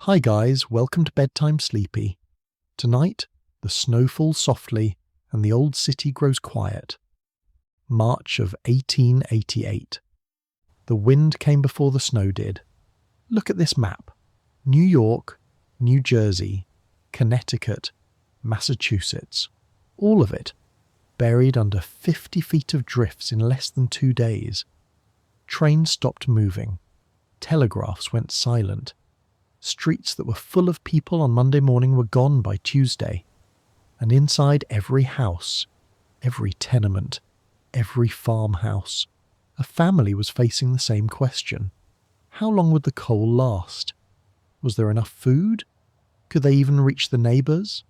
Hi guys, welcome to Bedtime Sleepy. Tonight, the snow falls softly and the old city grows quiet. March of 1888. The wind came before the snow did. Look at this map. New York, New Jersey, Connecticut, Massachusetts. All of it buried under 50 feet of drifts in less than 2 days. Trains stopped moving. Telegraphs went silent. Streets that were full of people on Monday morning were gone by Tuesday. And inside every house, every tenement, every farmhouse, a family was facing the same question. How long would the coal last? Was there enough food? Could they even reach the neighbours?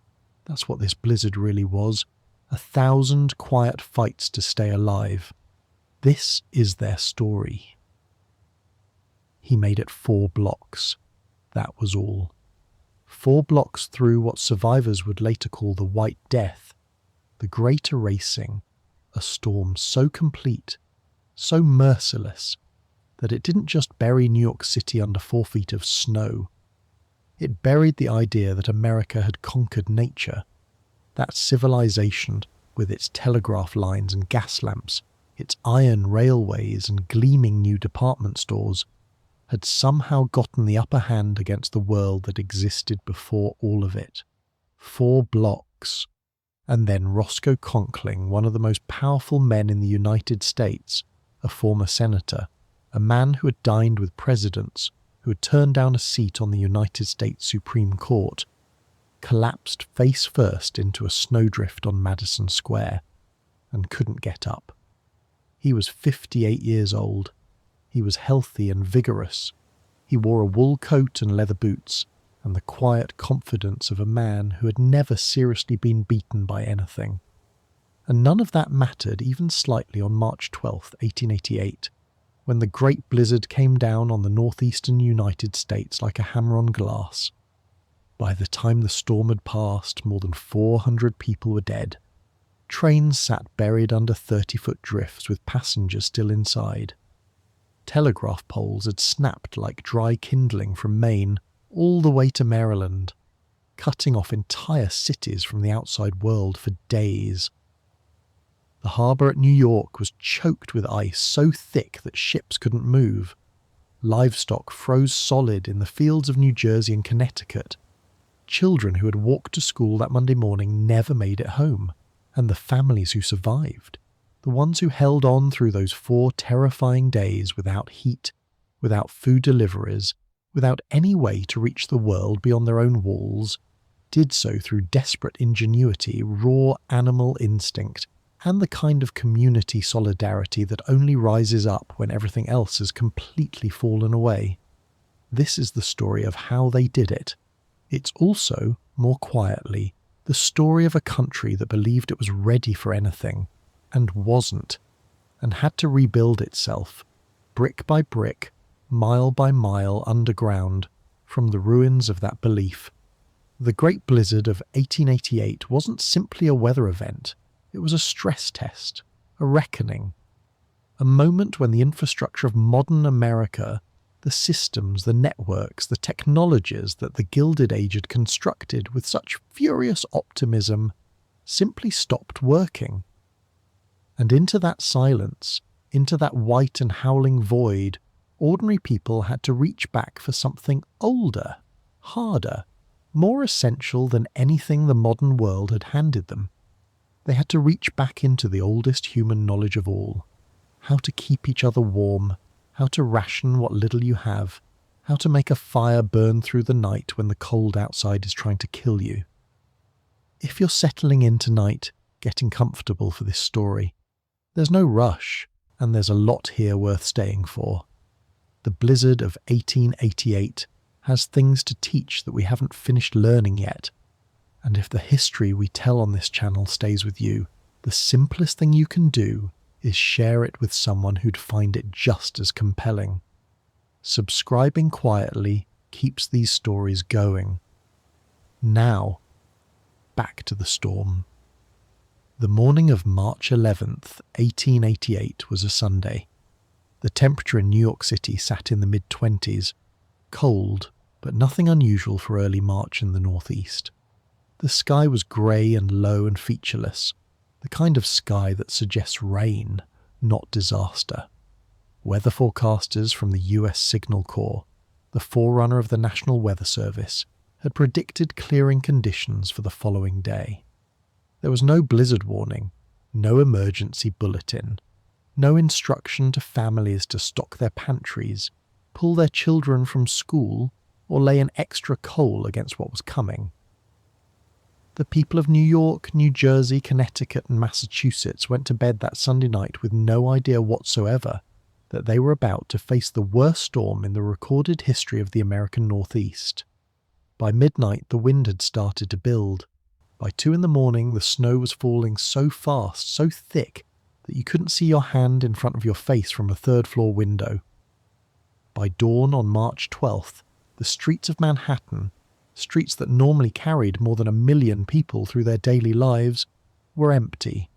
That's what this blizzard really was. 1,000 quiet fights to stay alive. This is their story. He made it 4 blocks. That was all. 4 blocks through what survivors would later call the White Death, the Great Erasing, a storm so complete, so merciless, that it didn't just bury New York City under 4 feet of snow. It buried the idea that America had conquered nature, that civilization with its telegraph lines and gas lamps, its iron railways and gleaming new department stores, had somehow gotten the upper hand against the world that existed before all of it. 4 blocks. And then Roscoe Conkling, one of the most powerful men in the United States, a former senator, a man who had dined with presidents, who had turned down a seat on the United States Supreme Court, collapsed face first into a snowdrift on Madison Square and couldn't get up. He was 58 years old. He was healthy and vigorous. He wore a wool coat and leather boots, and the quiet confidence of a man who had never seriously been beaten by anything. And none of that mattered even slightly on March 12, 1888, when the great blizzard came down on the northeastern United States like a hammer on glass. By the time the storm had passed, more than 400 people were dead. Trains sat buried under 30-foot drifts with passengers still inside. Telegraph poles had snapped like dry kindling from Maine all the way to Maryland, cutting off entire cities from the outside world for days. The harbour at New York was choked with ice so thick that ships couldn't move. Livestock froze solid in the fields of New Jersey and Connecticut. Children who had walked to school that Monday morning never made it home, and the families who survived, the ones who held on through those 4 terrifying days without heat, without food deliveries, without any way to reach the world beyond their own walls, did so through desperate ingenuity, raw animal instinct, and the kind of community solidarity that only rises up when everything else has completely fallen away. This is the story of how they did it. It's also, more quietly, the story of a country that believed it was ready for anything, and wasn't, and had to rebuild itself, brick by brick, mile by mile underground, from the ruins of that belief. The Great Blizzard of 1888 wasn't simply a weather event, it was a stress test, a reckoning, a moment when the infrastructure of modern America, the systems, the networks, the technologies that the Gilded Age had constructed with such furious optimism, simply stopped working. And into that silence, into that white and howling void, ordinary people had to reach back for something older, harder, more essential than anything the modern world had handed them. They had to reach back into the oldest human knowledge of all, how to keep each other warm, how to ration what little you have, how to make a fire burn through the night when the cold outside is trying to kill you. If you're settling in tonight, getting comfortable for this story, there's no rush, and there's a lot here worth staying for. The blizzard of 1888 has things to teach that we haven't finished learning yet, and if the history we tell on this channel stays with you, the simplest thing you can do is share it with someone who'd find it just as compelling. Subscribing quietly keeps these stories going. Now, back to the storm. The morning of March 11th, 1888 was a Sunday. The temperature in New York City sat in the mid-20s, cold, but nothing unusual for early March in the northeast. The sky was grey and low and featureless, the kind of sky that suggests rain, not disaster. Weather forecasters from the US Signal Corps, the forerunner of the National Weather Service, had predicted clearing conditions for the following day. There was no blizzard warning, no emergency bulletin, no instruction to families to stock their pantries, pull their children from school, or lay an extra coal against what was coming. The people of New York, New Jersey, Connecticut, and Massachusetts went to bed that Sunday night with no idea whatsoever that they were about to face the worst storm in the recorded history of the American Northeast. By midnight, the wind had started to build. By 2 a.m, the snow was falling so fast, so thick, that you couldn't see your hand in front of your face from a third-floor window. By dawn on March 12th, the streets of Manhattan, streets that normally carried more than 1 million people through their daily lives, were empty.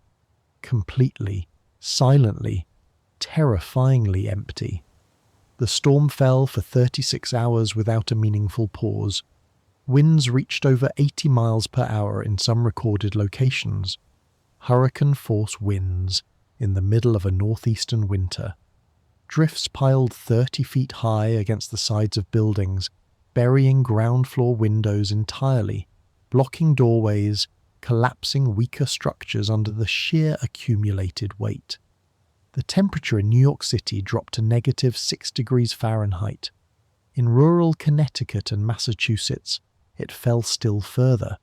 Completely, silently, terrifyingly empty. The storm fell for 36 hours without a meaningful pause. Winds reached over 80 miles per hour in some recorded locations. Hurricane-force winds in the middle of a northeastern winter. Drifts piled 30 feet high against the sides of buildings, burying ground-floor windows entirely, blocking doorways, collapsing weaker structures under the sheer accumulated weight. The temperature in New York City dropped to -6 degrees Fahrenheit. In rural Connecticut and Massachusetts, it fell still further.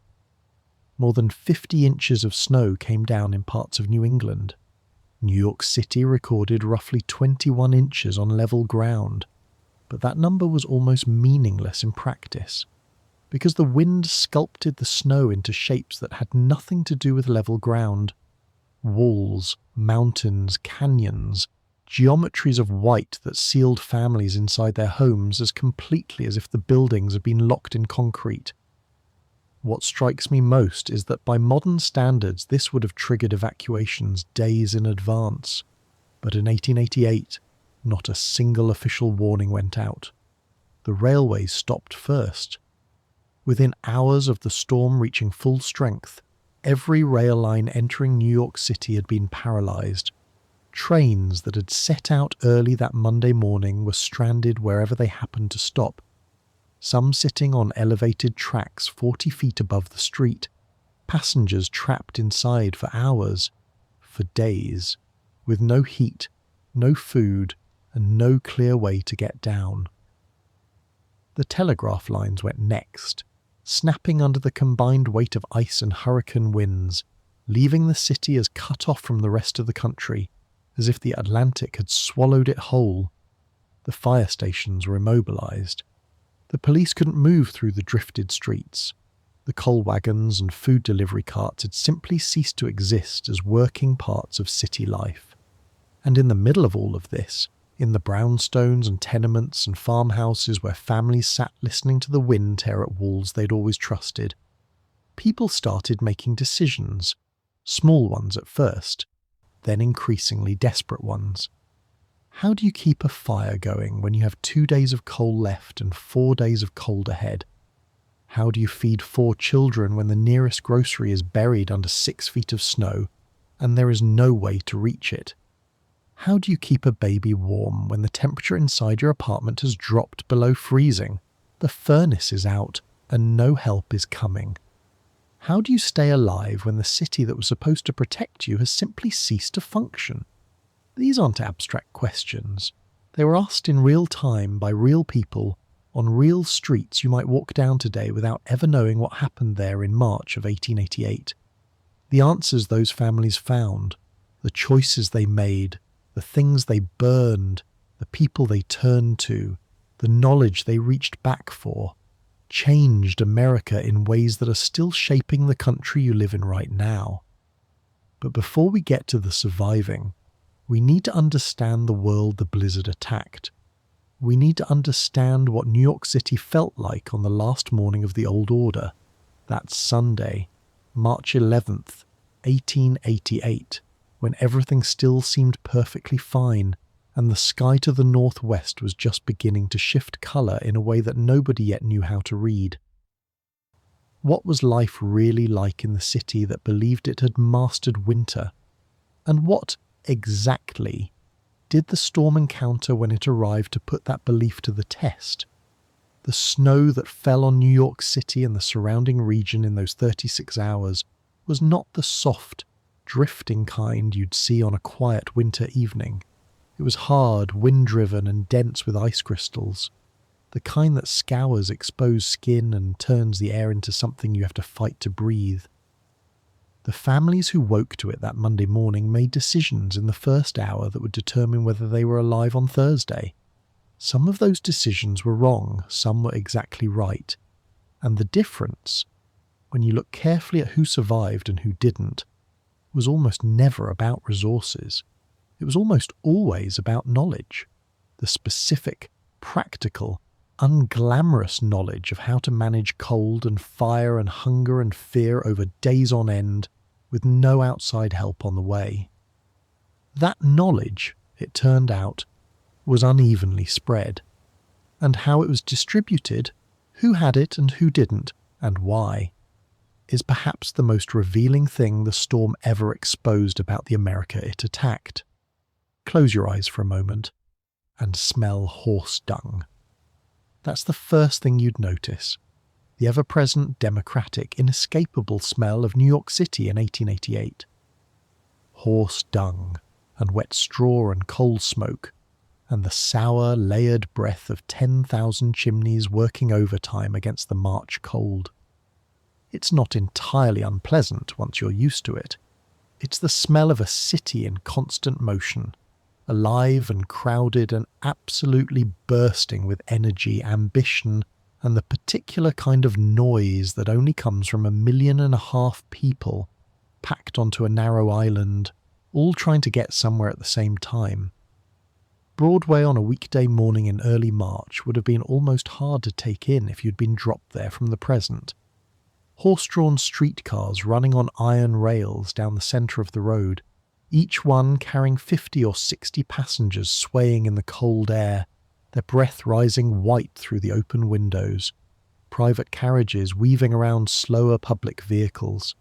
More than 50 inches of snow came down in parts of New England. New York City recorded roughly 21 inches on level ground, but that number was almost meaningless in practice, because the wind sculpted the snow into shapes that had nothing to do with level ground. Walls, mountains, canyons, geometries of white that sealed families inside their homes as completely as if the buildings had been locked in concrete. What strikes me most is that by modern standards this would have triggered evacuations days in advance, but in 1888 not a single official warning went out. The railways stopped first. Within hours of the storm reaching full strength, every rail line entering New York City had been paralyzed. Trains that had set out early that Monday morning were stranded wherever they happened to stop, some sitting on elevated tracks 40 feet above the street, passengers trapped inside for hours, for days, with no heat, no food, and no clear way to get down. The telegraph lines went next, snapping under the combined weight of ice and hurricane winds, leaving the city as cut off from the rest of the country, as if the Atlantic had swallowed it whole. The fire stations were immobilized. The police couldn't move through the drifted streets. The coal wagons and food delivery carts had simply ceased to exist as working parts of city life. And in the middle of all of this, in the brownstones and tenements and farmhouses where families sat listening to the wind tear at walls they'd always trusted, people started making decisions, small ones at first, then increasingly desperate ones. How do you keep a fire going when you have 2 days of coal left and 4 days of cold ahead? How do you feed 4 children when the nearest grocery is buried under 6 feet of snow and there is no way to reach it? How do you keep a baby warm when the temperature inside your apartment has dropped below freezing, the furnace is out, and no help is coming? How do you stay alive when the city that was supposed to protect you has simply ceased to function? These aren't abstract questions. They were asked in real time by real people on real streets you might walk down today without ever knowing what happened there in March of 1888. The answers those families found, the choices they made, the things they burned, the people they turned to, the knowledge they reached back for, changed America in ways that are still shaping the country you live in right now. But before we get to the surviving, we need to understand the world the blizzard attacked. We need to understand what New York City felt like on the last morning of the old order, that Sunday, March 11th, 1888, when everything still seemed perfectly fine, and the sky to the northwest was just beginning to shift colour in a way that nobody yet knew how to read. What was life really like in the city that believed it had mastered winter? And what, exactly, did the storm encounter when it arrived to put that belief to the test? The snow that fell on New York City and the surrounding region in those 36 hours was not the soft, drifting kind you'd see on a quiet winter evening. It was hard, wind-driven and dense with ice crystals, the kind that scours exposed skin and turns the air into something you have to fight to breathe. The families who woke to it that Monday morning made decisions in the first hour that would determine whether they were alive on Thursday. Some of those decisions were wrong, some were exactly right. And the difference, when you look carefully at who survived and who didn't, was almost never about resources. It was almost always about knowledge. The specific, practical, unglamorous knowledge of how to manage cold and fire and hunger and fear over days on end with no outside help on the way. That knowledge, it turned out, was unevenly spread, and how it was distributed, who had it and who didn't, and why, is perhaps the most revealing thing the storm ever exposed about the America it attacked. Close your eyes for a moment and smell horse dung. That's the first thing you'd notice. The ever-present, democratic, inescapable smell of New York City in 1888. Horse dung, and wet straw and coal smoke, and the sour, layered breath of 10,000 chimneys working overtime against the March cold. It's not entirely unpleasant once you're used to it. It's the smell of a city in constant motion, alive and crowded and absolutely bursting with energy, ambition, and the particular kind of noise that only comes from 1.5 million people packed onto a narrow island, all trying to get somewhere at the same time. Broadway on a weekday morning in early March would have been almost hard to take in if you'd been dropped there from the present. Horse-drawn streetcars running on iron rails down the centre of the road, each one carrying 50 or 60 passengers swaying in the cold air, their breath rising white through the open windows, private carriages weaving around slower public vehicles,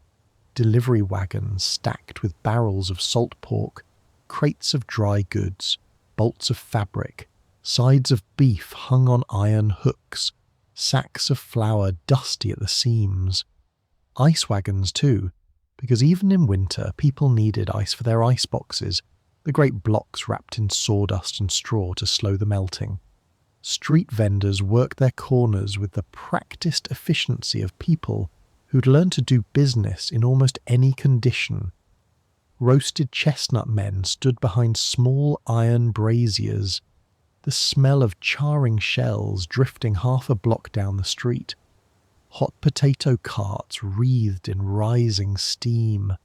delivery wagons stacked with barrels of salt pork, crates of dry goods, bolts of fabric, sides of beef hung on iron hooks, sacks of flour dusty at the seams. Ice wagons too, because even in winter people needed ice for their ice boxes, the great blocks wrapped in sawdust and straw to slow the melting. Street vendors worked their corners with the practiced efficiency of people who'd learned to do business in almost any condition. Roasted chestnut men stood behind small iron braziers, the smell of charring shells drifting half a block down the street. Hot potato carts wreathed in rising steam.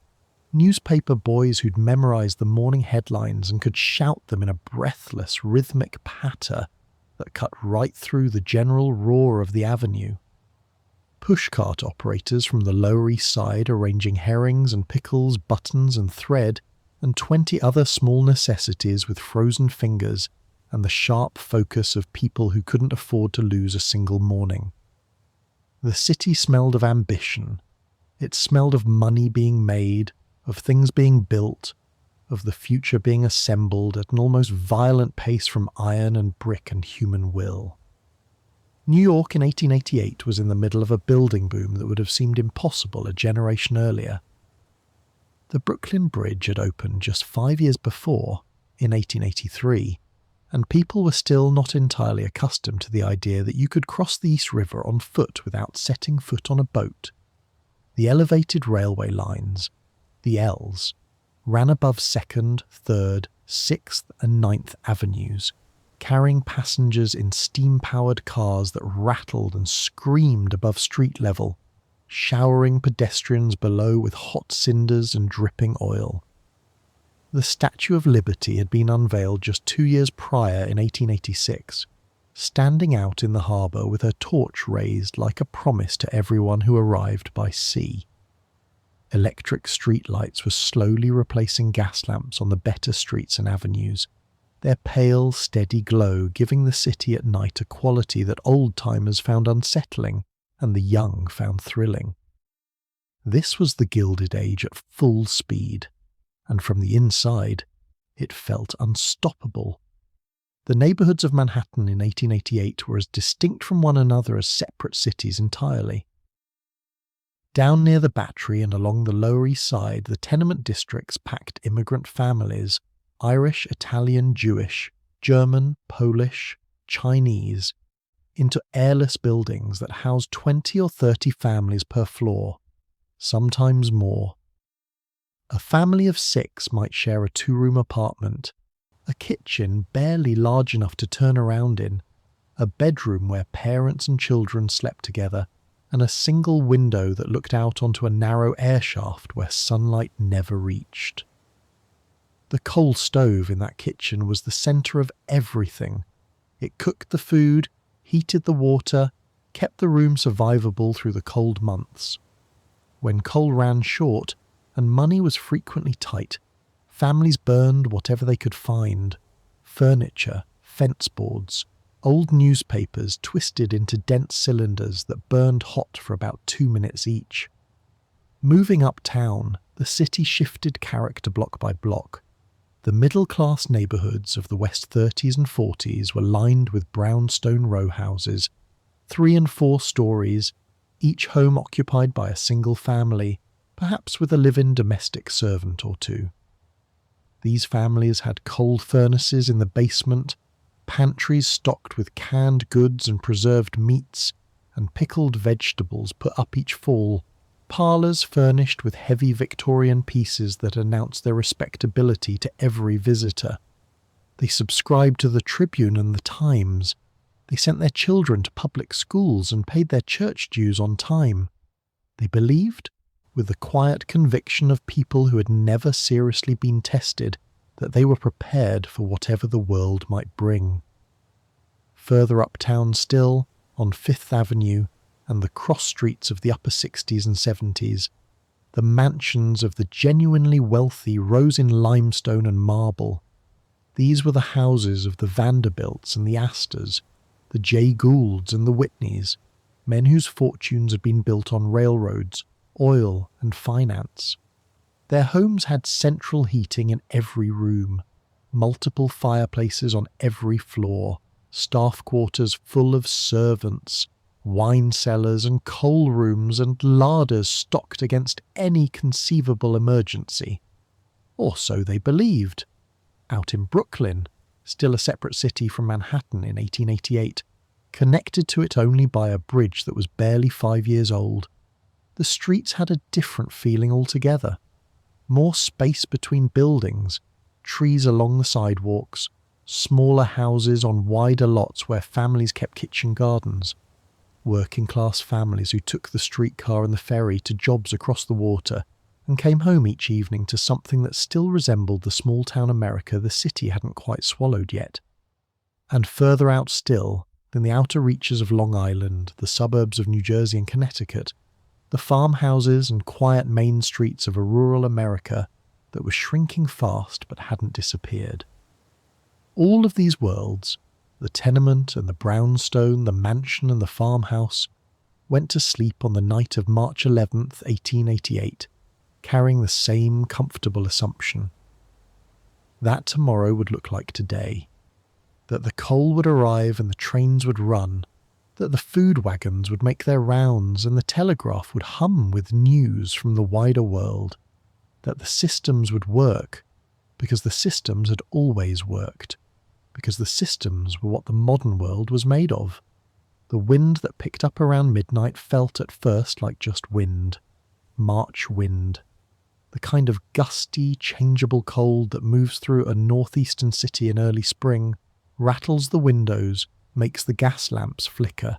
Newspaper boys who'd memorized the morning headlines and could shout them in a breathless, rhythmic patter that cut right through the general roar of the avenue. Pushcart operators from the Lower East Side arranging herrings and pickles, buttons and thread, and 20 other small necessities with frozen fingers and the sharp focus of people who couldn't afford to lose a single morning. The city smelled of ambition. It smelled of money being made, of things being built, of the future being assembled at an almost violent pace from iron and brick and human will. New York in 1888 was in the middle of a building boom that would have seemed impossible a generation earlier. The Brooklyn Bridge had opened just 5 years before, in 1883, and people were still not entirely accustomed to the idea that you could cross the East River on foot without setting foot on a boat. The elevated railway lines, the Ls, ran above 2nd, 3rd, 6th and 9th Avenues, carrying passengers in steam-powered cars that rattled and screamed above street level, showering pedestrians below with hot cinders and dripping oil. The Statue of Liberty had been unveiled just 2 years prior in 1886, standing out in the harbour with her torch raised like a promise to everyone who arrived by sea. Electric streetlights were slowly replacing gas lamps on the better streets and avenues, their pale, steady glow giving the city at night a quality that old-timers found unsettling and the young found thrilling. This was the Gilded Age at full speed, and from the inside, it felt unstoppable. The neighbourhoods of Manhattan in 1888 were as distinct from one another as separate cities entirely. Down near the Battery and along the Lower East Side, the tenement districts packed immigrant families, Irish, Italian, Jewish, German, Polish, Chinese, into airless buildings that housed 20 or 30 families per floor, sometimes more. A family of 6 might share a 2-room apartment, a kitchen barely large enough to turn around in, a bedroom where parents and children slept together, and a single window that looked out onto a narrow air shaft where sunlight never reached. The coal stove in that kitchen was the centre of everything. It cooked the food, heated the water, kept the room survivable through the cold months. When coal ran short and money was frequently tight, families burned whatever they could find: furniture, fence boards, old newspapers twisted into dense cylinders that burned hot for about 2 minutes each. Moving uptown, the city shifted character block by block. The middle-class neighbourhoods of the West 30s and 40s were lined with brownstone row houses, 3 and 4 stories, each home occupied by a single family, perhaps with a live-in domestic servant or 2. These families had coal furnaces in the basement, pantries stocked with canned goods and preserved meats, and pickled vegetables put up each fall, parlours furnished with heavy Victorian pieces that announced their respectability to every visitor. They subscribed to the Tribune and the Times. They sent their children to public schools and paid their church dues on time. They believed, with the quiet conviction of people who had never seriously been tested, that they were prepared for whatever the world might bring. Further uptown still, on Fifth Avenue and the cross streets of the upper 60s and 70s, the mansions of the genuinely wealthy rose in limestone and marble. These were the houses of the Vanderbilts and the Astors, the Jay Goulds and the Whitneys, men whose fortunes had been built on railroads, oil and finance. Their homes had central heating in every room, multiple fireplaces on every floor, staff quarters full of servants, wine cellars and coal rooms and larders stocked against any conceivable emergency. Or so they believed. Out in Brooklyn, still a separate city from Manhattan in 1888, connected to it only by a bridge that was barely 5 years old, the streets had a different feeling altogether. More space between buildings, trees along the sidewalks, smaller houses on wider lots where families kept kitchen gardens, working-class families who took the streetcar and the ferry to jobs across the water and came home each evening to something that still resembled the small-town America the city hadn't quite swallowed yet. And further out still, in the outer reaches of Long Island, the suburbs of New Jersey and Connecticut, the farmhouses and quiet main streets of a rural America that was shrinking fast but hadn't disappeared. All of these worlds, the tenement and the brownstone, the mansion and the farmhouse, went to sleep on the night of March 11th, 1888, carrying the same comfortable assumption. That tomorrow would look like today, that the coal would arrive and the trains would run, that the food wagons would make their rounds and the telegraph would hum with news from the wider world, that the systems would work because the systems had always worked, because the systems were what the modern world was made of. The wind that picked up around midnight felt at first like just wind, March wind, the kind of gusty, changeable cold that moves through a northeastern city in early spring, rattles the windows, makes the gas lamps flicker.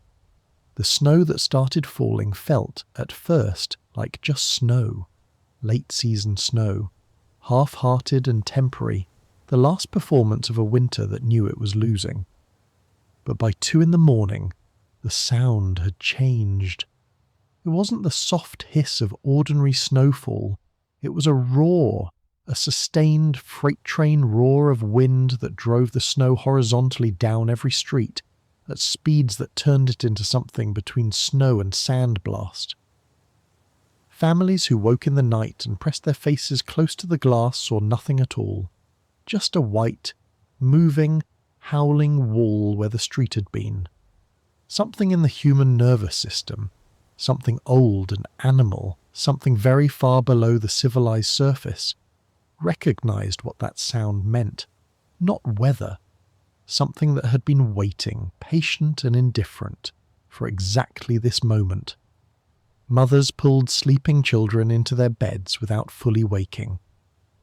The snow that started falling felt, at first, like just snow, late-season snow, half-hearted and temporary, the last performance of a winter that knew it was losing. But by 2 a.m, the sound had changed. It wasn't the soft hiss of ordinary snowfall, it was a roar, a sustained freight train roar of wind that drove the snow horizontally down every street at speeds that turned it into something between snow and sandblast. Families who woke in the night and pressed their faces close to the glass saw nothing at all, just a white, moving, howling wall where the street had been. Something in the human nervous system, something old and animal, something very far below the civilized surface, recognized what that sound meant, not weather, something that had been waiting, patient and indifferent, for exactly this moment. Mothers pulled sleeping children into their beds without fully waking.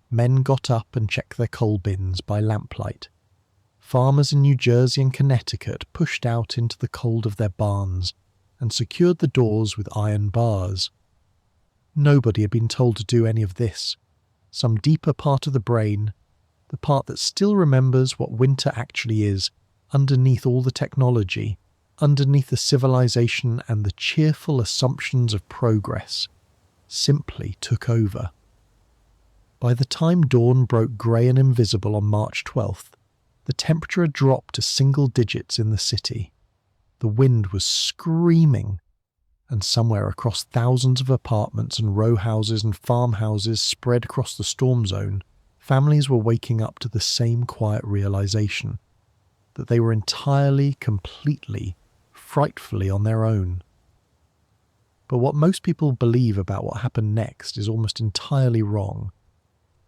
Men got up and checked their coal bins by lamplight. Farmers in New Jersey and Connecticut pushed out into the cold of their barns and secured the doors with iron bars. Nobody had been told to do any of this. Some deeper part of the brain, the part that still remembers what winter actually is, underneath all the technology, underneath the civilization and the cheerful assumptions of progress, simply took over. By the time dawn broke grey and invisible on March 12th, the temperature had dropped to single digits in the city. The wind was screaming, and somewhere across thousands of apartments and row houses and farmhouses spread across the storm zone, families were waking up to the same quiet realization that they were entirely, completely, frightfully on their own. But what most people believe about what happened next is almost entirely wrong.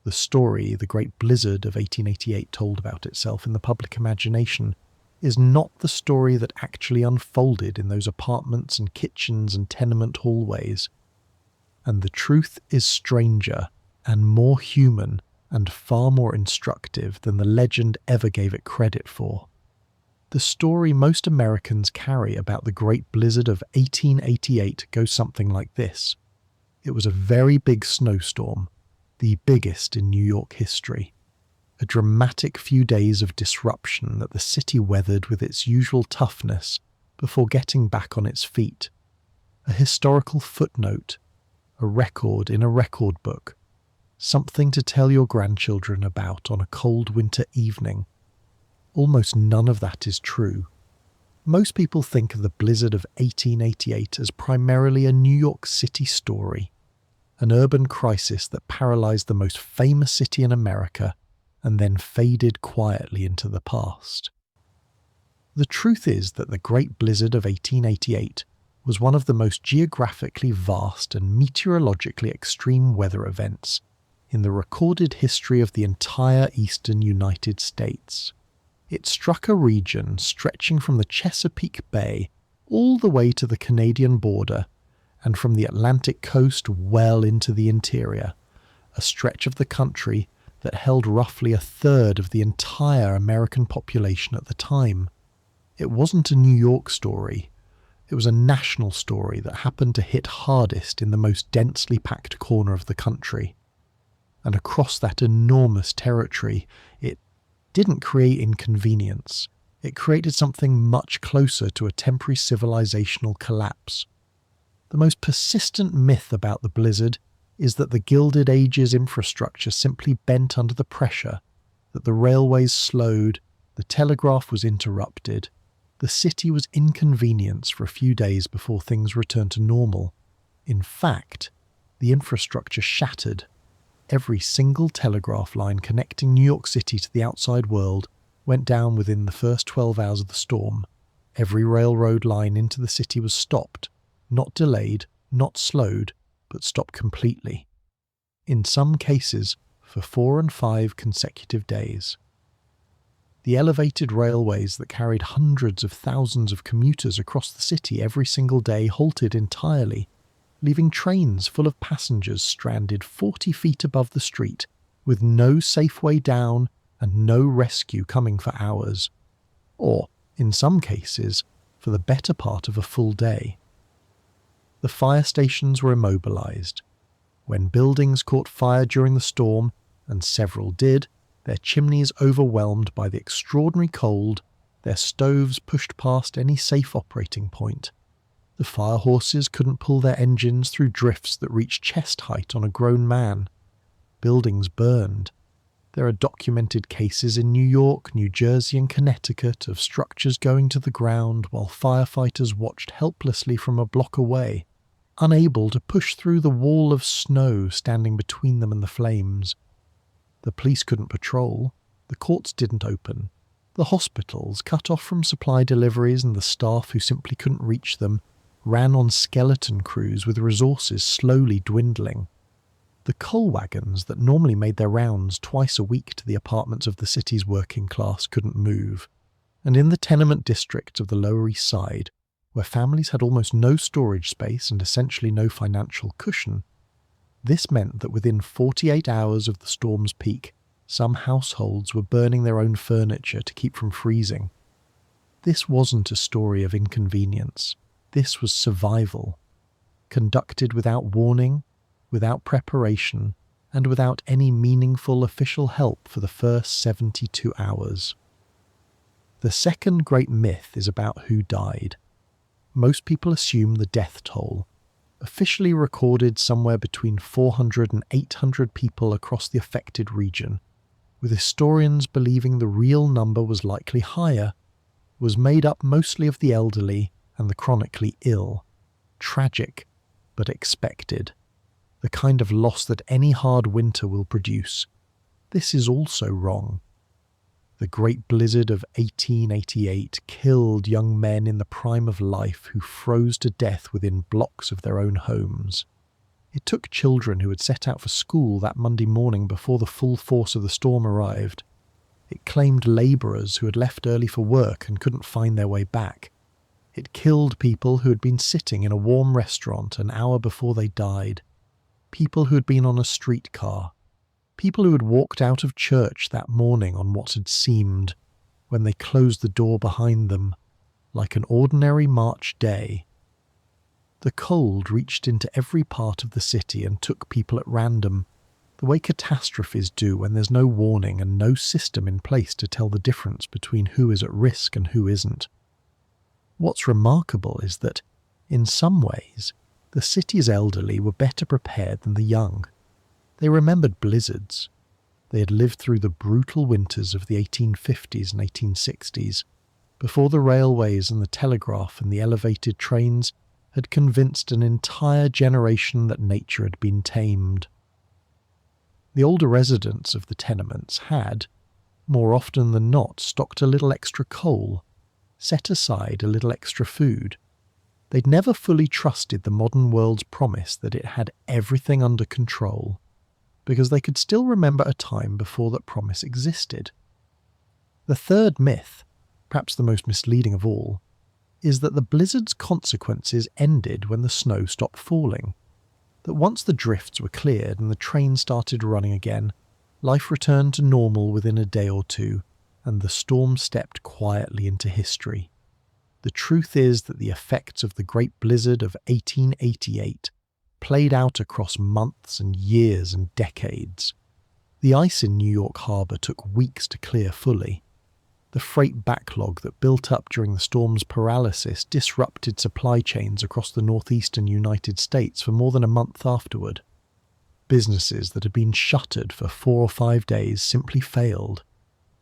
The story the Great Blizzard of 1888 told about itself in the public imagination is not the story that actually unfolded in those apartments and kitchens and tenement hallways. And the truth is stranger and more human and far more instructive than the legend ever gave it credit for. The story most Americans carry about the Great Blizzard of 1888 goes something like this. It was a very big snowstorm, the biggest in New York history. A dramatic few days of disruption that the city weathered with its usual toughness before getting back on its feet. A historical footnote, a record in a record book, something to tell your grandchildren about on a cold winter evening. Almost none of that is true. Most people think of the blizzard of 1888 as primarily a New York City story, an urban crisis that paralyzed the most famous city in America and then faded quietly into the past. The truth is that the Great Blizzard of 1888 was one of the most geographically vast and meteorologically extreme weather events in the recorded history of the entire eastern United States. It struck a region stretching from the Chesapeake Bay all the way to the Canadian border and from the Atlantic coast well into the interior, a stretch of the country that held roughly a third of the entire American population at the time. It wasn't a New York story. It was a national story that happened to hit hardest in the most densely packed corner of the country. And across that enormous territory, it didn't create inconvenience. It created something much closer to a temporary civilizational collapse. The most persistent myth about the blizzard is that the Gilded Age's infrastructure simply bent under the pressure, that the railways slowed, the telegraph was interrupted, the city was inconvenienced for a few days before things returned to normal. In fact, the infrastructure shattered. Every single telegraph line connecting New York City to the outside world went down within the first 12 hours of the storm. Every railroad line into the city was stopped, not delayed, not slowed, but stopped completely. In some cases, for 4 and 5 consecutive days. The elevated railways that carried hundreds of thousands of commuters across the city every single day halted entirely, leaving trains full of passengers stranded 40 feet above the street, with no safe way down and no rescue coming for hours, or, in some cases, for the better part of a full day. The fire stations were immobilized. When buildings caught fire during the storm, and several did, their chimneys overwhelmed by the extraordinary cold, their stoves pushed past any safe operating point. The fire horses couldn't pull their engines through drifts that reached chest height on a grown man. Buildings burned. There are documented cases in New York, New Jersey and Connecticut of structures going to the ground while firefighters watched helplessly from a block away, unable to push through the wall of snow standing between them and the flames. The police couldn't patrol, the courts didn't open, the hospitals, cut off from supply deliveries, and the staff who simply couldn't reach them ran on skeleton crews with resources slowly dwindling. The coal wagons that normally made their rounds twice a week to the apartments of the city's working class couldn't move, and in the tenement districts of the Lower East Side, where families had almost no storage space and essentially no financial cushion, this meant that within 48 hours of the storm's peak, some households were burning their own furniture to keep from freezing. This wasn't a story of inconvenience. This was survival, conducted without warning, without preparation, and without any meaningful official help for the first 72 hours. The second great myth is about who died. Most people assume the death toll, officially recorded somewhere between 400 and 800 people across the affected region, with historians believing the real number was likely higher, was made up mostly of the elderly and the chronically ill. Tragic, but expected. The kind of loss that any hard winter will produce. This is also wrong. The Great Blizzard of 1888 killed young men in the prime of life who froze to death within blocks of their own homes. It took children who had set out for school that Monday morning before the full force of the storm arrived. It claimed labourers who had left early for work and couldn't find their way back. It killed people who had been sitting in a warm restaurant an hour before they died. People who had been on a streetcar, people who had walked out of church that morning on what had seemed, when they closed the door behind them, like an ordinary March day. The cold reached into every part of the city and took people at random, the way catastrophes do when there's no warning and no system in place to tell the difference between who is at risk and who isn't. What's remarkable is that, in some ways, the city's elderly were better prepared than the young. They remembered blizzards. They had lived through the brutal winters of the 1850s and 1860s, before the railways and the telegraph and the elevated trains had convinced an entire generation that nature had been tamed. The older residents of the tenements had, more often than not, stocked a little extra coal, set aside a little extra food. They'd never fully trusted the modern world's promise that it had everything under control, because they could still remember a time before that promise existed. The third myth, perhaps the most misleading of all, is that the blizzard's consequences ended when the snow stopped falling, that once the drifts were cleared and the train started running again, life returned to normal within a day or two, and the storm stepped quietly into history. The truth is that the effects of the Great Blizzard of 1888 played out across months and years and decades. The ice in New York Harbor took weeks to clear fully. The freight backlog that built up during the storm's paralysis disrupted supply chains across the northeastern United States for more than a month afterward. Businesses that had been shuttered for 4 or 5 days simply failed,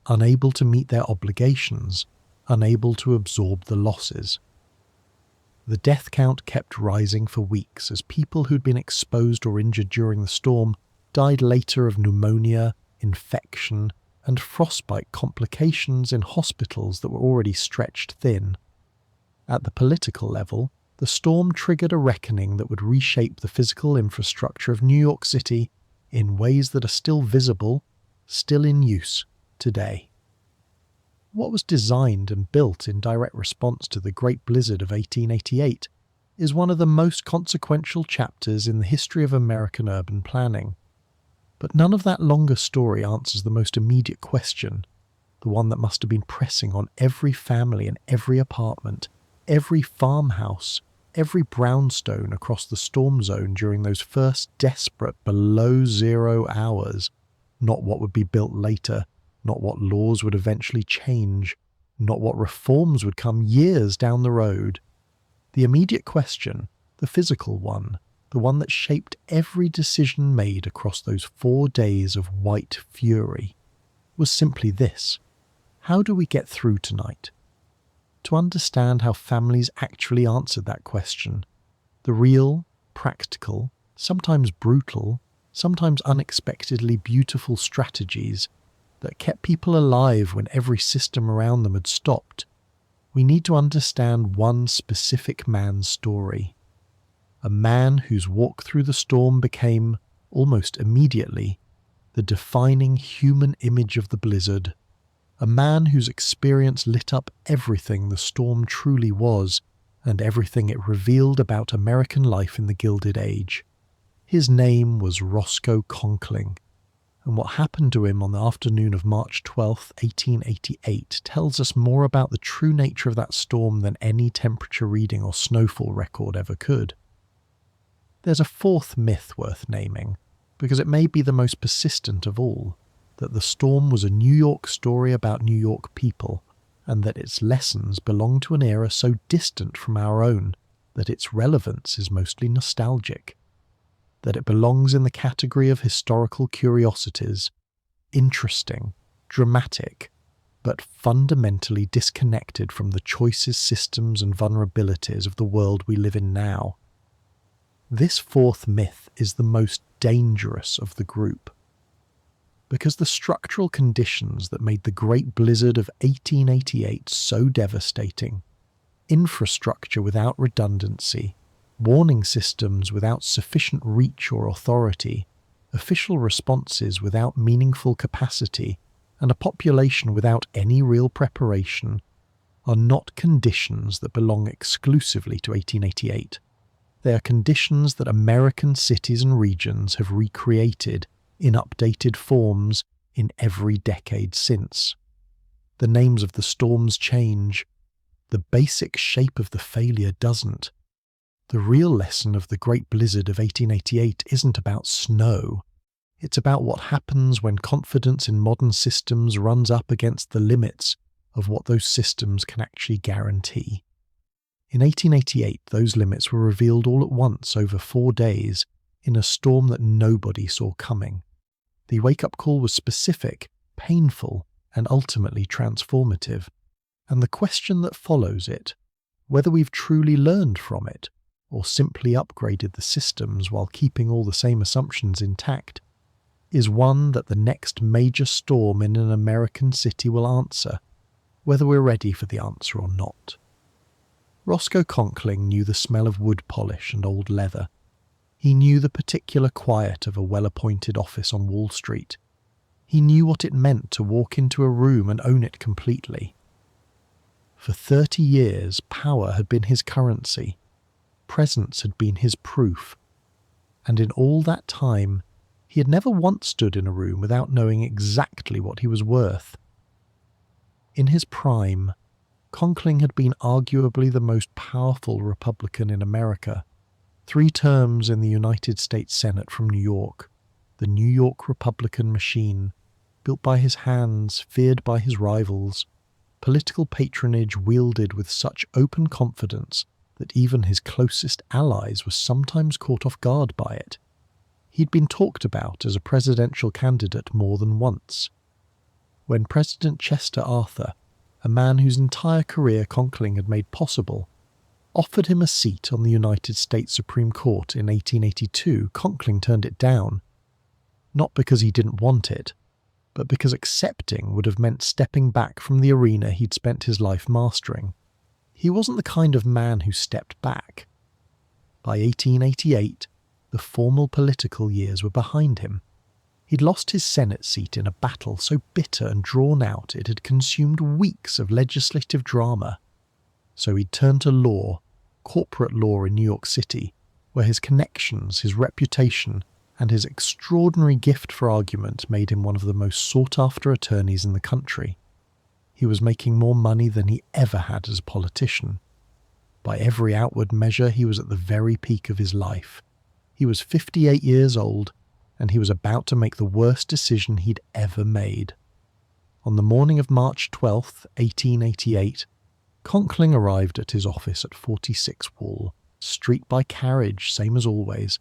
unable to meet their obligations, unable to absorb the losses. The death count kept rising for weeks as people who'd been exposed or injured during the storm died later of pneumonia, infection, and frostbite complications in hospitals that were already stretched thin. At the political level, the storm triggered a reckoning that would reshape the physical infrastructure of New York City in ways that are still visible, still in use today. What was designed and built in direct response to the Great Blizzard of 1888 is one of the most consequential chapters in the history of American urban planning. But none of that longer story answers the most immediate question, the one that must have been pressing on every family and every apartment, every farmhouse, every brownstone across the storm zone during those first desperate below-zero hours, not what would be built later, not what laws would eventually change, not what reforms would come years down the road. The immediate question, the physical one, the one that shaped every decision made across those 4 days of white fury, was simply this: how do we get through tonight? To understand how families actually answered that question, the real, practical, sometimes brutal, sometimes unexpectedly beautiful strategies that kept people alive when every system around them had stopped, we need to understand one specific man's story. A man whose walk through the storm became, almost immediately, the defining human image of the blizzard. A man whose experience lit up everything the storm truly was and everything it revealed about American life in the Gilded Age. His name was Roscoe Conkling, and what happened to him on the afternoon of March 12, 1888, tells us more about the true nature of that storm than any temperature reading or snowfall record ever could. There's a fourth myth worth naming, because it may be the most persistent of all, that the storm was a New York story about New York people, and that its lessons belong to an era so distant from our own that its relevance is mostly nostalgic, that it belongs in the category of historical curiosities, interesting, dramatic, but fundamentally disconnected from the choices, systems, and vulnerabilities of the world we live in now. This fourth myth is the most dangerous of the group, because the structural conditions that made the Great Blizzard of 1888 so devastating, infrastructure without redundancy, warning systems without sufficient reach or authority, official responses without meaningful capacity, and a population without any real preparation, are not conditions that belong exclusively to 1888. They are conditions that American cities and regions have recreated in updated forms in every decade since. The names of the storms change. The basic shape of the failure doesn't. The real lesson of the Great Blizzard of 1888 isn't about snow. It's about what happens when confidence in modern systems runs up against the limits of what those systems can actually guarantee. In 1888, those limits were revealed all at once over 4 days in a storm that nobody saw coming. The wake-up call was specific, painful, and ultimately transformative. And the question that follows it, whether we've truly learned from it, or simply upgraded the systems while keeping all the same assumptions intact, is one that the next major storm in an American city will answer, whether we're ready for the answer or not. Roscoe Conkling knew the smell of wood polish and old leather. He knew the particular quiet of a well-appointed office on Wall Street. He knew what it meant to walk into a room and own it completely. For 30 years, power had been his currency. Presence had been his proof. And in all that time, he had never once stood in a room without knowing exactly what he was worth. In his prime, Conkling had been arguably the most powerful Republican in America. 3 terms in the United States Senate from New York, the New York Republican machine, built by his hands, feared by his rivals, political patronage wielded with such open confidence that even his closest allies were sometimes caught off guard by it. He'd been talked about as a presidential candidate more than once. When President Chester Arthur, a man whose entire career Conkling had made possible, offered him a seat on the United States Supreme Court in 1882, Conkling turned it down, not because he didn't want it, but because accepting would have meant stepping back from the arena he'd spent his life mastering. He wasn't the kind of man who stepped back. By 1888, the formal political years were behind him. He'd lost his Senate seat in a battle so bitter and drawn out it had consumed weeks of legislative drama. So he'd turned to law, corporate law in New York City, where his connections, his reputation, and his extraordinary gift for argument made him one of the most sought-after attorneys in the country. He was making more money than he ever had as a politician. By every outward measure, he was at the very peak of his life. He was 58 years old, and he was about to make the worst decision he'd ever made. On the morning of March 12, 1888, Conkling arrived at his office at 46 Wall, street by carriage, same as always.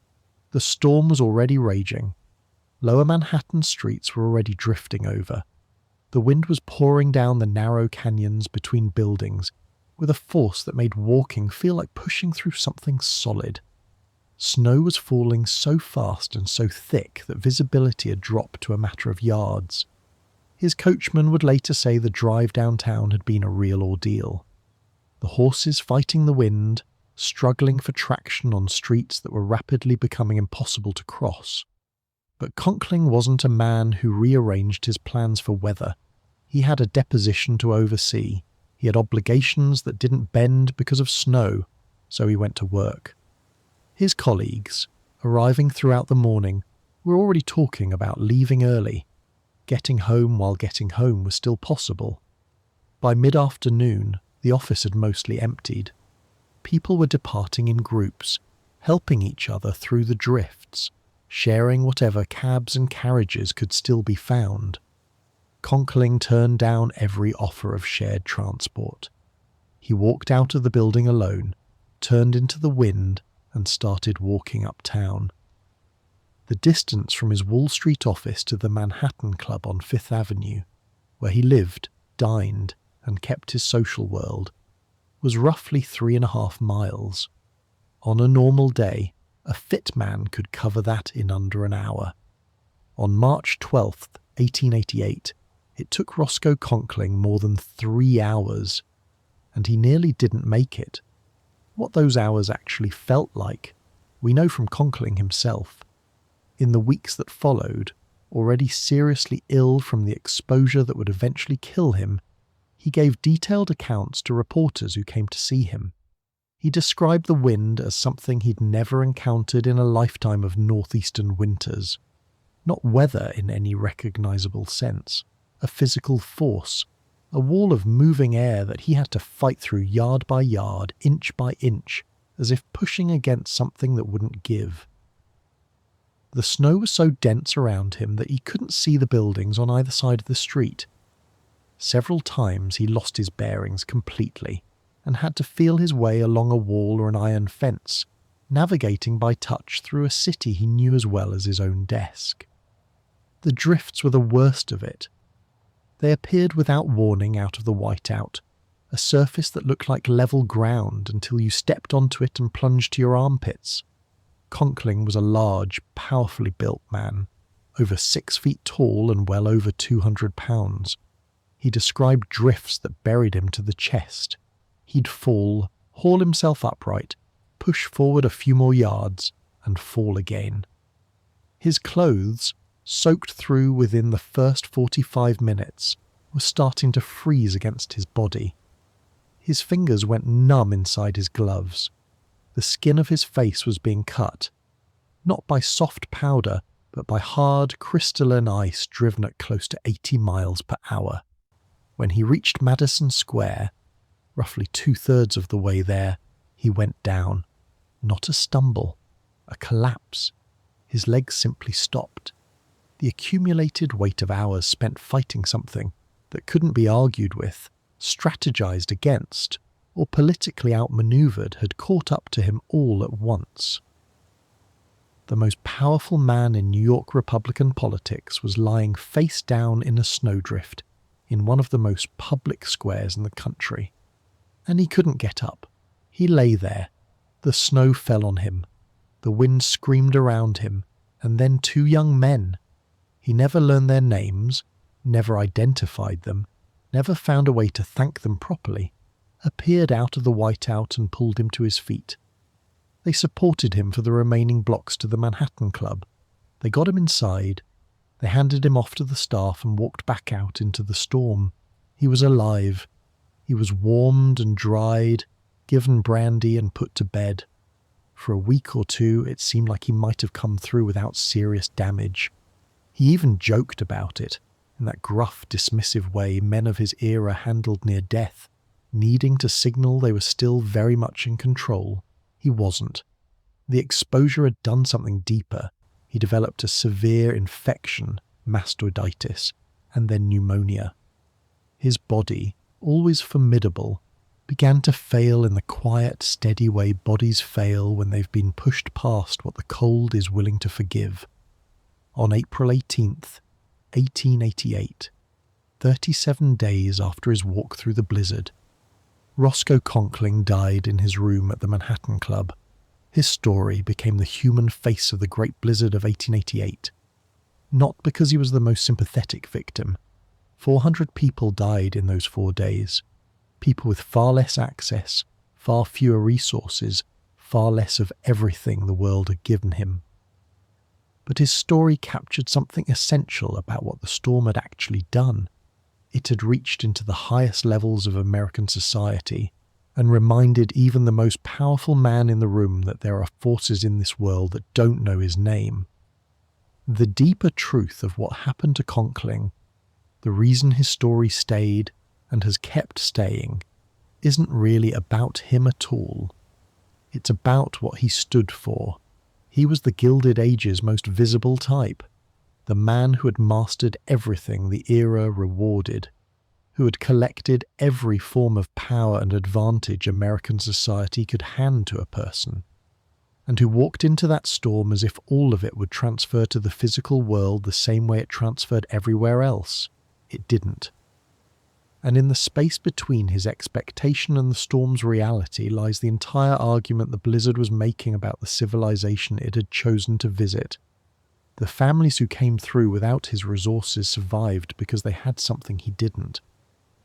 The storm was already raging. Lower Manhattan streets were already drifting over. The wind was pouring down the narrow canyons between buildings with a force that made walking feel like pushing through something solid. Snow was falling so fast and so thick that visibility had dropped to a matter of yards. His coachman would later say the drive downtown had been a real ordeal. The horses fighting the wind, struggling for traction on streets that were rapidly becoming impossible to cross. But Conkling wasn't a man who rearranged his plans for weather. He had a deposition to oversee. He had obligations that didn't bend because of snow, so he went to work. His colleagues, arriving throughout the morning, were already talking about leaving early. Getting home while getting home was still possible. By mid-afternoon, the office had mostly emptied. People were departing in groups, helping each other through the drifts, sharing whatever cabs and carriages could still be found. Conkling turned down every offer of shared transport. He walked out of the building alone, turned into the wind, and started walking uptown. The distance from his Wall Street office to the Manhattan Club on Fifth Avenue, where he lived, dined, and kept his social world, was roughly 3.5 miles. On a normal day, a fit man could cover that in under an hour. On March 12th, 1888, it took Roscoe Conkling more than 3 hours, and he nearly didn't make it. What those hours actually felt like, we know from Conkling himself. In the weeks that followed, already seriously ill from the exposure that would eventually kill him, he gave detailed accounts to reporters who came to see him. He described the wind as something he'd never encountered in a lifetime of northeastern winters. Not weather in any recognizable sense, a physical force, a wall of moving air that he had to fight through yard by yard, inch by inch, as if pushing against something that wouldn't give. The snow was so dense around him that he couldn't see the buildings on either side of the street. Several times he lost his bearings completely and had to feel his way along a wall or an iron fence, navigating by touch through a city he knew as well as his own desk. The drifts were the worst of it. They appeared without warning out of the whiteout, a surface that looked like level ground until you stepped onto it and plunged to your armpits. Conkling was a large, powerfully built man, over 6 feet tall and well over 200 pounds. He described drifts that buried him to the chest. He'd fall, haul himself upright, push forward a few more yards, and fall again. His clothes, soaked through within the first 45 minutes, were starting to freeze against his body. His fingers went numb inside his gloves. The skin of his face was being cut, not by soft powder, but by hard, crystalline ice driven at close to 80 miles per hour. When he reached Madison Square, roughly 2/3 of the way there, he went down. Not a stumble, a collapse. His legs simply stopped. The accumulated weight of hours spent fighting something that couldn't be argued with, strategized against, or politically outmaneuvered had caught up to him all at once. The most powerful man in New York Republican politics was lying face down in a snowdrift in one of the most public squares in the country. And he couldn't get up. He lay there. The snow fell on him. The wind screamed around him, and then 2 young men. He never learned their names, never identified them, never found a way to thank them properly, appeared out of the whiteout and pulled him to his feet. They supported him for the remaining blocks to the Manhattan Club. They got him inside. They handed him off to the staff and walked back out into the storm. He was alive. He was warmed and dried, given brandy and put to bed. For a week or 2, it seemed like he might have come through without serious damage. He even joked about it, in that gruff, dismissive way men of his era handled near death, needing to signal they were still very much in control. He wasn't. The exposure had done something deeper. He developed a severe infection, mastoiditis, and then pneumonia. His body, always formidable, began to fail in the quiet, steady way bodies fail when they've been pushed past what the cold is willing to forgive. On April 18th, 1888, 37 days after his walk through the blizzard, Roscoe Conkling died in his room at the Manhattan Club. His story became the human face of the Great Blizzard of 1888. Not because he was the most sympathetic victim. 400 people died in those 4 days. People with far less access, far fewer resources, far less of everything the world had given him. But his story captured something essential about what the storm had actually done. It had reached into the highest levels of American society and reminded even the most powerful man in the room that there are forces in this world that don't know his name. The deeper truth of what happened to Conkling, the reason his story stayed and has kept staying, isn't really about him at all. It's about what he stood for. He was the Gilded Age's most visible type, the man who had mastered everything the era rewarded, who had collected every form of power and advantage American society could hand to a person, and who walked into that storm as if all of it would transfer to the physical world the same way it transferred everywhere else. It didn't. And in the space between his expectation and the storm's reality lies the entire argument the blizzard was making about the civilization it had chosen to visit. The families who came through without his resources survived because they had something he didn't.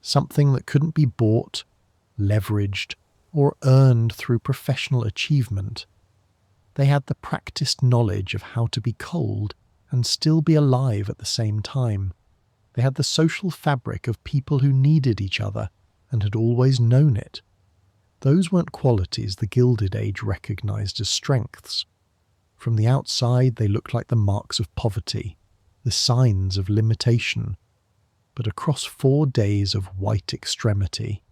Something that couldn't be bought, leveraged, or earned through professional achievement. They had the practiced knowledge of how to be cold and still be alive at the same time. They had the social fabric of people who needed each other and had always known it. Those weren't qualities the Gilded Age recognized as strengths. From the outside, they looked like the marks of poverty, the signs of limitation. But across 4 days of white extremity,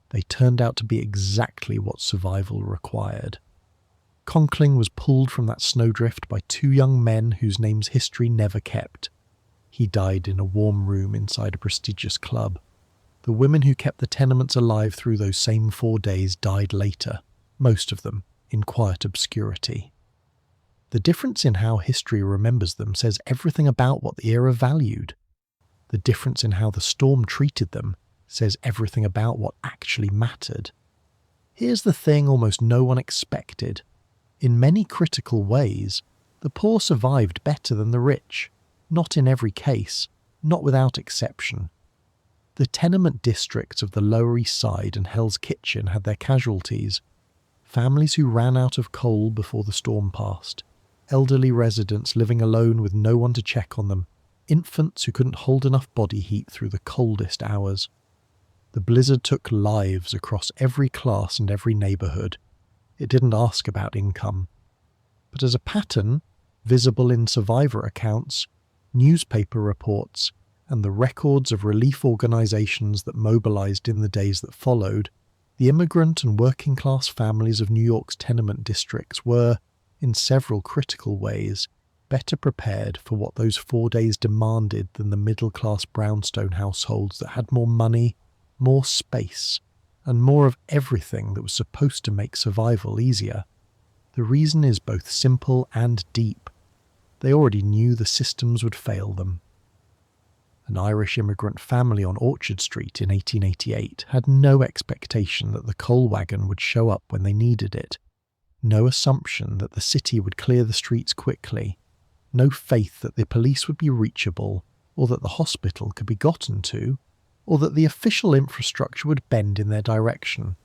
they turned out to be exactly what survival required. Conkling was pulled from that snowdrift by 2 young men whose names history never kept. He died in a warm room inside a prestigious club. The women who kept the tenements alive through those same 4 days died later, most of them in quiet obscurity. The difference in how history remembers them says everything about what the era valued. The difference in how the storm treated them says everything about what actually mattered. Here's the thing almost no one expected. In many critical ways, the poor survived better than the rich. Not in every case, not without exception. The tenement districts of the Lower East Side and Hell's Kitchen had their casualties. Families who ran out of coal before the storm passed. Elderly residents living alone with no one to check on them. Infants who couldn't hold enough body heat through the coldest hours. The blizzard took lives across every class and every neighborhood. It didn't ask about income. But as a pattern, visible in survivor accounts, newspaper reports, and the records of relief organizations that mobilized in the days that followed, the immigrant and working class families of New York's tenement districts were, in several critical ways, better prepared for what those 4 days demanded than the middle-class brownstone households that had more money, more space, and more of everything that was supposed to make survival easier. The reason is both simple and deep. They already knew the systems would fail them. An Irish immigrant family on Orchard Street in 1888 had no expectation that the coal wagon would show up when they needed it, no assumption that the city would clear the streets quickly, no faith that the police would be reachable, or that the hospital could be gotten to, or that the official infrastructure would bend in their direction.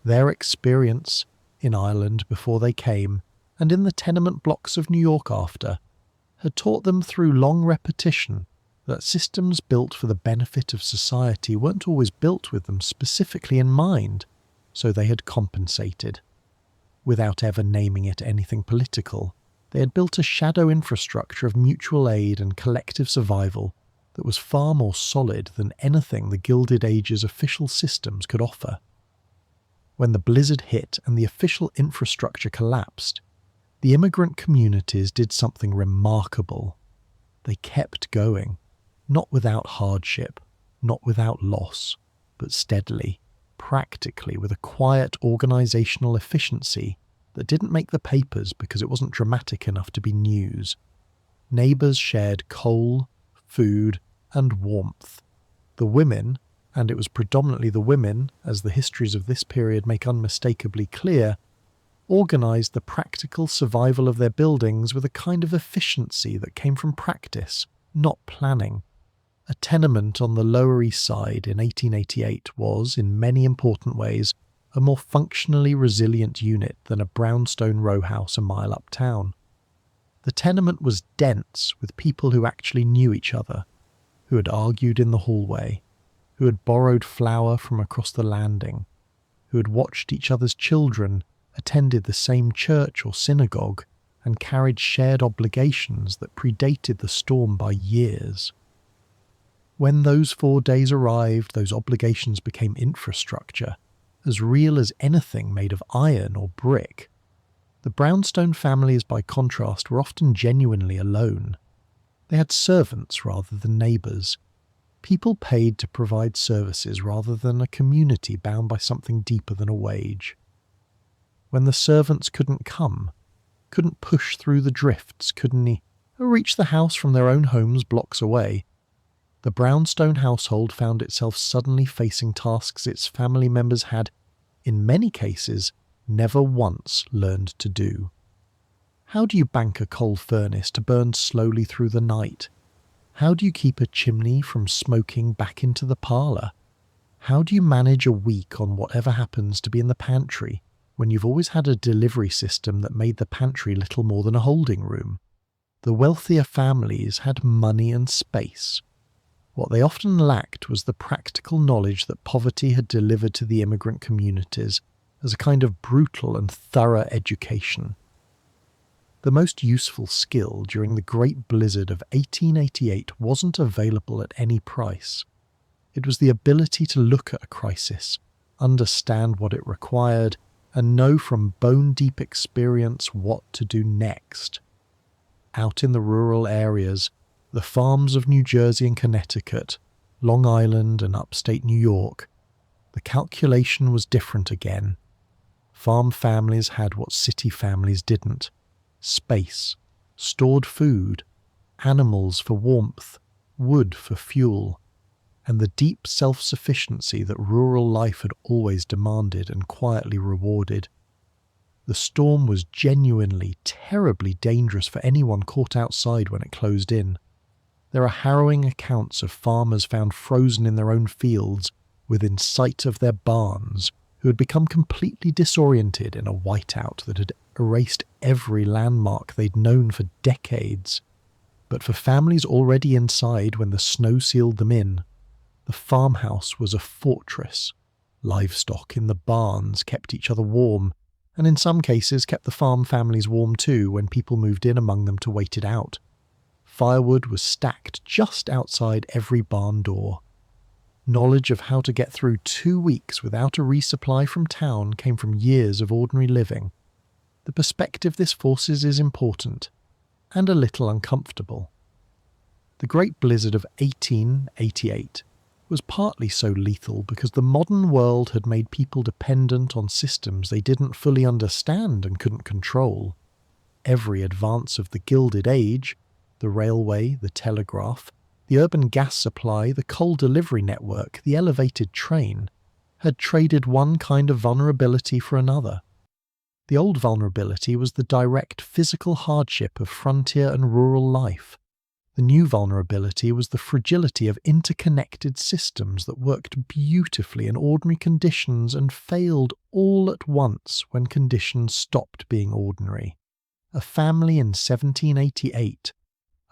Their experience, in Ireland before they came, and in the tenement blocks of New York after, had taught them through long repetition that systems built for the benefit of society weren't always built with them specifically in mind, so they had compensated. Without ever naming it anything political, they had built a shadow infrastructure of mutual aid and collective survival that was far more solid than anything the Gilded Age's official systems could offer. When the blizzard hit and the official infrastructure collapsed, the immigrant communities did something remarkable. They kept going, not without hardship, not without loss, but steadily. practically with a quiet organisational efficiency that didn't make the papers because it wasn't dramatic enough to be news. Neighbours shared coal, food, and warmth. The women, and it was predominantly the women, as the histories of this period make unmistakably clear, organised the practical survival of their buildings with a kind of efficiency that came from practice, not planning. A tenement on the Lower East Side in 1888 was, in many important ways, a more functionally resilient unit than a brownstone row house a mile uptown. The tenement was dense with people who actually knew each other, who had argued in the hallway, who had borrowed flour from across the landing, who had watched each other's children, attended the same church or synagogue, and carried shared obligations that predated the storm by years. When those 4 days arrived, those obligations became infrastructure, as real as anything made of iron or brick. The brownstone families, by contrast, were often genuinely alone. They had servants rather than neighbours. People paid to provide services rather than a community bound by something deeper than a wage. When the servants couldn't come, couldn't push through the drifts, couldn't reach the house from their own homes blocks away, the brownstone household found itself suddenly facing tasks its family members had, in many cases, never once learned to do. How do you bank a coal furnace to burn slowly through the night? How do you keep a chimney from smoking back into the parlour? How do you manage a week on whatever happens to be in the pantry when you've always had a delivery system that made the pantry little more than a holding room? The wealthier families had money and space. What they often lacked was the practical knowledge that poverty had delivered to the immigrant communities as a kind of brutal and thorough education. The most useful skill during the Great Blizzard of 1888 wasn't available at any price. It was the ability to look at a crisis, understand what it required, and know from bone-deep experience what to do next. Out in the rural areas, the farms of New Jersey and Connecticut, Long Island and upstate New York, the calculation was different again. Farm families had what city families didn't: space, stored food, animals for warmth, wood for fuel, and the deep self-sufficiency that rural life had always demanded and quietly rewarded. The storm was genuinely, terribly dangerous for anyone caught outside when it closed in. There are harrowing accounts of farmers found frozen in their own fields, within sight of their barns, who had become completely disoriented in a whiteout that had erased every landmark they'd known for decades. But for families already inside when the snow sealed them in, the farmhouse was a fortress. Livestock in the barns kept each other warm, and in some cases kept the farm families warm too when people moved in among them to wait it out. Firewood was stacked just outside every barn door. Knowledge of how to get through 2 weeks without a resupply from town came from years of ordinary living. The perspective this forces is important, and a little uncomfortable. The Great Blizzard of 1888 was partly so lethal because the modern world had made people dependent on systems they didn't fully understand and couldn't control. Every advance of the Gilded Age, the railway, the telegraph, the urban gas supply, the coal delivery network, the elevated train, had traded one kind of vulnerability for another. The old vulnerability was the direct physical hardship of frontier and rural life. The new vulnerability was the fragility of interconnected systems that worked beautifully in ordinary conditions and failed all at once when conditions stopped being ordinary. A family in 1788,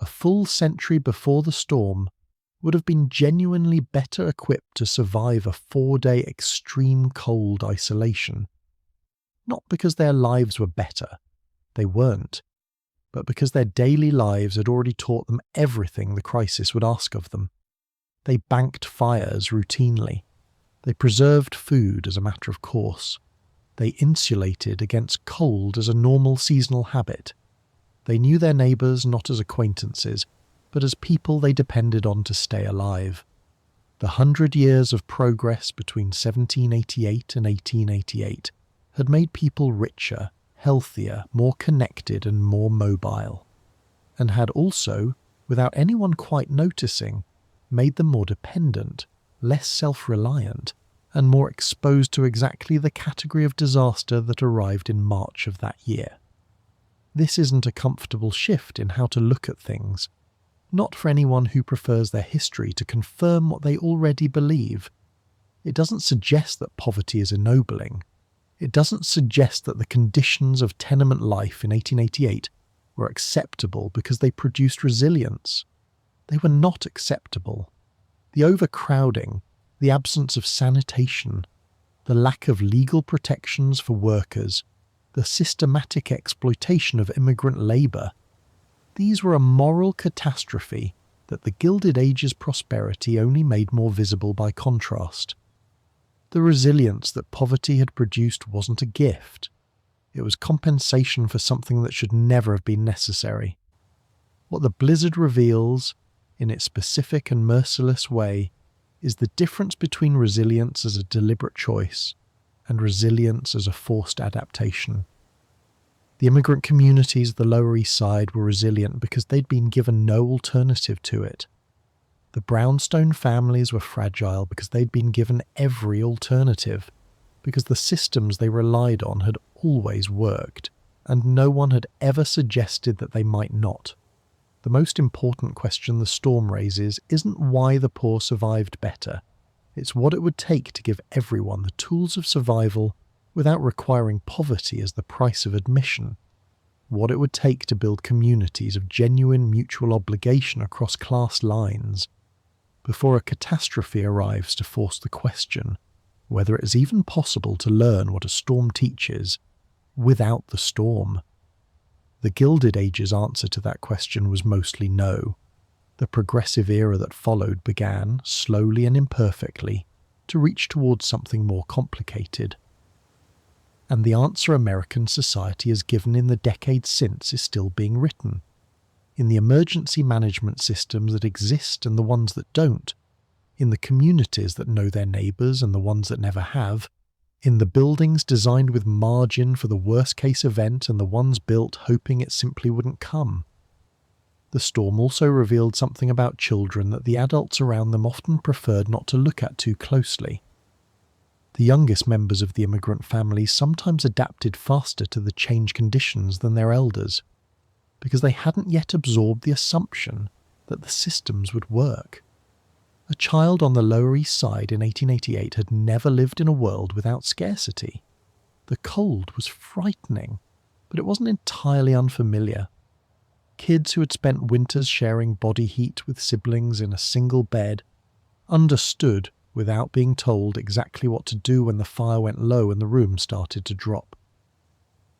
a full century before the storm, would have been genuinely better equipped to survive a 4-day extreme cold isolation. Not because their lives were better, they weren't, but because their daily lives had already taught them everything the crisis would ask of them. They banked fires routinely. They preserved food as a matter of course. They insulated against cold as a normal seasonal habit. They knew their neighbours not as acquaintances, but as people they depended on to stay alive. The 100 years of progress between 1788 and 1888 had made people richer, healthier, more connected and more mobile, and had also, without anyone quite noticing, made them more dependent, less self-reliant, and more exposed to exactly the category of disaster that arrived in March of that year. This isn't a comfortable shift in how to look at things, not for anyone who prefers their history to confirm what they already believe. It doesn't suggest that poverty is ennobling. It doesn't suggest that the conditions of tenement life in 1888 were acceptable because they produced resilience. They were not acceptable. The overcrowding, the absence of sanitation, the lack of legal protections for workers, the systematic exploitation of immigrant labour, these were a moral catastrophe that the Gilded Age's prosperity only made more visible by contrast. The resilience that poverty had produced wasn't a gift. It was compensation for something that should never have been necessary. What the blizzard reveals, in its specific and merciless way, is the difference between resilience as a deliberate choice and resilience as a forced adaptation. The immigrant communities of the Lower East Side were resilient because they'd been given no alternative to it. The brownstone families were fragile because they'd been given every alternative, because the systems they relied on had always worked, and no one had ever suggested that they might not. The most important question the storm raises isn't why the poor survived better. It's what it would take to give everyone the tools of survival without requiring poverty as the price of admission. What it would take to build communities of genuine mutual obligation across class lines, before a catastrophe arrives to force the question whether it is even possible to learn what a storm teaches without the storm. The Gilded Age's answer to that question was mostly no. The progressive era that followed began, slowly and imperfectly, to reach towards something more complicated. And the answer American society has given in the decades since is still being written. In the emergency management systems that exist and the ones that don't, in the communities that know their neighbours and the ones that never have, in the buildings designed with margin for the worst-case event and the ones built hoping it simply wouldn't come. The storm also revealed something about children that the adults around them often preferred not to look at too closely. The youngest members of the immigrant families sometimes adapted faster to the changed conditions than their elders, because they hadn't yet absorbed the assumption that the systems would work. A child on the Lower East Side in 1888 had never lived in a world without scarcity. The cold was frightening, but it wasn't entirely unfamiliar. Kids who had spent winters sharing body heat with siblings in a single bed understood without being told exactly what to do when the fire went low and the room started to drop.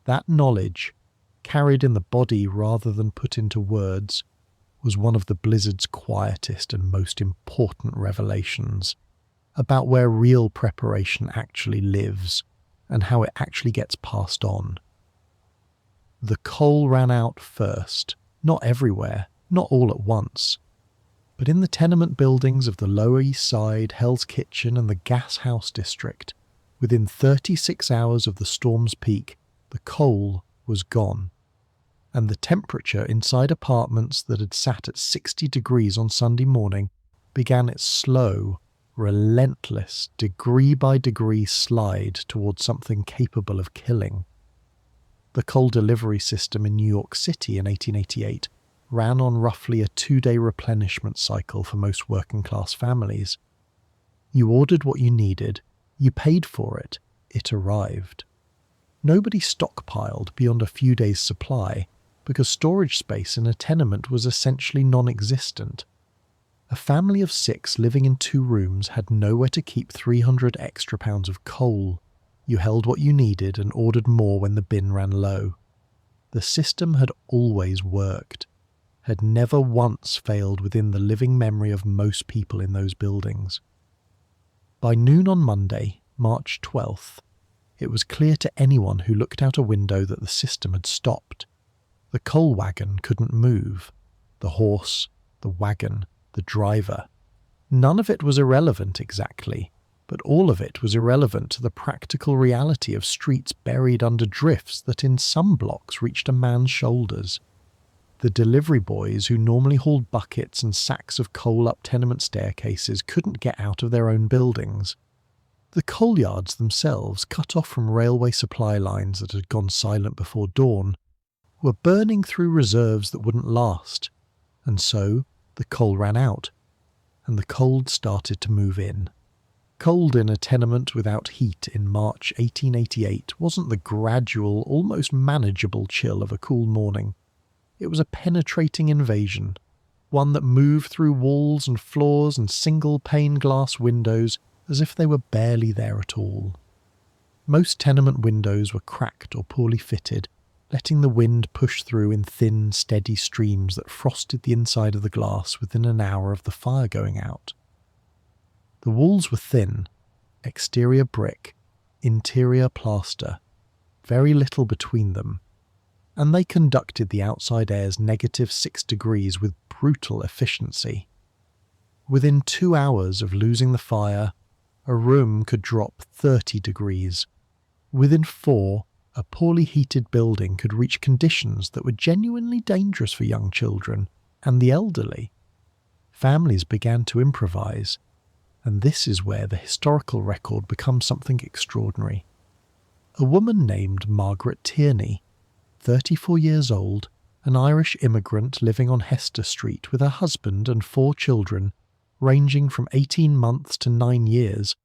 That knowledge, carried in the body rather than put into words, was one of the blizzard's quietest and most important revelations about where real preparation actually lives and how it actually gets passed on. The coal ran out first, not everywhere, not all at once, but in the tenement buildings of the Lower East Side, Hell's Kitchen and the Gas House district, within 36 hours of the storm's peak, the coal was gone, and the temperature inside apartments that had sat at 60 degrees on Sunday morning began its slow, relentless, degree-by-degree slide towards something capable of killing. The coal delivery system in New York City in 1888 ran on roughly a 2-day replenishment cycle for most working-class families. You ordered what you needed, you paid for it, it arrived. Nobody stockpiled beyond a few days' supply, because storage space in a tenement was essentially non-existent. A family of 6 living in 2 rooms had nowhere to keep 300 extra pounds of coal. You held what you needed and ordered more when the bin ran low. The system had always worked, had never once failed within the living memory of most people in those buildings. By noon on Monday, March 12th, it was clear to anyone who looked out a window that the system had stopped. The coal wagon couldn't move. The horse, the wagon, the driver. None of it was irrelevant exactly, but all of it was irrelevant to the practical reality of streets buried under drifts that in some blocks reached a man's shoulders. The delivery boys who normally hauled buckets and sacks of coal up tenement staircases couldn't get out of their own buildings. The coal yards themselves, cut off from railway supply lines that had gone silent before dawn, were burning through reserves that wouldn't last, and so the coal ran out, and the cold started to move in. Cold in a tenement without heat in March 1888 wasn't the gradual, almost manageable chill of a cool morning. It was a penetrating invasion, one that moved through walls and floors and single-pane glass windows as if they were barely there at all. Most tenement windows were cracked or poorly fitted, letting the wind push through in thin, steady streams that frosted the inside of the glass within an hour of the fire going out. The walls were thin, exterior brick, interior plaster, very little between them, and they conducted the outside air's -6 degrees with brutal efficiency. Within 2 hours of losing the fire, a room could drop 30 degrees. Within 4, a poorly heated building could reach conditions that were genuinely dangerous for young children and the elderly. Families began to improvise, and this is where the historical record becomes something extraordinary. A woman named Margaret Tierney, 34 years old, an Irish immigrant living on Hester Street with her husband and 4 children, ranging from 18 months to 9 years,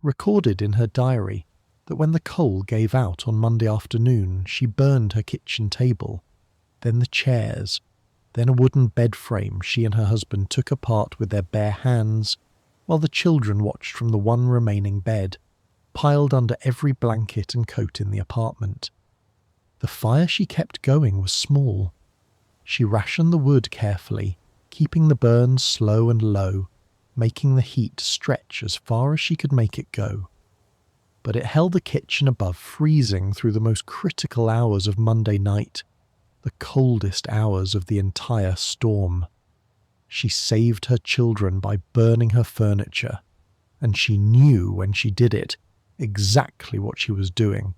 recorded in her diary that when the coal gave out on Monday afternoon, she burned her kitchen table, then the chairs, then a wooden bed frame she and her husband took apart with their bare hands, while the children watched from the one remaining bed, piled under every blanket and coat in the apartment. The fire she kept going was small. She rationed the wood carefully, keeping the burns slow and low, making the heat stretch as far as she could make it go. But it held the kitchen above freezing through the most critical hours of Monday night, the coldest hours of the entire storm. She saved her children by burning her furniture, and she knew when she did it exactly what she was doing.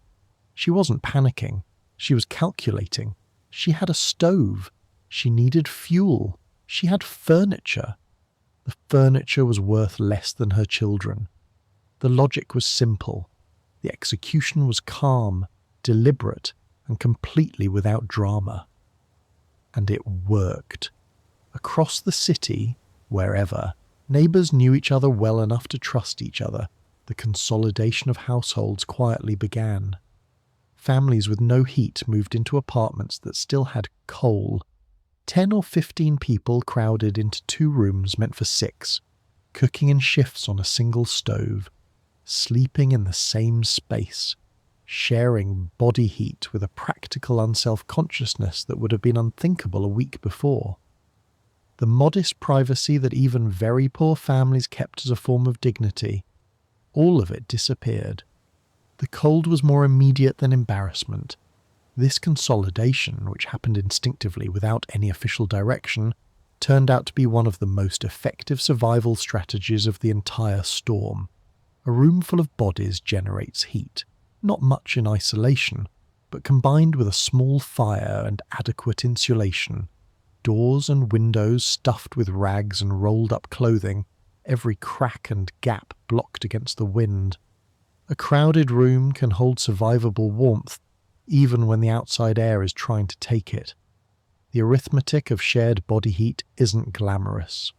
She wasn't panicking. She was calculating. She had a stove. She needed fuel. She had furniture. The furniture was worth less than her children. The logic was simple. The execution was calm, deliberate, and completely without drama. And it worked. Across the city, wherever, neighbours knew each other well enough to trust each other. The consolidation of households quietly began. Families with no heat moved into apartments that still had coal. 10 or 15 people crowded into 2 rooms meant for 6, cooking in shifts on a single stove, sleeping in the same space, sharing body heat with a practical unself-consciousness that would have been unthinkable a week before. The modest privacy that even very poor families kept as a form of dignity, all of it disappeared. The cold was more immediate than embarrassment. This consolidation, which happened instinctively without any official direction, turned out to be one of the most effective survival strategies of the entire storm. A room full of bodies generates heat, not much in isolation, but combined with a small fire and adequate insulation, doors and windows stuffed with rags and rolled up clothing, every crack and gap blocked against the wind. A crowded room can hold survivable warmth even when the outside air is trying to take it. The arithmetic of shared body heat isn't glamorous.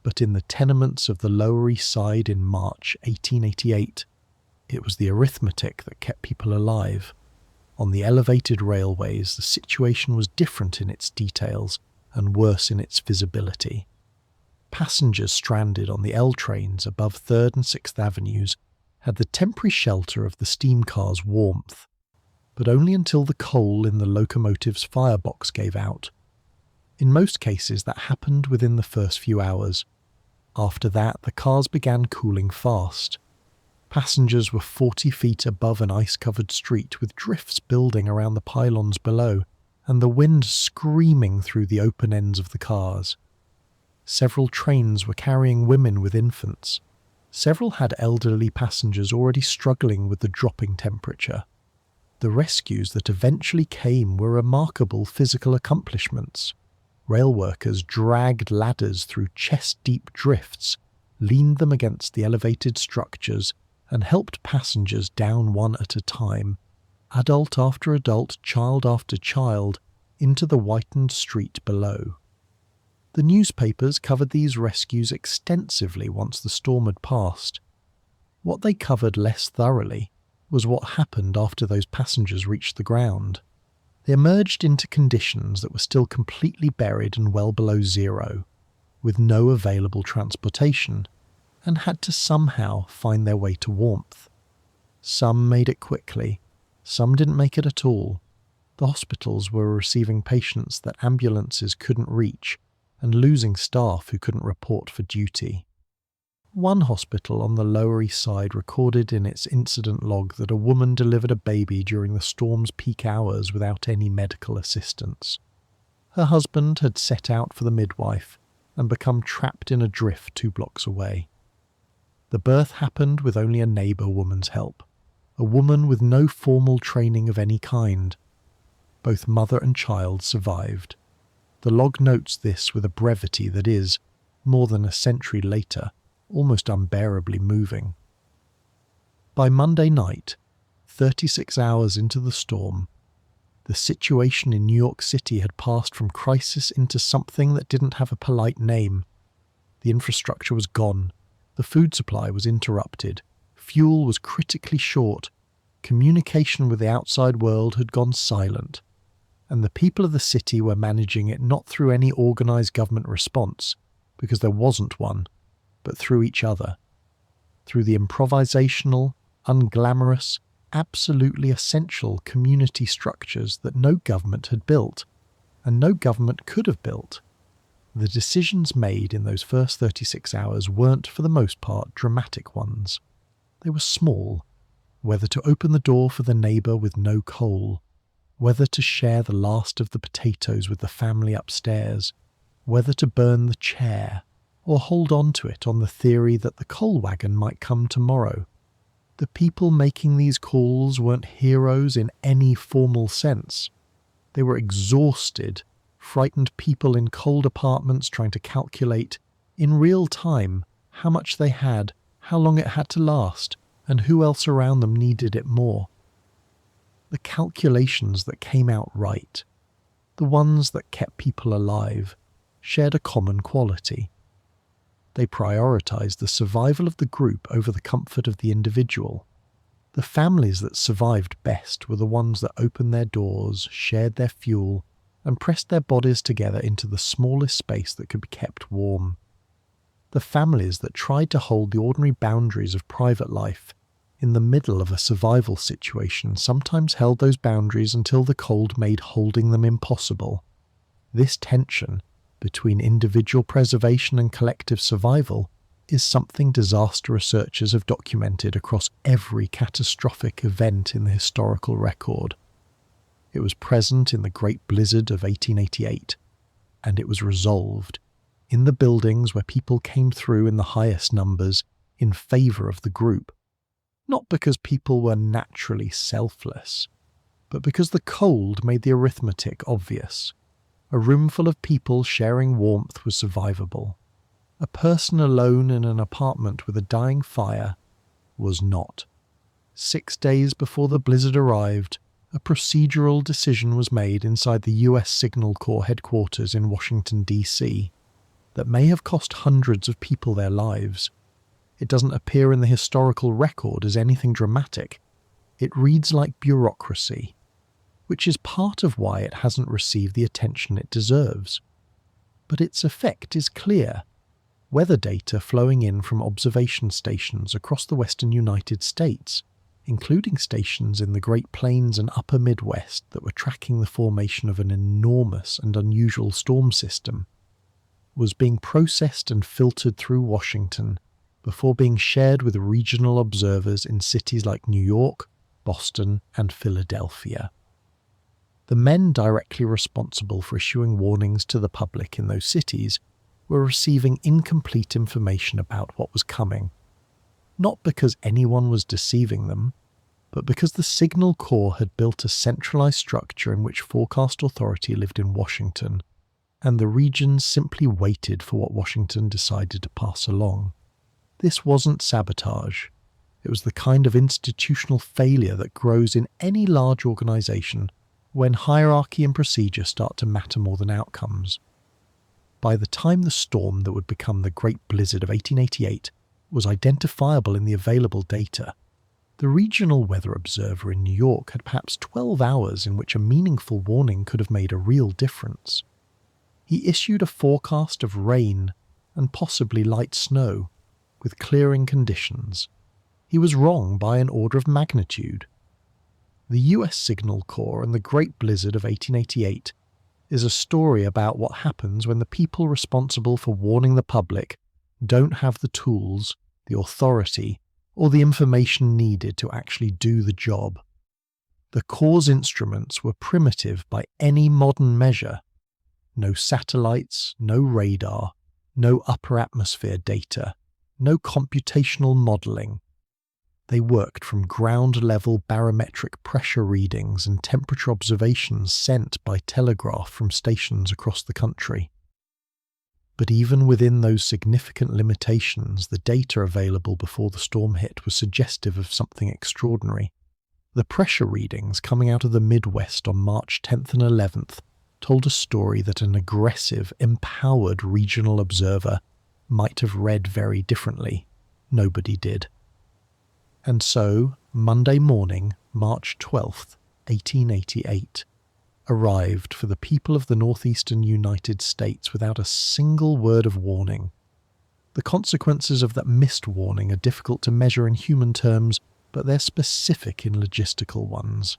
But in the tenements of the Lower East Side in March 1888, it was the arithmetic that kept people alive. On the elevated railways, the situation was different in its details and worse in its visibility. Passengers stranded on the L trains above 3rd and 6th Avenues had the temporary shelter of the steam car's warmth, but only until the coal in the locomotive's firebox gave out. In most cases that happened within the first few hours. After that, the cars began cooling fast. Passengers were 40 feet above an ice-covered street with drifts building around the pylons below, and the wind screaming through the open ends of the cars. Several trains were carrying women with infants. Several had elderly passengers already struggling with the dropping temperature. The rescues that eventually came were remarkable physical accomplishments. Rail workers dragged ladders through chest-deep drifts, leaned them against the elevated structures, and helped passengers down one at a time, adult after adult, child after child, into the whitened street below. The newspapers covered these rescues extensively once the storm had passed. What they covered less thoroughly was what happened after those passengers reached the ground. They emerged into conditions that were still completely buried and well below zero, with no available transportation, and had to somehow find their way to warmth. Some made it quickly, some didn't make it at all. The hospitals were receiving patients that ambulances couldn't reach, and losing staff who couldn't report for duty. One hospital on the Lower East Side recorded in its incident log that a woman delivered a baby during the storm's peak hours without any medical assistance. Her husband had set out for the midwife and become trapped in a drift 2 blocks away. The birth happened with only a neighbour woman's help, a woman with no formal training of any kind. Both mother and child survived. The log notes this with a brevity that is, more than a century later, almost unbearably moving. By Monday night, 36 hours into the storm, the situation in New York City had passed from crisis into something that didn't have a polite name. The infrastructure was gone, the food supply was interrupted, fuel was critically short, communication with the outside world had gone silent, and the people of the city were managing it not through any organised government response, because there wasn't one, but through each other, through the improvisational, unglamorous, absolutely essential community structures that no government had built, and no government could have built. The decisions made in those first 36 hours weren't, for the most part, dramatic ones. They were small, whether to open the door for the neighbour with no coal, whether to share the last of the potatoes with the family upstairs, whether to burn the chair, or hold on to it on the theory that the coal wagon might come tomorrow. The people making these calls weren't heroes in any formal sense. They were exhausted, frightened people in cold apartments trying to calculate, in real time, how much they had, how long it had to last, and who else around them needed it more. The calculations that came out right, the ones that kept people alive, shared a common quality. They prioritized the survival of the group over the comfort of the individual. The families that survived best were the ones that opened their doors, shared their fuel, and pressed their bodies together into the smallest space that could be kept warm. The families that tried to hold the ordinary boundaries of private life in the middle of a survival situation sometimes held those boundaries until the cold made holding them impossible. This tension between individual preservation and collective survival is something disaster researchers have documented across every catastrophic event in the historical record. It was present in the Great Blizzard of 1888, and it was resolved in the buildings where people came through in the highest numbers in favour of the group, not because people were naturally selfless, but because the cold made the arithmetic obvious. A room full of people sharing warmth was survivable. A person alone in an apartment with a dying fire was not. 6 days before the blizzard arrived, a procedural decision was made inside the US Signal Corps headquarters in Washington, D.C., that may have cost hundreds of people their lives. It doesn't appear in the historical record as anything dramatic. It reads like bureaucracy, which is part of why it hasn't received the attention it deserves. But its effect is clear. Weather data flowing in from observation stations across the western United States, including stations in the Great Plains and Upper Midwest that were tracking the formation of an enormous and unusual storm system, was being processed and filtered through Washington before being shared with regional observers in cities like New York, Boston, and Philadelphia. The men directly responsible for issuing warnings to the public in those cities were receiving incomplete information about what was coming, not because anyone was deceiving them, but because the Signal Corps had built a centralized structure in which Forecast Authority lived in Washington, and the regions simply waited for what Washington decided to pass along. This wasn't sabotage. It was the kind of institutional failure that grows in any large organization when hierarchy and procedure start to matter more than outcomes. By the time the storm that would become the Great Blizzard of 1888 was identifiable in the available data, the Regional Weather Observer in New York had perhaps 12 hours in which a meaningful warning could have made a real difference. He issued a forecast of rain and possibly light snow, with clearing conditions. He was wrong by an order of magnitude. The US Signal Corps and the Great Blizzard of 1888 is a story about what happens when the people responsible for warning the public don't have the tools, the authority, or the information needed to actually do the job. The Corps' instruments were primitive by any modern measure. No satellites, no radar, no upper atmosphere data, no computational modelling. They worked from ground-level barometric pressure readings and temperature observations sent by telegraph from stations across the country. But even within those significant limitations, the data available before the storm hit was suggestive of something extraordinary. The pressure readings coming out of the Midwest on March 10th and 11th told a story that an aggressive, empowered regional observer might have read very differently. Nobody did. And so, Monday morning, March 12th, 1888, arrived for the people of the northeastern United States without a single word of warning. The consequences of that missed warning are difficult to measure in human terms, but they're specific in logistical ones.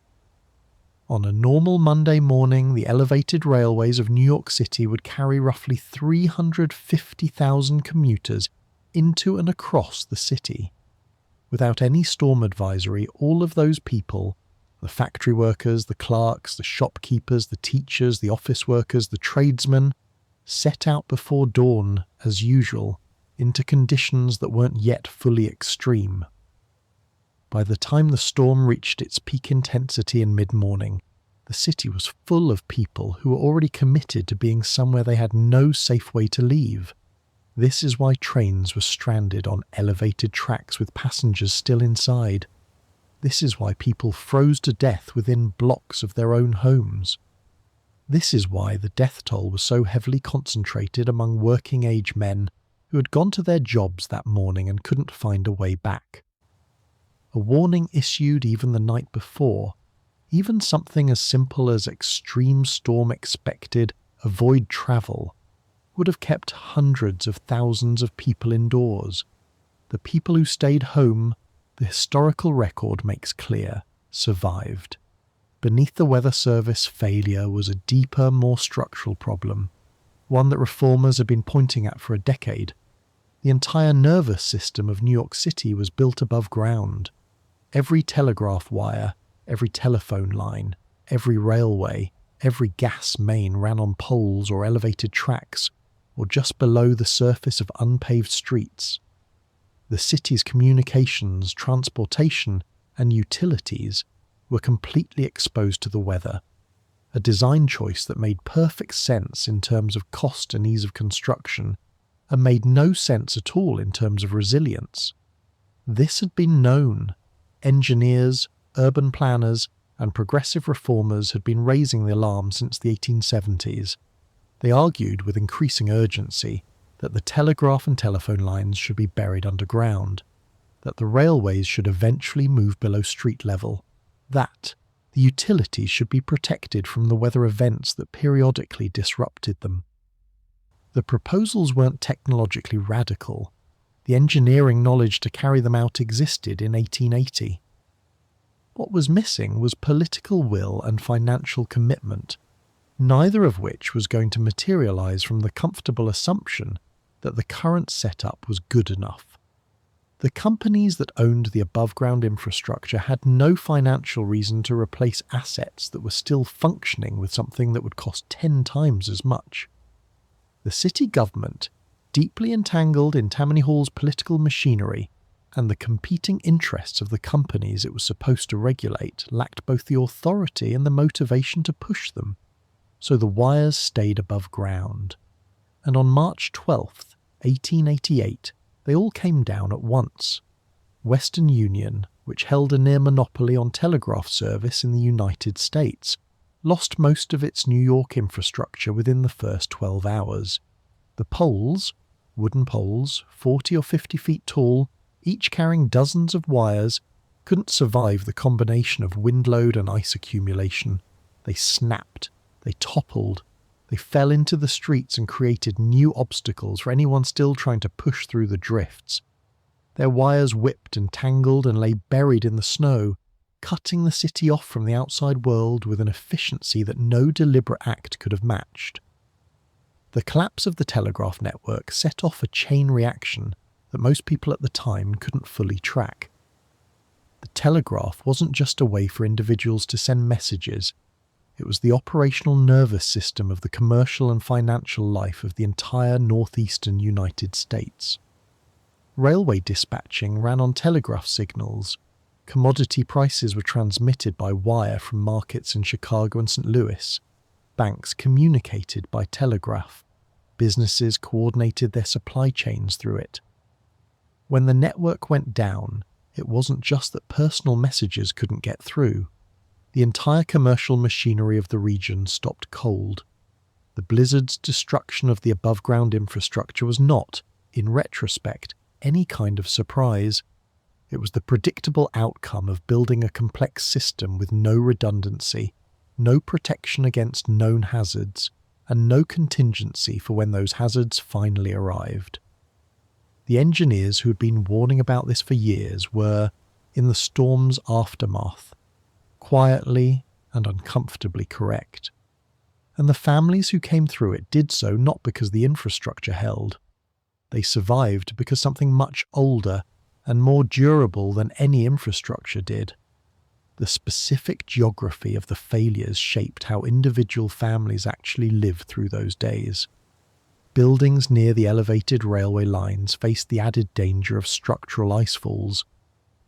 On a normal Monday morning, the elevated railways of New York City would carry roughly 350,000 commuters into and across the city. Without any storm advisory, all of those people, the factory workers, the clerks, the shopkeepers, the teachers, the office workers, the tradesmen, set out before dawn, as usual, into conditions that weren't yet fully extreme. By the time the storm reached its peak intensity in mid-morning, the city was full of people who were already committed to being somewhere they had no safe way to leave. This is why trains were stranded on elevated tracks with passengers still inside. This is why people froze to death within blocks of their own homes. This is why the death toll was so heavily concentrated among working-age men who had gone to their jobs that morning and couldn't find a way back. A warning issued even the night before, even something as simple as extreme storm expected, avoid travel, would have kept hundreds of thousands of people indoors. The people who stayed home, the historical record makes clear, survived. Beneath the Weather Service failure was a deeper, more structural problem, one that reformers had been pointing at for a decade. The entire nervous system of New York City was built above ground. Every telegraph wire, every telephone line, every railway, every gas main ran on poles or elevated tracks, or just below the surface of unpaved streets. The city's communications, transportation, and utilities were completely exposed to the weather, a design choice that made perfect sense in terms of cost and ease of construction, and made no sense at all in terms of resilience. This had been known. Engineers, urban planners, and progressive reformers had been raising the alarm since the 1870s. They argued with increasing urgency that the telegraph and telephone lines should be buried underground, that the railways should eventually move below street level, that the utilities should be protected from the weather events that periodically disrupted them. The proposals weren't technologically radical. The engineering knowledge to carry them out existed in 1880. What was missing was political will and financial commitment, neither of which was going to materialize from the comfortable assumption that the current setup was good enough. The companies that owned the above-ground infrastructure had no financial reason to replace assets that were still functioning with something that would cost 10 times as much. The city government deeply entangled in Tammany Hall's political machinery, and the competing interests of the companies it was supposed to regulate lacked both the authority and the motivation to push them. So the wires stayed above ground. And on March 12th, 1888, they all came down at once. Western Union, which held a near monopoly on telegraph service in the United States, lost most of its New York infrastructure within the first 12 hours. The poles, wooden poles, 40 or 50 feet tall, each carrying dozens of wires, couldn't survive the combination of wind load and ice accumulation. They snapped, they toppled, they fell into the streets and created new obstacles for anyone still trying to push through the drifts. Their wires whipped and tangled and lay buried in the snow, cutting the city off from the outside world with an efficiency that no deliberate act could have matched. The collapse of the telegraph network set off a chain reaction that most people at the time couldn't fully track. The telegraph wasn't just a way for individuals to send messages, it was the operational nervous system of the commercial and financial life of the entire northeastern United States. Railway dispatching ran on telegraph signals. Commodity prices were transmitted by wire from markets in Chicago and St. Louis. Banks communicated by telegraph. Businesses coordinated their supply chains through it. When the network went down, it wasn't just that personal messages couldn't get through. The entire commercial machinery of the region stopped cold. The blizzard's destruction of the above-ground infrastructure was not, in retrospect, any kind of surprise. It was the predictable outcome of building a complex system with no redundancy, no protection against known hazards, and no contingency for when those hazards finally arrived. The engineers who had been warning about this for years were, in the storm's aftermath, quietly and uncomfortably correct. And the families who came through it did so not because the infrastructure held. They survived because something much older and more durable than any infrastructure did. The specific geography of the failures shaped how individual families actually lived through those days. Buildings near the elevated railway lines faced the added danger of structural icefalls,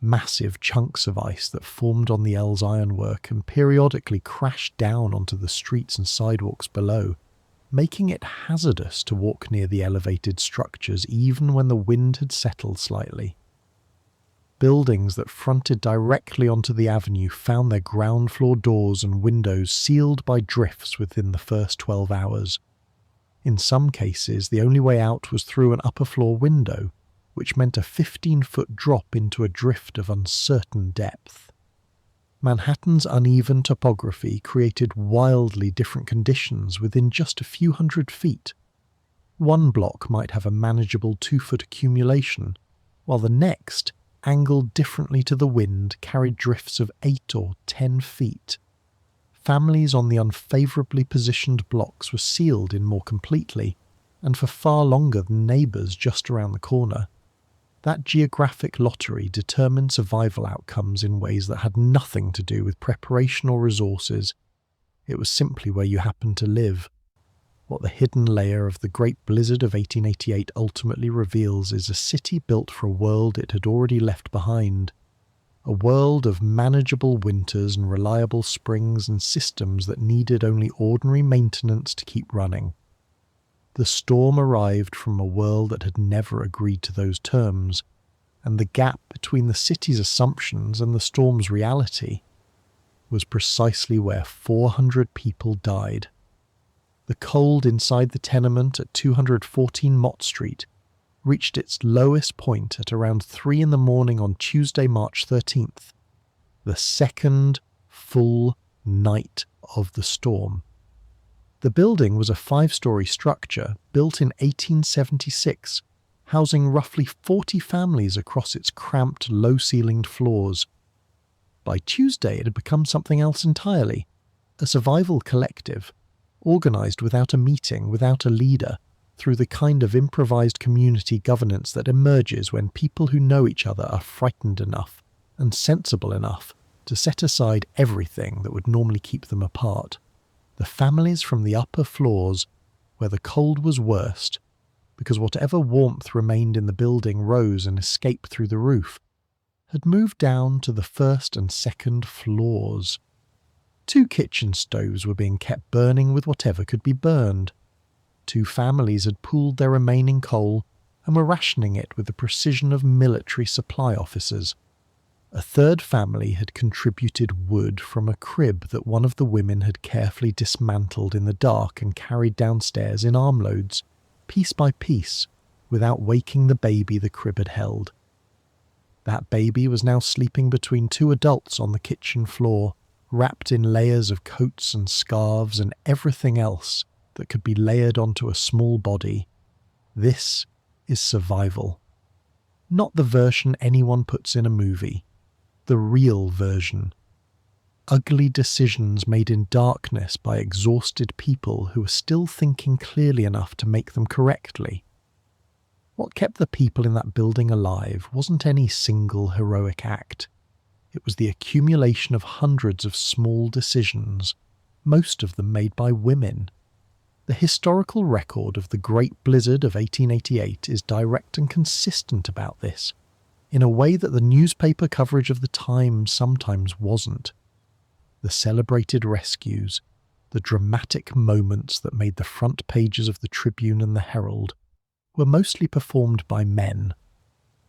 massive chunks of ice that formed on the L's ironwork and periodically crashed down onto the streets and sidewalks below, making it hazardous to walk near the elevated structures even when the wind had settled slightly. Buildings that fronted directly onto the avenue found their ground floor doors and windows sealed by drifts within the first 12 hours. In some cases, the only way out was through an upper floor window, which meant a 15-foot drop into a drift of uncertain depth. Manhattan's uneven topography created wildly different conditions within just a few hundred feet. One block might have a manageable 2-foot accumulation, while the next, angled differently to the wind, carried drifts of 8 or 10 feet. Families on the unfavourably positioned blocks were sealed in more completely, and for far longer than neighbours just around the corner. That geographic lottery determined survival outcomes in ways that had nothing to do with preparation or resources. It was simply where you happened to live. What the hidden layer of the Great Blizzard of 1888 ultimately reveals is a city built for a world it had already left behind. A world of manageable winters and reliable springs and systems that needed only ordinary maintenance to keep running. The storm arrived from a world that had never agreed to those terms, and the gap between the city's assumptions and the storm's reality was precisely where 400 people died. The cold inside the tenement at 214 Mott Street reached its lowest point at around 3 a.m. on Tuesday, March 13th, the second full night of the storm. The building was a 5-story structure built in 1876, housing roughly 40 families across its cramped, low-ceilinged floors. By Tuesday, it had become something else entirely, a survival collective, organised without a meeting, without a leader, through the kind of improvised community governance that emerges when people who know each other are frightened enough and sensible enough to set aside everything that would normally keep them apart. The families from the upper floors, where the cold was worst, because whatever warmth remained in the building rose and escaped through the roof, had moved down to the first and second floors. 2 kitchen stoves were being kept burning with whatever could be burned. 2 families had pooled their remaining coal and were rationing it with the precision of military supply officers. A 3rd family had contributed wood from a crib that one of the women had carefully dismantled in the dark and carried downstairs in armloads, piece by piece, without waking the baby the crib had held. That baby was now sleeping between 2 adults on the kitchen floor, wrapped in layers of coats and scarves and everything else that could be layered onto a small body. This is survival. Not the version anyone puts in a movie. The real version. Ugly decisions made in darkness by exhausted people who were still thinking clearly enough to make them correctly. What kept the people in that building alive wasn't any single heroic act. It was the accumulation of hundreds of small decisions, most of them made by women. The historical record of the Great Blizzard of 1888 is direct and consistent about this, in a way that the newspaper coverage of the time sometimes wasn't. The celebrated rescues, the dramatic moments that made the front pages of the Tribune and the Herald, were mostly performed by men,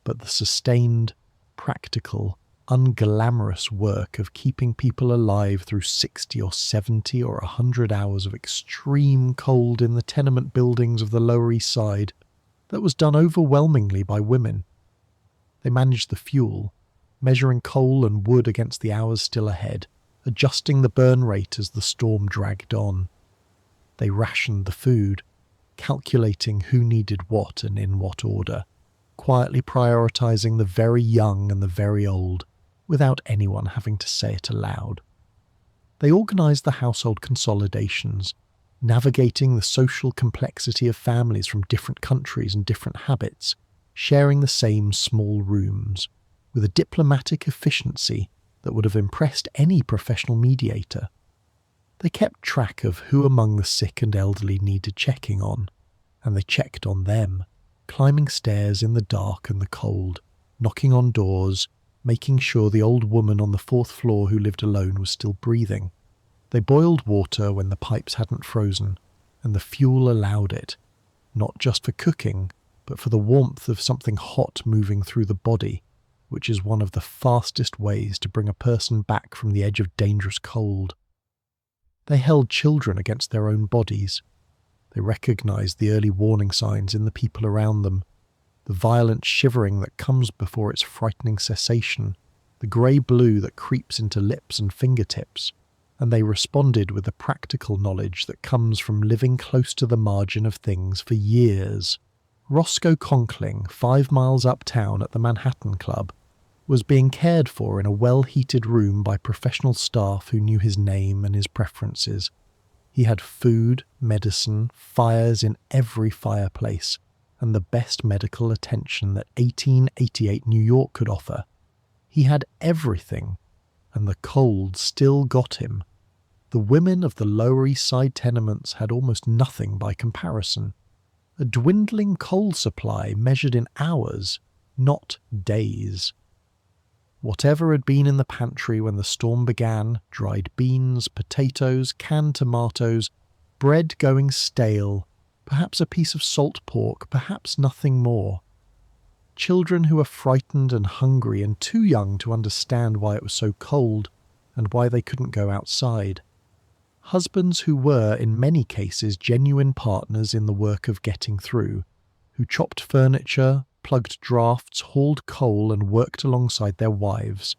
but the sustained, practical, unglamorous work of keeping people alive through 60 or 70 or 100 hours of extreme cold in the tenement buildings of the Lower East Side, that was done overwhelmingly by women. They managed the fuel, measuring coal and wood against the hours still ahead, adjusting the burn rate as the storm dragged on. They rationed the food, calculating who needed what and in what order, quietly prioritizing the very young and the very old, without anyone having to say it aloud. They organized the household consolidations, navigating the social complexity of families from different countries and different habits, sharing the same small rooms, with a diplomatic efficiency that would have impressed any professional mediator. They kept track of who among the sick and elderly needed checking on, and they checked on them, climbing stairs in the dark and the cold, knocking on doors, making sure the old woman on the 4th floor who lived alone was still breathing. They boiled water when the pipes hadn't frozen, and the fuel allowed it, not just for cooking, but for the warmth of something hot moving through the body, which is one of the fastest ways to bring a person back from the edge of dangerous cold. They held children against their own bodies. They recognized the early warning signs in the people around them, the violent shivering that comes before its frightening cessation, the grey-blue that creeps into lips and fingertips, and they responded with the practical knowledge that comes from living close to the margin of things for years. Roscoe Conkling, 5 miles uptown at the Manhattan Club, was being cared for in a well-heated room by professional staff who knew his name and his preferences. He had food, medicine, fires in every fireplace, and the best medical attention that 1888 New York could offer. He had everything, and the cold still got him. The women of the Lower East Side tenements had almost nothing by comparison. A dwindling coal supply measured in hours, not days. Whatever had been in the pantry when the storm began, dried beans, potatoes, canned tomatoes, bread going stale, perhaps a piece of salt pork, perhaps nothing more. Children who were frightened and hungry and too young to understand why it was so cold and why they couldn't go outside. Husbands who were, in many cases, genuine partners in the work of getting through, who chopped furniture, plugged drafts, hauled coal and worked alongside their wives,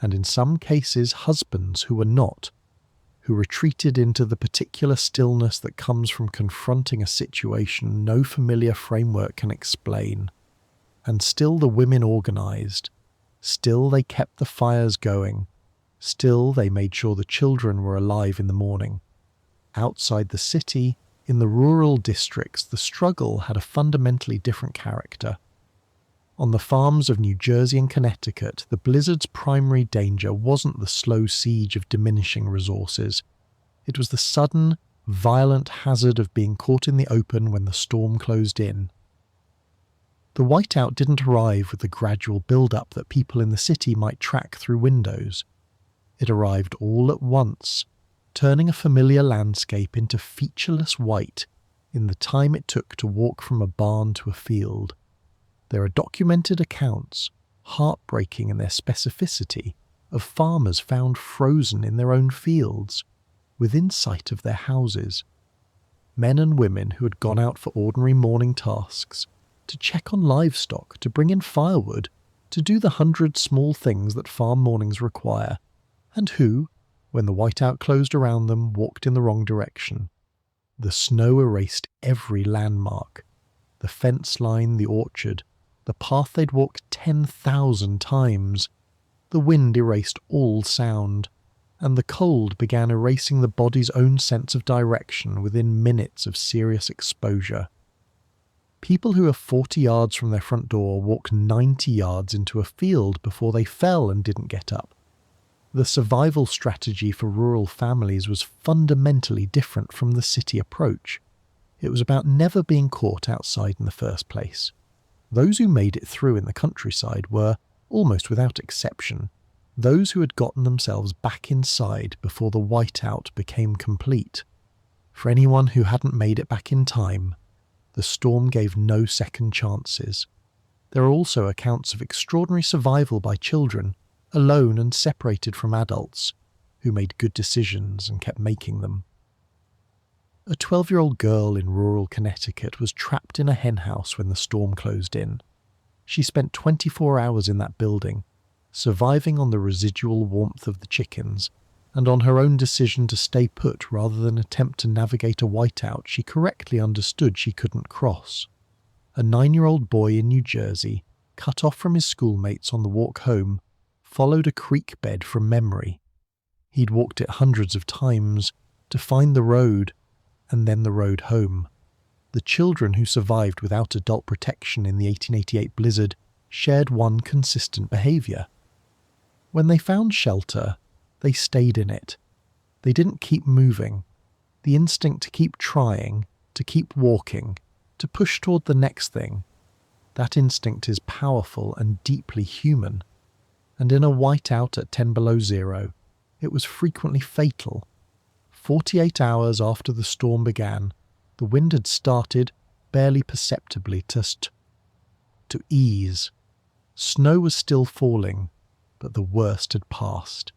and in some cases husbands who were not, who retreated into the particular stillness that comes from confronting a situation no familiar framework can explain. And still the women organized, still they kept the fires going, still they made sure the children were alive in the morning. Outside the city, in the rural districts, the struggle had a fundamentally different character. On the farms of New Jersey and Connecticut, the blizzard's primary danger wasn't the slow siege of diminishing resources. It was the sudden, violent hazard of being caught in the open when the storm closed in. The whiteout didn't arrive with the gradual build-up that people in the city might track through windows. It arrived all at once, turning a familiar landscape into featureless white in the time it took to walk from a barn to a field. There are documented accounts, heartbreaking in their specificity, of farmers found frozen in their own fields, within sight of their houses. Men and women who had gone out for ordinary morning tasks, to check on livestock, to bring in firewood, to do the 100 small things that farm mornings require, and who, when the whiteout closed around them, walked in the wrong direction. The snow erased every landmark, the fence line, the orchard, the path they'd walked 10,000 times. The wind erased all sound, and the cold began erasing the body's own sense of direction within minutes of serious exposure. People who are 40 yards from their front door walked 90 yards into a field before they fell and didn't get up. The survival strategy for rural families was fundamentally different from the city approach. It was about never being caught outside in the first place. Those who made it through in the countryside were, almost without exception, those who had gotten themselves back inside before the whiteout became complete. For anyone who hadn't made it back in time, the storm gave no second chances. There are also accounts of extraordinary survival by children, alone and separated from adults, who made good decisions and kept making them. A 12-year-old girl in rural Connecticut was trapped in a henhouse when the storm closed in. She spent 24 hours in that building, surviving on the residual warmth of the chickens, and on her own decision to stay put rather than attempt to navigate a whiteout she correctly understood she couldn't cross. A 9-year-old boy in New Jersey, cut off from his schoolmates on the walk home, followed a creek bed from memory. He'd walked it hundreds of times to find the road, and then the road home. The children who survived without adult protection in the 1888 blizzard shared one consistent behaviour. When they found shelter, they stayed in it. They didn't keep moving. The instinct to keep trying, to keep walking, to push toward the next thing, that instinct is powerful and deeply human. And in a whiteout at 10 below zero, it was frequently fatal. 48 hours after the storm began, the wind had started, barely perceptibly, to ease. Snow was still falling, but the worst had passed.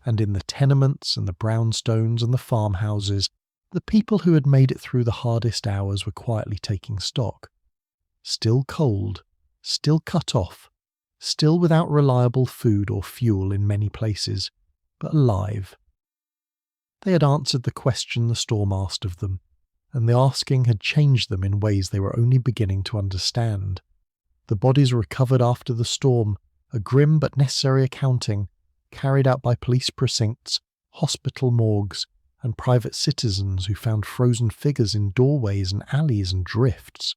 And in the tenements and the brownstones and the farmhouses, the people who had made it through the hardest hours were quietly taking stock. Still cold, still cut off, still without reliable food or fuel in many places, but alive. They had answered the question the storm asked of them, and the asking had changed them in ways they were only beginning to understand. The bodies recovered after the storm, a grim but necessary accounting, carried out by police precincts, hospital morgues, and private citizens who found frozen figures in doorways and alleys and drifts,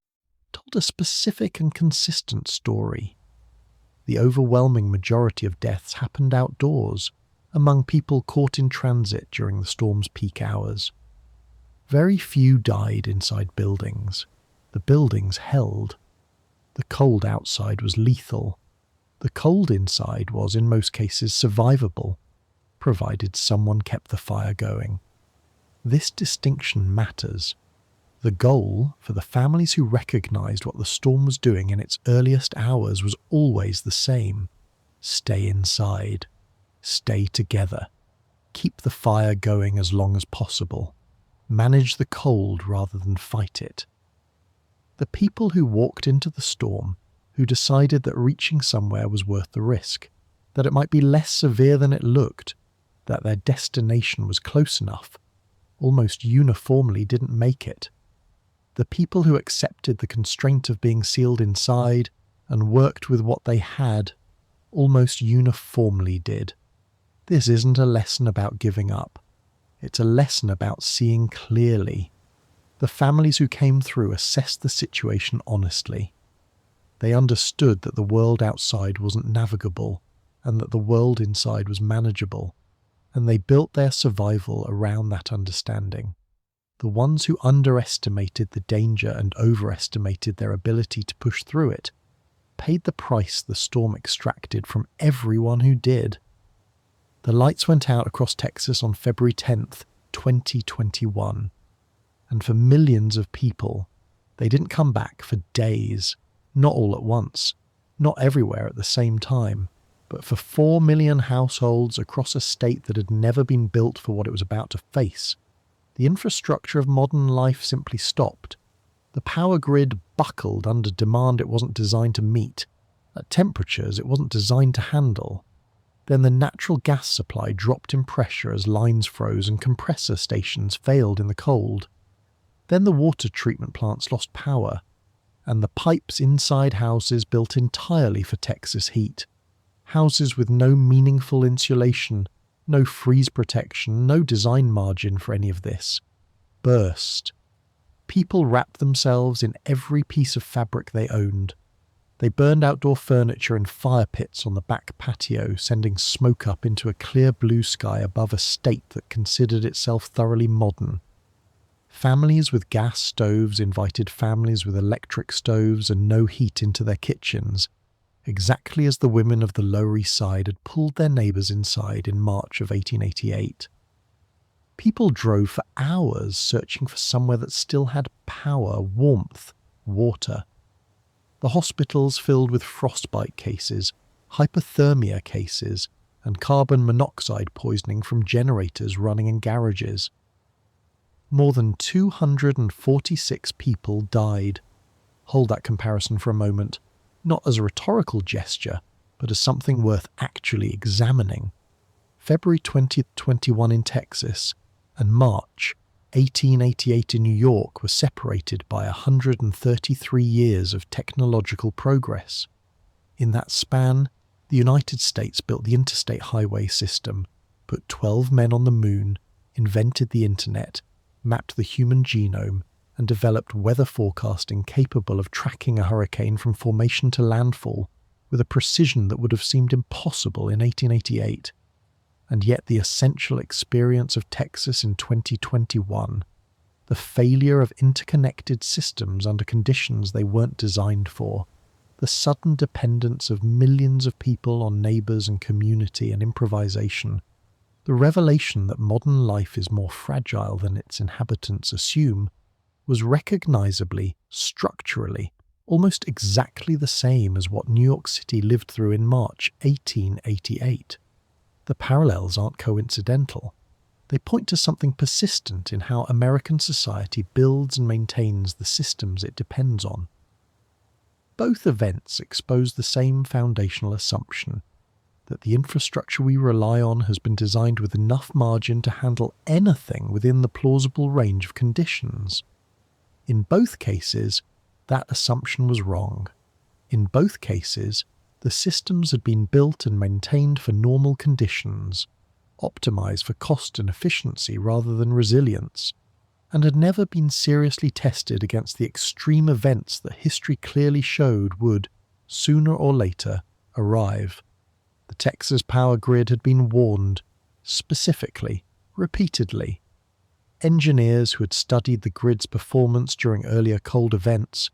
told a specific and consistent story. The overwhelming majority of deaths happened outdoors, among people caught in transit during the storm's peak hours. Very few died inside buildings. The buildings held. The cold outside was lethal. The cold inside was, in most cases, survivable, provided someone kept the fire going. This distinction matters. The goal for the families who recognized what the storm was doing in its earliest hours was always the same: stay inside. Stay together. Keep the fire going as long as possible. Manage the cold rather than fight it. The people who walked into the storm, who decided that reaching somewhere was worth the risk, that it might be less severe than it looked, that their destination was close enough, almost uniformly didn't make it. The people who accepted the constraint of being sealed inside and worked with what they had almost uniformly did. This isn't a lesson about giving up. It's a lesson about seeing clearly. The families who came through assessed the situation honestly. They understood that the world outside wasn't navigable and that the world inside was manageable, and they built their survival around that understanding. The ones who underestimated the danger and overestimated their ability to push through it paid the price the storm extracted from everyone who did. The lights went out across Texas on February 10th, 2021. And for millions of people, they didn't come back for days, not all at once, not everywhere at the same time, but for 4 million households across a state that had never been built for what it was about to face. The infrastructure of modern life simply stopped. The power grid buckled under demand it wasn't designed to meet, at temperatures it wasn't designed to handle. Then the natural gas supply dropped in pressure as lines froze and compressor stations failed in the cold. Then the water treatment plants lost power, and the pipes inside houses built entirely for Texas heat. Houses with no meaningful insulation, no freeze protection, no design margin for any of this, burst. People wrapped themselves in every piece of fabric they owned. They burned outdoor furniture in fire pits on the back patio, sending smoke up into a clear blue sky above a state that considered itself thoroughly modern. Families with gas stoves invited families with electric stoves and no heat into their kitchens, exactly as the women of the Lower East Side had pulled their neighbours inside in March of 1888. People drove for hours searching for somewhere that still had power, warmth, water. The hospitals filled with frostbite cases, hypothermia cases, and carbon monoxide poisoning from generators running in garages. More than 246 people died. Hold that comparison for a moment, not as a rhetorical gesture, but as something worth actually examining. February 2021 in Texas and March 1888 in New York were separated by 133 years of technological progress. In that span, the United States built the interstate highway system, put 12 men on the moon, invented the internet, mapped the human genome, and developed weather forecasting capable of tracking a hurricane from formation to landfall with a precision that would have seemed impossible in 1888. And yet the essential experience of Texas in 2021, the failure of interconnected systems under conditions they weren't designed for, the sudden dependence of millions of people on neighbours and community and improvisation, the revelation that modern life is more fragile than its inhabitants assume, was recognisably, structurally, almost exactly the same as what New York City lived through in March 1888. The parallels aren't coincidental. They point to something persistent in how American society builds and maintains the systems it depends on. Both events expose the same foundational assumption, that the infrastructure we rely on has been designed with enough margin to handle anything within the plausible range of conditions. In both cases, that assumption was wrong. In both cases, the systems had been built and maintained for normal conditions, optimized for cost and efficiency rather than resilience, and had never been seriously tested against the extreme events that history clearly showed would, sooner or later, arrive. The Texas power grid had been warned, specifically, repeatedly. Engineers who had studied the grid's performance during earlier cold events,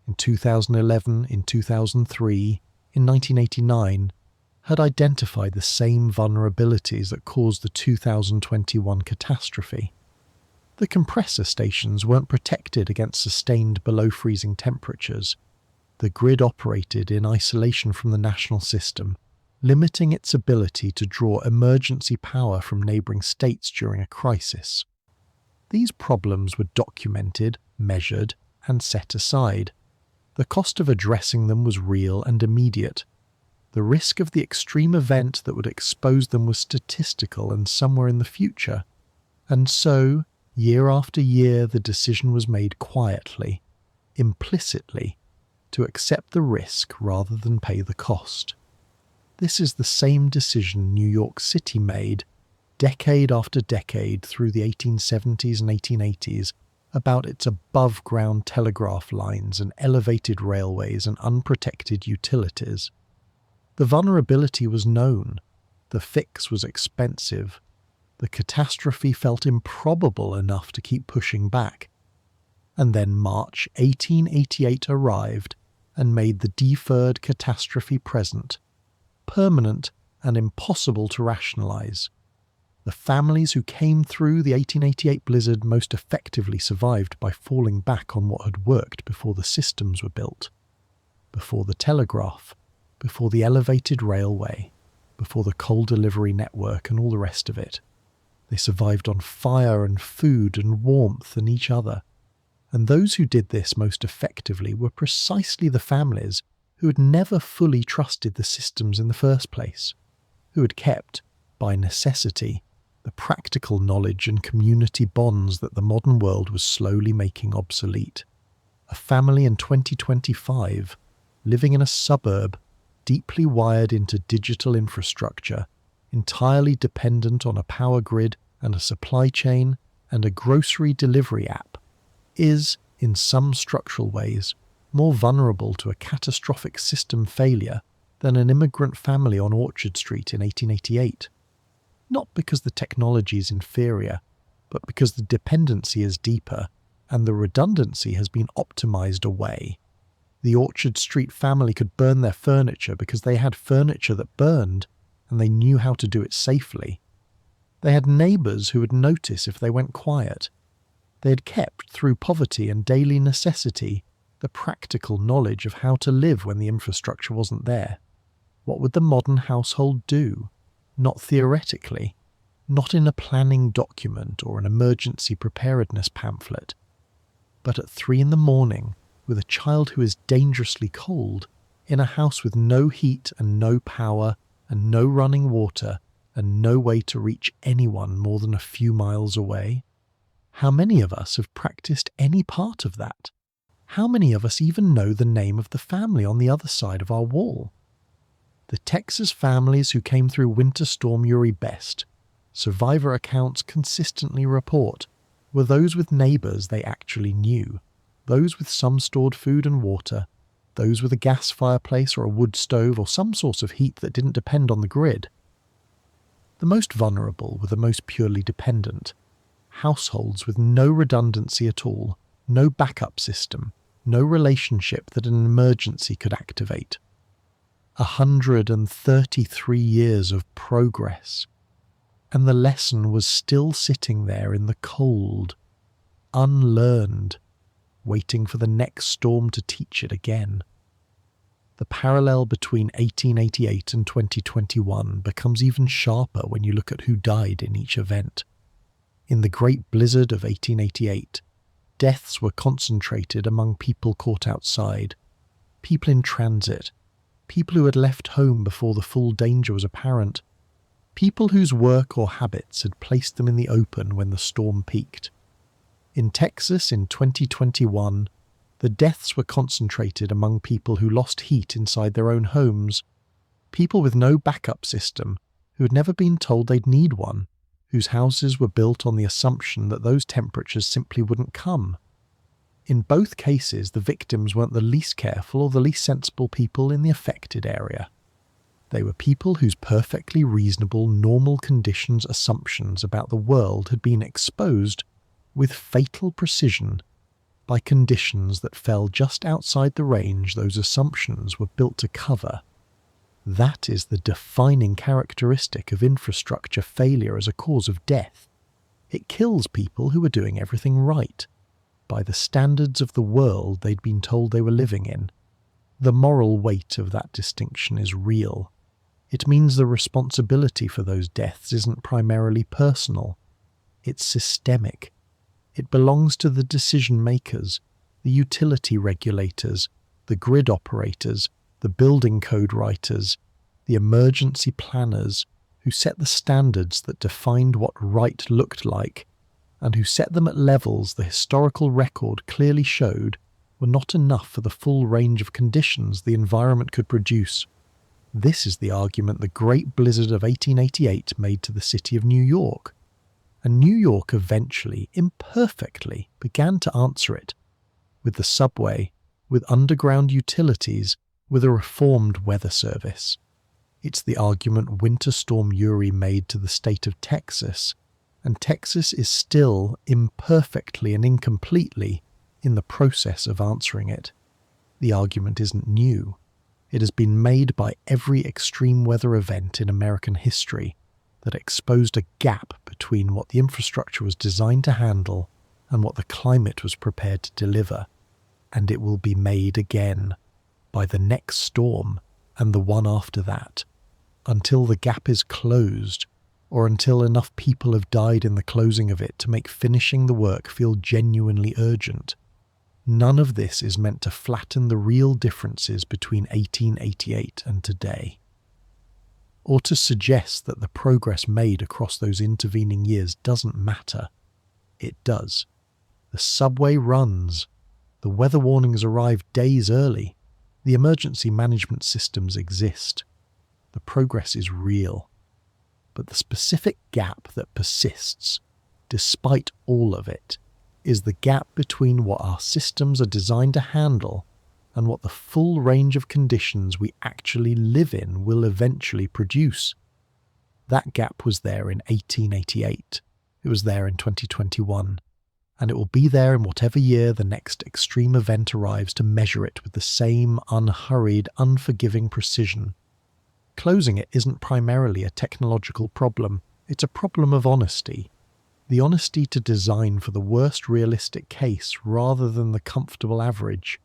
in 2011, in 2003, in 1989, had identified the same vulnerabilities that caused the 2021 catastrophe. The compressor stations weren't protected against sustained below-freezing temperatures. The grid operated in isolation from the national system, limiting its ability to draw emergency power from neighbouring states during a crisis. These problems were documented, measured, and set aside. The cost of addressing them was real and immediate. The risk of the extreme event that would expose them was statistical and somewhere in the future. And so, year after year, the decision was made quietly, implicitly, to accept the risk rather than pay the cost. This is the same decision New York City made, decade after decade through the 1870s and 1880s, about its above-ground telegraph lines and elevated railways and unprotected utilities. The vulnerability was known. The fix was expensive. The catastrophe felt improbable enough to keep pushing back. And then March 1888 arrived and made the deferred catastrophe present, permanent and impossible to rationalize. The families who came through the 1888 blizzard most effectively survived by falling back on what had worked before the systems were built, before the telegraph, before the elevated railway, before the coal delivery network and all the rest of it. They survived on fire and food and warmth and each other. And those who did this most effectively were precisely the families who had never fully trusted the systems in the first place, who had kept, by necessity, the practical knowledge and community bonds that the modern world was slowly making obsolete. A family in 2025, living in a suburb, deeply wired into digital infrastructure, entirely dependent on a power grid and a supply chain and a grocery delivery app, is, in some structural ways, more vulnerable to a catastrophic system failure than an immigrant family on Orchard Street in 1888. Not because the technology is inferior, but because the dependency is deeper and the redundancy has been optimized away. The Orchard Street family could burn their furniture because they had furniture that burned and they knew how to do it safely. They had neighbours who would notice if they went quiet. They had kept, through poverty and daily necessity, the practical knowledge of how to live when the infrastructure wasn't there. What would the modern household do? Not theoretically, not in a planning document or an emergency preparedness pamphlet, but at 3 a.m, with a child who is dangerously cold, in a house with no heat and no power and no running water and no way to reach anyone more than a few miles away. How many of us have practiced any part of that? How many of us even know the name of the family on the other side of our wall? The Texas families who came through Winter Storm Uri best, survivor accounts consistently report, were those with neighbours they actually knew, those with some stored food and water, those with a gas fireplace or a wood stove or some source of heat that didn't depend on the grid. The most vulnerable were the most purely dependent, households with no redundancy at all, no backup system, no relationship that an emergency could activate. 133 years of progress, and the lesson was still sitting there in the cold, unlearned, waiting for the next storm to teach it again. The parallel between 1888 and 2021 becomes even sharper when you look at who died in each event. In the Great Blizzard of 1888, deaths were concentrated among people caught outside, people in transit, people who had left home before the full danger was apparent, people whose work or habits had placed them in the open when the storm peaked. In Texas in 2021, the deaths were concentrated among people who lost heat inside their own homes, people with no backup system who had never been told they'd need one, whose houses were built on the assumption that those temperatures simply wouldn't come. In both cases, the victims weren't the least careful or the least sensible people in the affected area. They were people whose perfectly reasonable, normal conditions assumptions about the world had been exposed with fatal precision by conditions that fell just outside the range those assumptions were built to cover. That is the defining characteristic of infrastructure failure as a cause of death. It kills people who were doing everything right, by the standards of the world they'd been told they were living in. The moral weight of that distinction is real. It means the responsibility for those deaths isn't primarily personal. It's systemic. It belongs to the decision makers, the utility regulators, the grid operators, the building code writers, the emergency planners who set the standards that defined what right looked like, and who set them at levels the historical record clearly showed were not enough for the full range of conditions the environment could produce. This is the argument the Great Blizzard of 1888 made to the city of New York, and New York eventually, imperfectly, began to answer it, with the subway, with underground utilities, with a reformed weather service. It's the argument Winter Storm Uri made to the state of Texas, and Texas is still imperfectly and incompletely in the process of answering it. The argument isn't new. It has been made by every extreme weather event in American history that exposed a gap between what the infrastructure was designed to handle and what the climate was prepared to deliver, and it will be made again by the next storm and the one after that, until the gap is closed, or until enough people have died in the closing of it to make finishing the work feel genuinely urgent. None of this is meant to flatten the real differences between 1888 and today, or to suggest that the progress made across those intervening years doesn't matter. It does. The subway runs. The weather warnings arrive days early. The emergency management systems exist. The progress is real. But the specific gap that persists, despite all of it, is the gap between what our systems are designed to handle and what the full range of conditions we actually live in will eventually produce. That gap was there in 1888. It was there in 2021. And it will be there in whatever year the next extreme event arrives to measure it with the same unhurried, unforgiving precision. Closing it isn't primarily a technological problem, it's a problem of honesty. The honesty to design for the worst realistic case rather than the comfortable average,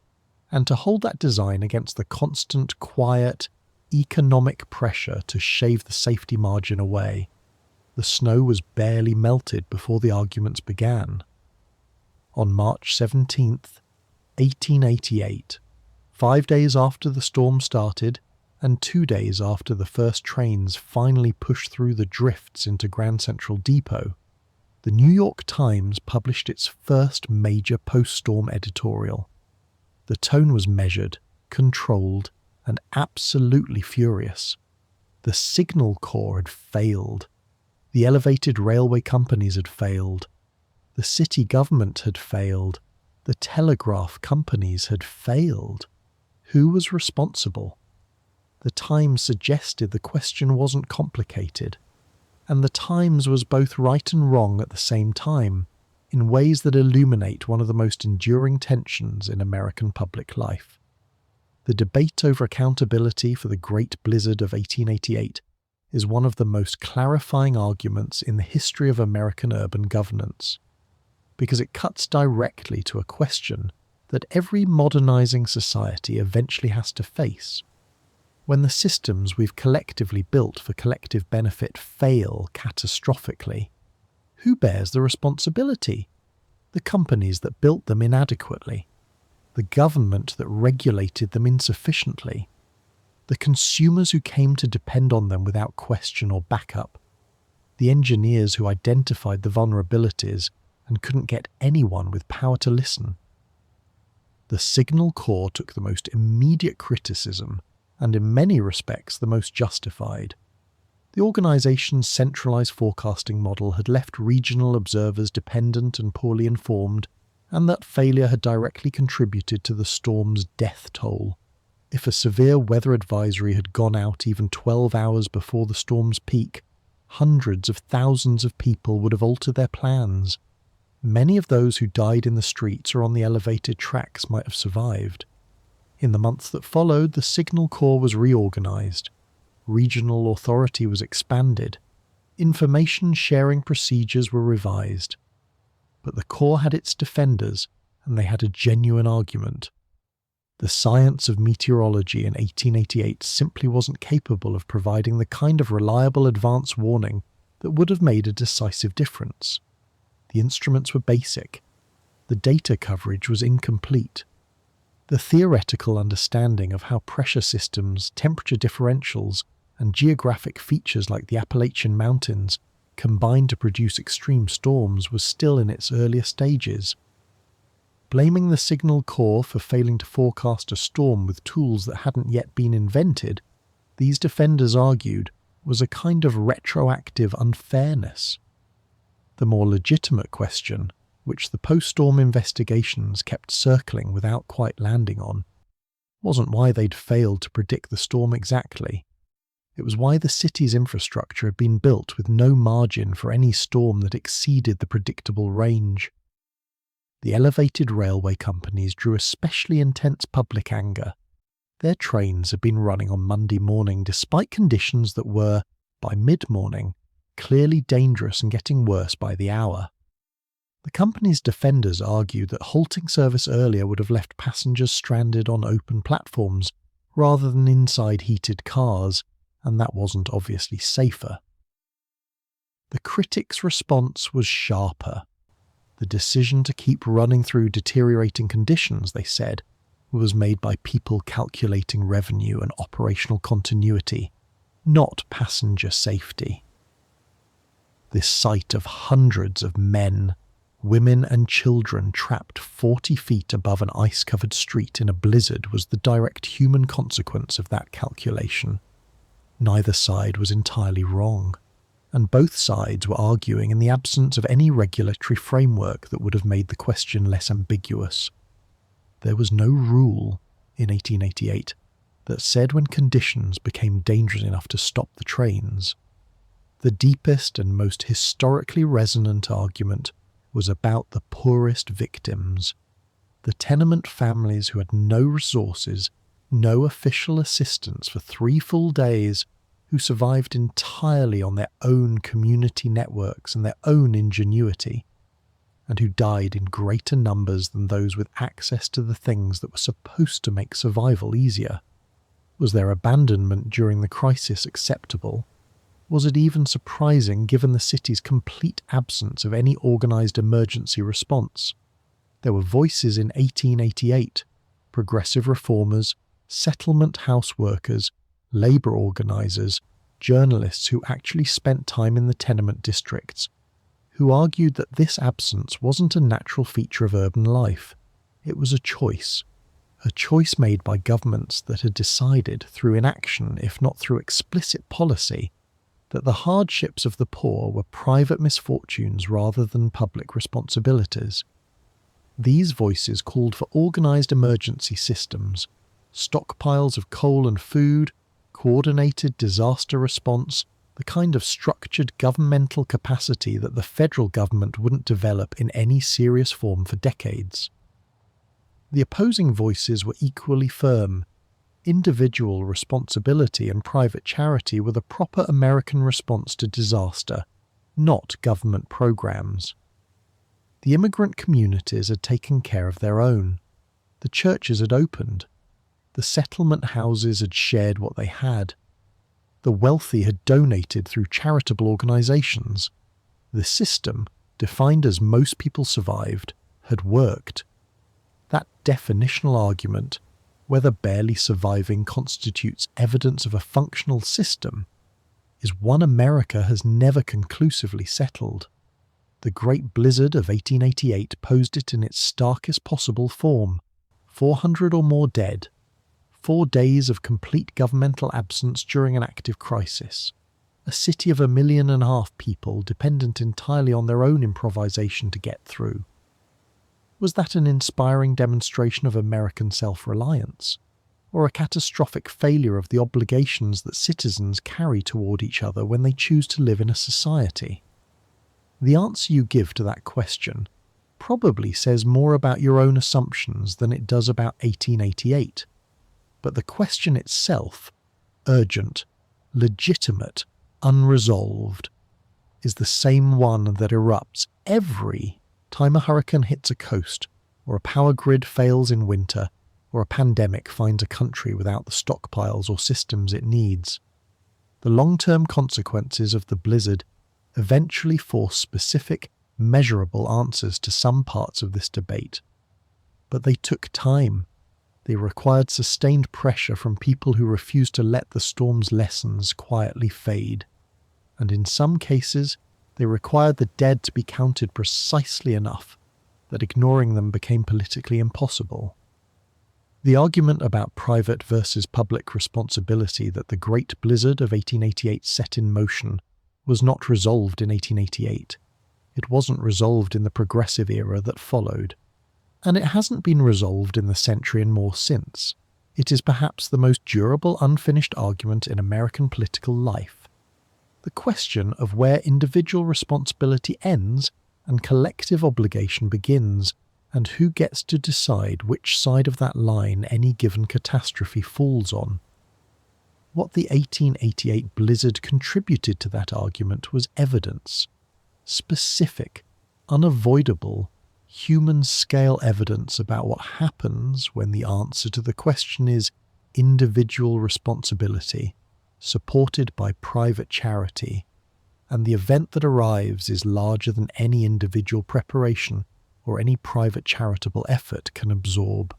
and to hold that design against the constant, quiet, economic pressure to shave the safety margin away. The snow was barely melted before the arguments began. On March 17th, 1888, 5 days after the storm started, and 2 days after the first trains finally pushed through the drifts into Grand Central Depot, the New York Times published its first major post-storm editorial. The tone was measured, controlled, and absolutely furious. The Signal Corps had failed. The elevated railway companies had failed. The city government had failed. The telegraph companies had failed. Who was responsible? The Times suggested the question wasn't complicated, and the Times was both right and wrong at the same time, in ways that illuminate one of the most enduring tensions in American public life. The debate over accountability for the Great Blizzard of 1888 is one of the most clarifying arguments in the history of American urban governance, because it cuts directly to a question that every modernizing society eventually has to face. When the systems we've collectively built for collective benefit fail catastrophically, who bears the responsibility? The companies that built them inadequately, the government that regulated them insufficiently, the consumers who came to depend on them without question or backup, the engineers who identified the vulnerabilities and couldn't get anyone with power to listen. The Signal Corps took the most immediate criticism, and in many respects the most justified. The organization's centralized forecasting model had left regional observers dependent and poorly informed, and that failure had directly contributed to the storm's death toll. If a severe weather advisory had gone out even 12 hours before the storm's peak, hundreds of thousands of people would have altered their plans. Many of those who died in the streets or on the elevated tracks might have survived. In the months that followed, the Signal Corps was reorganized. Regional authority was expanded. Information sharing procedures were revised. But the Corps had its defenders, and they had a genuine argument. The science of meteorology in 1888 simply wasn't capable of providing the kind of reliable advance warning that would have made a decisive difference. The instruments were basic. The data coverage was incomplete. The theoretical understanding of how pressure systems, temperature differentials, and geographic features like the Appalachian Mountains combined to produce extreme storms was still in its earlier stages. Blaming the Signal Corps for failing to forecast a storm with tools that hadn't yet been invented, these defenders argued, was a kind of retroactive unfairness. The more legitimate question, which the post-storm investigations kept circling without quite landing on, wasn't why they'd failed to predict the storm exactly. It was why the city's infrastructure had been built with no margin for any storm that exceeded the predictable range. The elevated railway companies drew especially intense public anger. Their trains had been running on Monday morning despite conditions that were, by mid-morning, clearly dangerous and getting worse by the hour. The company's defenders argued that halting service earlier would have left passengers stranded on open platforms rather than inside heated cars, and that wasn't obviously safer. The critics' response was sharper. The decision to keep running through deteriorating conditions, they said, was made by people calculating revenue and operational continuity, not passenger safety. This sight of hundreds of men, women and children trapped 40 feet above an ice-covered street in a blizzard was the direct human consequence of that calculation. Neither side was entirely wrong, and both sides were arguing in the absence of any regulatory framework that would have made the question less ambiguous. There was no rule in 1888 that said when conditions became dangerous enough to stop the trains. The deepest and most historically resonant argument was about the poorest victims, the tenement families who had no resources, no official assistance for 3 full days, who survived entirely on their own community networks and their own ingenuity, and who died in greater numbers than those with access to the things that were supposed to make survival easier. Was their abandonment during the crisis acceptable? Was it even surprising given the city's complete absence of any organised emergency response? There were voices in 1888, progressive reformers, settlement house workers, labour organisers, journalists who actually spent time in the tenement districts, who argued that this absence wasn't a natural feature of urban life. It was a choice made by governments that had decided through inaction, if not through explicit policy, that the hardships of the poor were private misfortunes rather than public responsibilities. These voices called for organised emergency systems, stockpiles of coal and food, coordinated disaster response, the kind of structured governmental capacity that the federal government wouldn't develop in any serious form for decades. The opposing voices were equally firm. Individual responsibility and private charity were the proper American response to disaster, not government programs. The immigrant communities had taken care of their own. The churches had opened. The settlement houses had shared what they had. The wealthy had donated through charitable organizations. The system, defined as most people survived, had worked. That definitional argument, whether barely surviving constitutes evidence of a functional system, is one America has never conclusively settled. The Great Blizzard of 1888 posed it in its starkest possible form: 400 or more dead, 4 days of complete governmental absence during an active crisis, a city of 1.5 million people dependent entirely on their own improvisation to get through. Was that an inspiring demonstration of American self-reliance, or a catastrophic failure of the obligations that citizens carry toward each other when they choose to live in a society? The answer you give to that question probably says more about your own assumptions than it does about 1888, but the question itself, urgent, legitimate, unresolved, is the same one that erupts every time a hurricane hits a coast, or a power grid fails in winter, or a pandemic finds a country without the stockpiles or systems it needs. The long-term consequences of the blizzard eventually force specific, measurable answers to some parts of this debate. But they took time. They required sustained pressure from people who refused to let the storm's lessons quietly fade. And in some cases, they required the dead to be counted precisely enough that ignoring them became politically impossible. The argument about private versus public responsibility that the Great Blizzard of 1888 set in motion was not resolved in 1888. It wasn't resolved in the progressive era that followed. And it hasn't been resolved in the century and more since. It is perhaps the most durable unfinished argument in American political life. The question of where individual responsibility ends and collective obligation begins, and who gets to decide which side of that line any given catastrophe falls on. What the 1888 blizzard contributed to that argument was evidence. Specific, unavoidable, human-scale evidence about what happens when the answer to the question is individual responsibility, supported by private charity, and the event that arrives is larger than any individual preparation or any private charitable effort can absorb.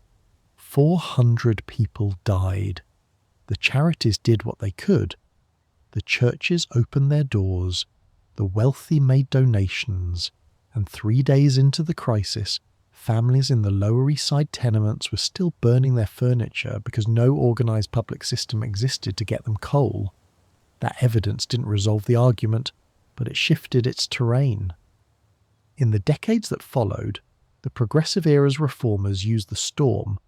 400 people died. The charities did what they could. The churches opened their doors, the wealthy made donations, and 3 days into the crisis, families in the Lower East Side tenements were still burning their furniture because no organised public system existed to get them coal. That evidence didn't resolve the argument, but it shifted its terrain. In the decades that followed, the Progressive era's reformers used the storm,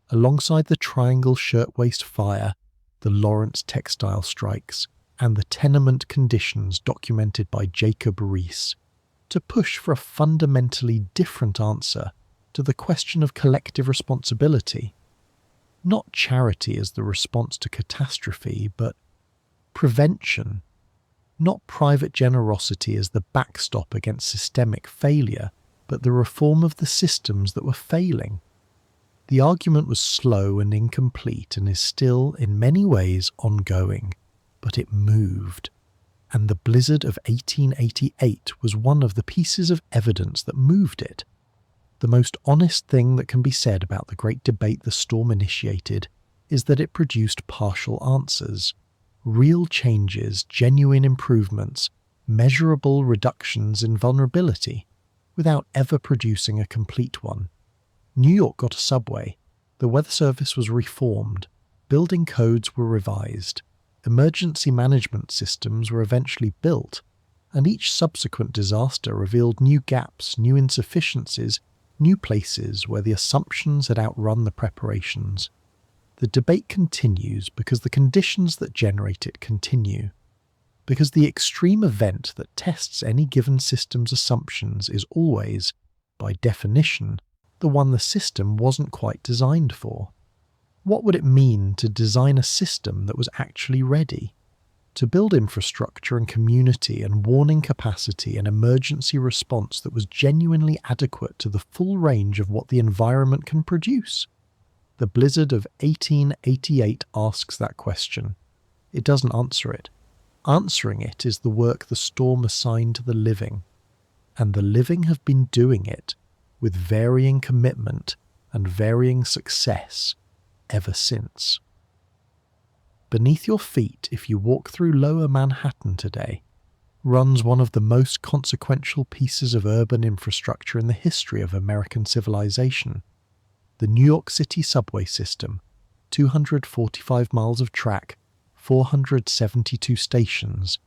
alongside the Triangle Shirtwaist Fire, the Lawrence textile strikes, and the tenement conditions documented by Jacob Riis, to push for a fundamentally different answer to the question of collective responsibility. Not charity as the response to catastrophe, but prevention. Not private generosity as the backstop against systemic failure, but the reform of the systems that were failing. The argument was slow and incomplete and is still, in many ways, ongoing, but it moved. And the blizzard of 1888 was one of the pieces of evidence that moved it. The most honest thing that can be said about the great debate the storm initiated is that it produced partial answers, real changes, genuine improvements, measurable reductions in vulnerability, without ever producing a complete one. New York got a subway, the weather service was reformed, building codes were revised, emergency management systems were eventually built, and each subsequent disaster revealed new gaps, new insufficiencies, new places where the assumptions had outrun the preparations. The debate continues because the conditions that generate it continue. Because the extreme event that tests any given system's assumptions is always, by definition, the one the system wasn't quite designed for. What would it mean to design a system that was actually ready? To build infrastructure and community and warning capacity and emergency response that was genuinely adequate to the full range of what the environment can produce? The blizzard of 1888 asks that question. It doesn't answer it. Answering it is the work the storm assigned to the living, and the living have been doing it with varying commitment and varying success ever since. Beneath your feet, if you walk through Lower Manhattan today, runs one of the most consequential pieces of urban infrastructure in the history of American civilization. The New York City subway system, 245 miles of track, 472 stations,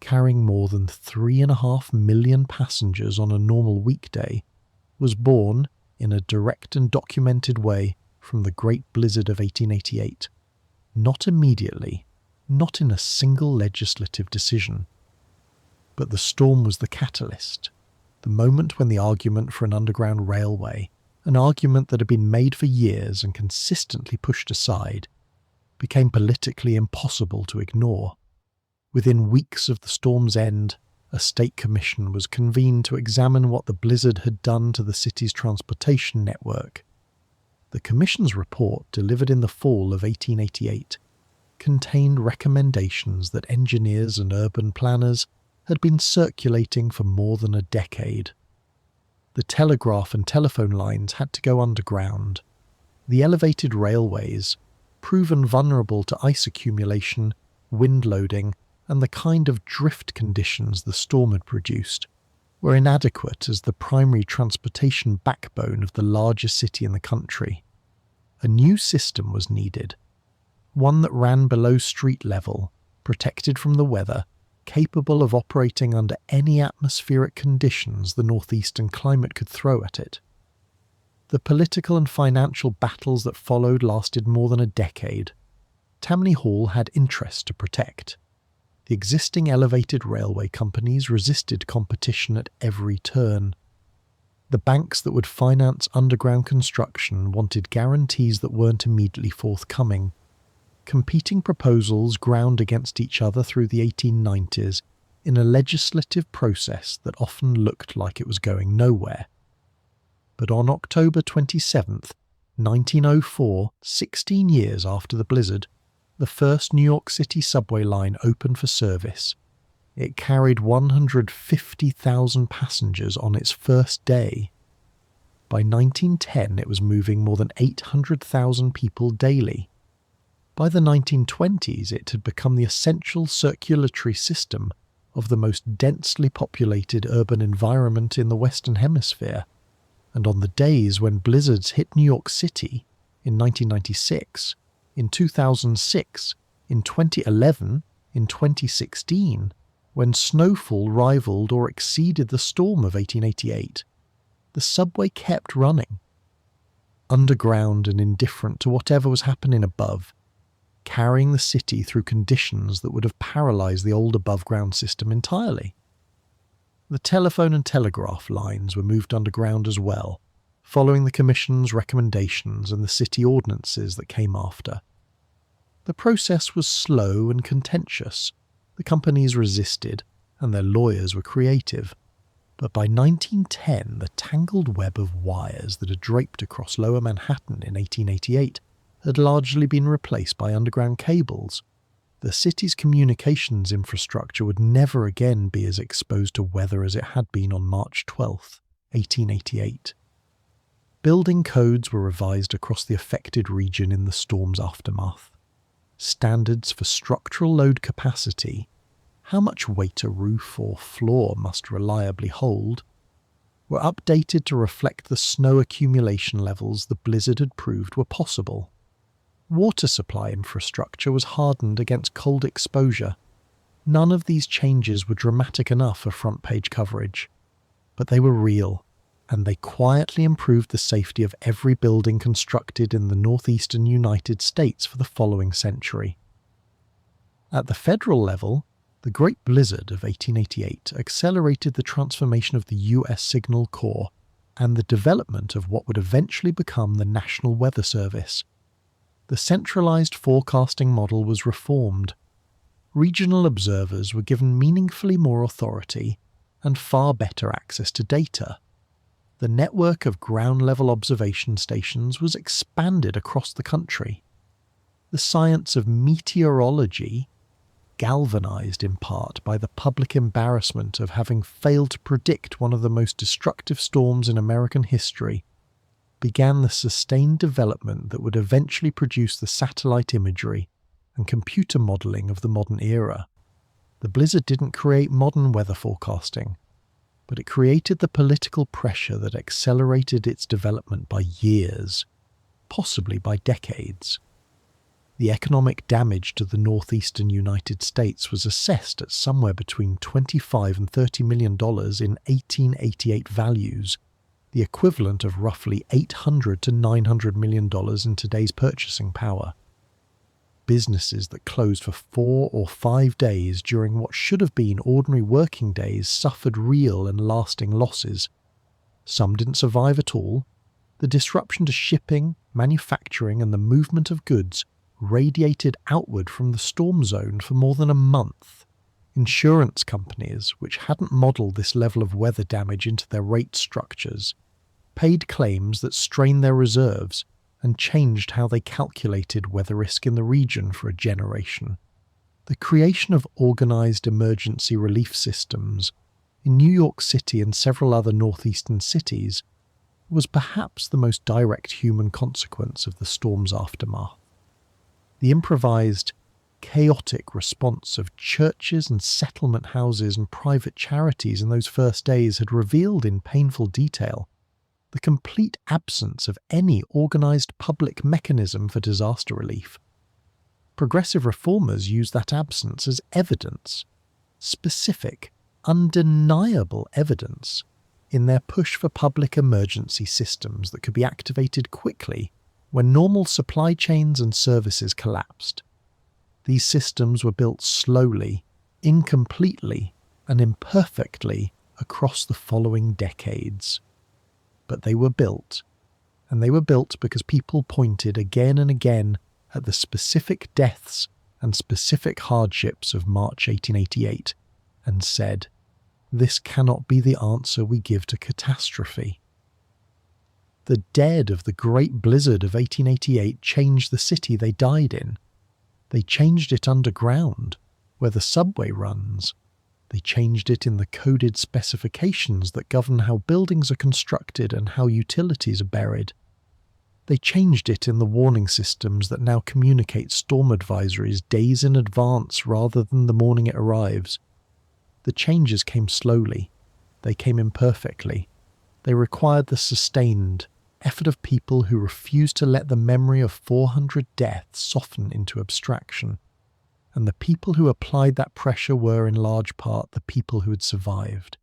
carrying more than 3.5 million passengers on a normal weekday, was born, in a direct and documented way, from the Great Blizzard of 1888. Not immediately, not in a single legislative decision. But the storm was the catalyst, the moment when the argument for an underground railway, an argument that had been made for years and consistently pushed aside, became politically impossible to ignore. Within weeks of the storm's end, a state commission was convened to examine what the blizzard had done to the city's transportation network. The commission's report, delivered in the fall of 1888, contained recommendations that engineers and urban planners had been circulating for more than a decade. The telegraph and telephone lines had to go underground. The elevated railways, proven vulnerable to ice accumulation, wind loading, and the kind of drift conditions the storm had produced, were inadequate as the primary transportation backbone of the largest city in the country. A new system was needed, one that ran below street level, protected from the weather, capable of operating under any atmospheric conditions the northeastern climate could throw at it. The political and financial battles that followed lasted more than a decade. Tammany Hall had interests to protect. The existing elevated railway companies resisted competition at every turn. The banks that would finance underground construction wanted guarantees that weren't immediately forthcoming. Competing proposals ground against each other through the 1890s in a legislative process that often looked like it was going nowhere. But on October 27th, 1904, 16 years after the blizzard, the first New York City subway line opened for service. It carried 150,000 passengers on its first day. By 1910, it was moving more than 800,000 people daily. By the 1920s, it had become the essential circulatory system of the most densely populated urban environment in the Western Hemisphere. And on the days when blizzards hit New York City, in 1996, in 2006, in 2011, in 2016, when snowfall rivaled or exceeded the storm of 1888, the subway kept running. Underground and indifferent to whatever was happening above, carrying the city through conditions that would have paralysed the old above-ground system entirely. The telephone and telegraph lines were moved underground as well, following the Commission's recommendations and the city ordinances that came after. The process was slow and contentious. The companies resisted, and their lawyers were creative. But by 1910, the tangled web of wires that had draped across Lower Manhattan in 1888 had largely been replaced by underground cables. The city's communications infrastructure would never again be as exposed to weather as it had been on March 12, 1888. Building codes were revised across the affected region in the storm's aftermath. Standards for structural load capacity, how much weight a roof or floor must reliably hold, were updated to reflect the snow accumulation levels the blizzard had proved were possible. Water supply infrastructure was hardened against cold exposure. None of these changes were dramatic enough for front-page coverage, but they were real, and they quietly improved the safety of every building constructed in the northeastern United States for the following century. At the federal level, the Great Blizzard of 1888 accelerated the transformation of the U.S. Signal Corps and the development of what would eventually become the National Weather Service. The centralized forecasting model was reformed. Regional observers were given meaningfully more authority and far better access to data. The network of ground-level observation stations was expanded across the country. The science of meteorology, galvanized in part by the public embarrassment of having failed to predict one of the most destructive storms in American history, began the sustained development that would eventually produce the satellite imagery and computer modelling of the modern era. The blizzard didn't create modern weather forecasting, but it created the political pressure that accelerated its development by years, possibly by decades. The economic damage to the northeastern United States was assessed at somewhere between $25 and $30 million in 1888 values, the equivalent of roughly $800 to $900 million in today's purchasing power. Businesses that closed for 4 or 5 days during what should have been ordinary working days suffered real and lasting losses. Some didn't survive at all. The disruption to shipping, manufacturing, and the movement of goods radiated outward from the storm zone for more than a month. Insurance companies, which hadn't modelled this level of weather damage into their rate structures, paid claims that strained their reserves and changed how they calculated weather risk in the region for a generation. The creation of organised emergency relief systems in New York City and several other northeastern cities was perhaps the most direct human consequence of the storm's aftermath. The improvised, chaotic response of churches and settlement houses and private charities in those first days had revealed in painful detail the complete absence of any organised public mechanism for disaster relief. Progressive reformers used that absence as evidence, specific, undeniable evidence, in their push for public emergency systems that could be activated quickly when normal supply chains and services collapsed. These systems were built slowly, incompletely, and imperfectly across the following decades. But they were built, and they were built because people pointed again and again at the specific deaths and specific hardships of March 1888 and said, "This cannot be the answer we give to catastrophe." The dead of the Great Blizzard of 1888 changed the city they died in. They changed it underground, where the subway runs. They changed it in the coded specifications that govern how buildings are constructed and how utilities are buried. They changed it in the warning systems that now communicate storm advisories days in advance rather than the morning it arrives. The changes came slowly. They came imperfectly. They required the sustained effort of people who refused to let the memory of 400 deaths soften into abstraction. And the people who applied that pressure were in large part the people who had survived.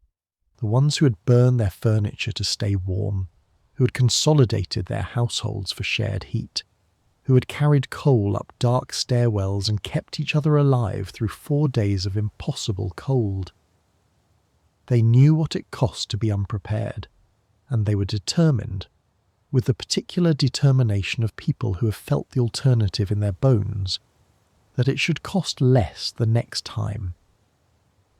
The ones who had burned their furniture to stay warm, who had consolidated their households for shared heat, who had carried coal up dark stairwells and kept each other alive through 4 days of impossible cold. They knew what it cost to be unprepared, and they were determined, with the particular determination of people who have felt the alternative in their bones, that it should cost less the next time.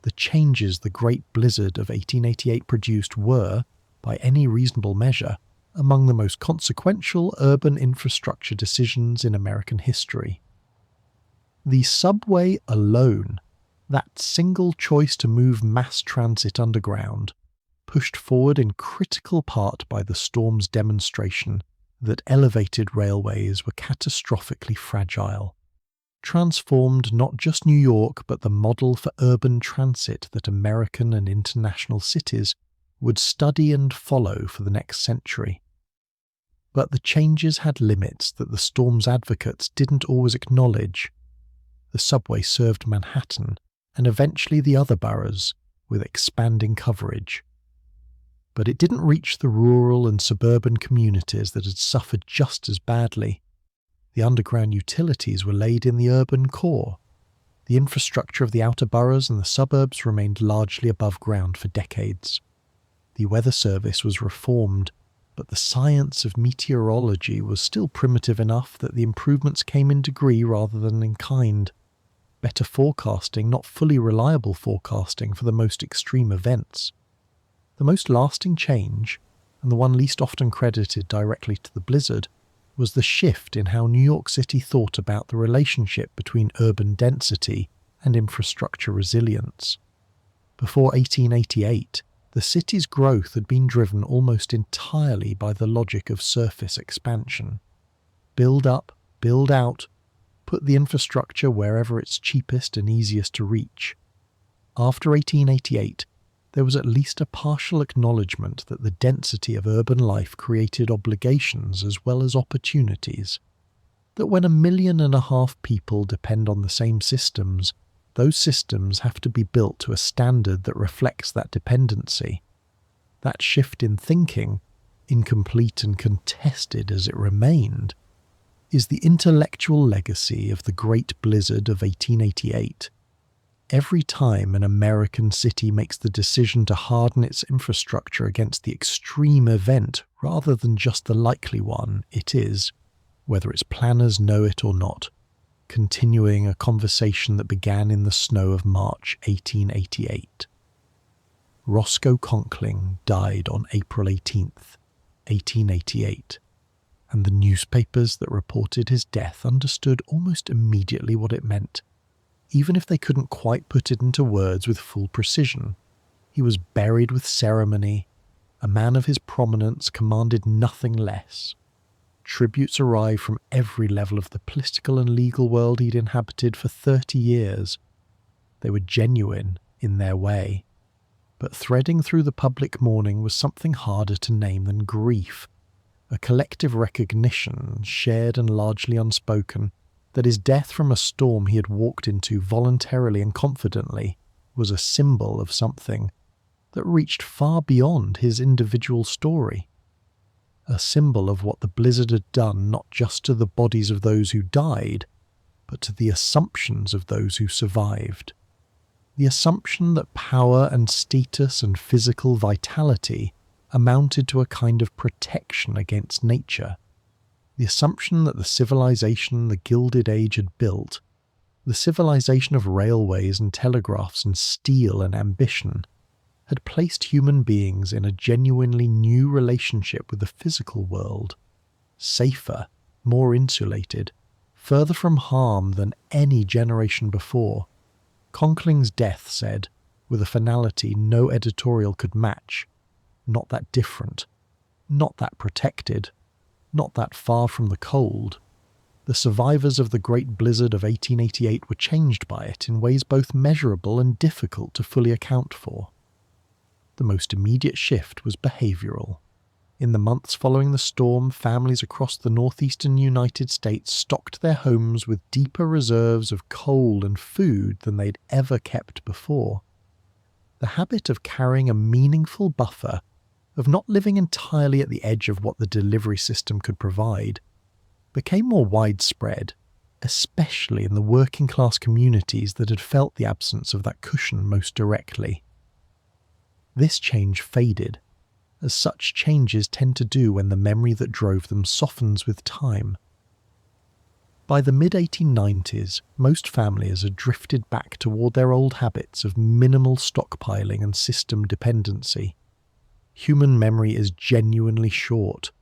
The changes the Great Blizzard of 1888 produced were, by any reasonable measure, among the most consequential urban infrastructure decisions in American history. The subway alone, that single choice to move mass transit underground, pushed forward in critical part by the storm's demonstration that elevated railways were catastrophically fragile, transformed not just New York but the model for urban transit that American and international cities would study and follow for the next century. But the changes had limits that the storm's advocates didn't always acknowledge. The subway served Manhattan and eventually the other boroughs with expanding coverage. But it didn't reach the rural and suburban communities that had suffered just as badly. The underground utilities were laid in the urban core. The infrastructure of the outer boroughs and the suburbs remained largely above ground for decades. The weather service was reformed, but the science of meteorology was still primitive enough that the improvements came in degree rather than in kind. Better forecasting, not fully reliable forecasting for the most extreme events. The most lasting change, and the one least often credited directly to the blizzard, was the shift in how New York City thought about the relationship between urban density and infrastructure resilience. Before 1888, the city's growth had been driven almost entirely by the logic of surface expansion. Build up, build out, put the infrastructure wherever it's cheapest and easiest to reach. After 1888, there was at least a partial acknowledgement that the density of urban life created obligations as well as opportunities. That when 1.5 million people depend on the same systems, those systems have to be built to a standard that reflects that dependency. That shift in thinking, incomplete and contested as it remained, is the intellectual legacy of the Great Blizzard of 1888. Every time an American city makes the decision to harden its infrastructure against the extreme event rather than just the likely one, it is, whether its planners know it or not, continuing a conversation that began in the snow of March 1888. Roscoe Conkling died on April 18th, 1888, and the newspapers that reported his death understood almost immediately what it meant. Even if they couldn't quite put it into words with full precision, he was buried with ceremony. A man of his prominence commanded nothing less. Tributes arrived from every level of the political and legal world he'd inhabited for 30 years. They were genuine in their way, but threading through the public mourning was something harder to name than grief, a collective recognition, shared and largely unspoken, that his death from a storm he had walked into voluntarily and confidently was a symbol of something that reached far beyond his individual story. A symbol of what the blizzard had done not just to the bodies of those who died, but to the assumptions of those who survived. The assumption that power and status and physical vitality amounted to a kind of protection against nature. The assumption that the civilization the Gilded Age had built, the civilization of railways and telegraphs and steel and ambition, had placed human beings in a genuinely new relationship with the physical world, safer, more insulated, further from harm than any generation before. Conkling's death said, with a finality no editorial could match, not that different, not that protected, not that far from the cold. The survivors of the Great Blizzard of 1888 were changed by it in ways both measurable and difficult to fully account for. The most immediate shift was behavioural. In the months following the storm, families across the northeastern United States stocked their homes with deeper reserves of coal and food than they'd ever kept before. The habit of carrying a meaningful buffer, of not living entirely at the edge of what the delivery system could provide, became more widespread, especially in the working class communities that had felt the absence of that cushion most directly. This change faded, as such changes tend to do when the memory that drove them softens with time. By the mid-1890s, most families had drifted back toward their old habits of minimal stockpiling and system dependency. Human memory is genuinely short.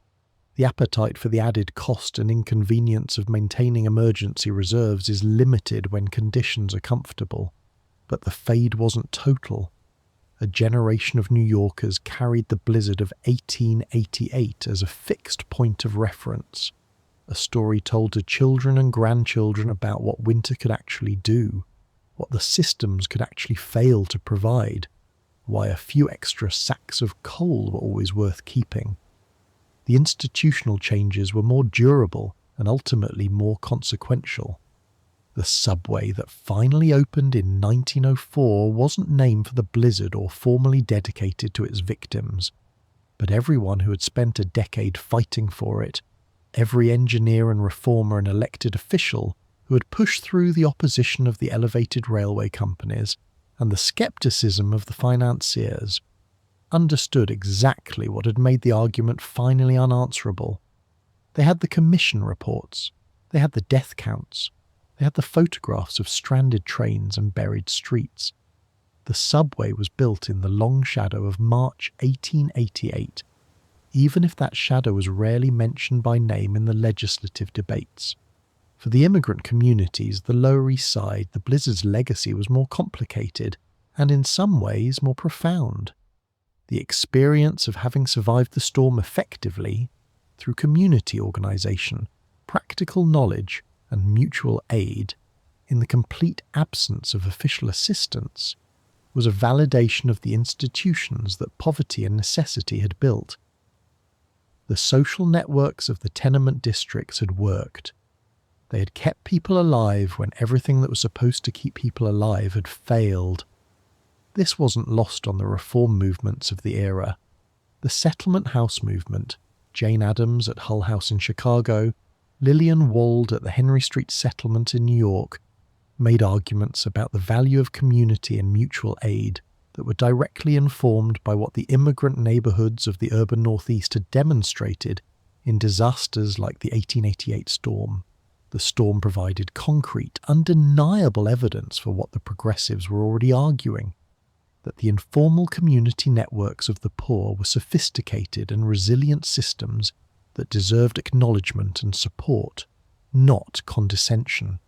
The appetite for the added cost and inconvenience of maintaining emergency reserves is limited when conditions are comfortable, but the fade wasn't total. A generation of New Yorkers carried the blizzard of 1888 as a fixed point of reference, a story told to children and grandchildren about what winter could actually do, what the systems could actually fail to provide, why a few extra sacks of coal were always worth keeping. The institutional changes were more durable and ultimately more consequential. The subway that finally opened in 1904 wasn't named for the blizzard or formally dedicated to its victims, but everyone who had spent a decade fighting for it, every engineer and reformer and elected official who had pushed through the opposition of the elevated railway companies and the skepticism of the financiers, understood exactly what had made the argument finally unanswerable. They had the commission reports, they had the death counts, they had the photographs of stranded trains and buried streets. The subway was built in the long shadow of March 1888, even if that shadow was rarely mentioned by name in the legislative debates. For the immigrant communities, the Lower East Side, the blizzard's legacy was more complicated and in some ways more profound. The experience of having survived the storm effectively, through community organisation, practical knowledge, and mutual aid, in the complete absence of official assistance, was a validation of the institutions that poverty and necessity had built. The social networks of the tenement districts had worked. They had kept people alive when everything that was supposed to keep people alive had failed. This wasn't lost on the reform movements of the era. The settlement house movement, Jane Addams at Hull House in Chicago, Lillian Wald at the Henry Street Settlement in New York, made arguments about the value of community and mutual aid that were directly informed by what the immigrant neighbourhoods of the urban Northeast had demonstrated in disasters like the 1888 storm. The storm provided concrete, undeniable evidence for what the progressives were already arguing, that the informal community networks of the poor were sophisticated and resilient systems that deserved acknowledgement and support, not condescension.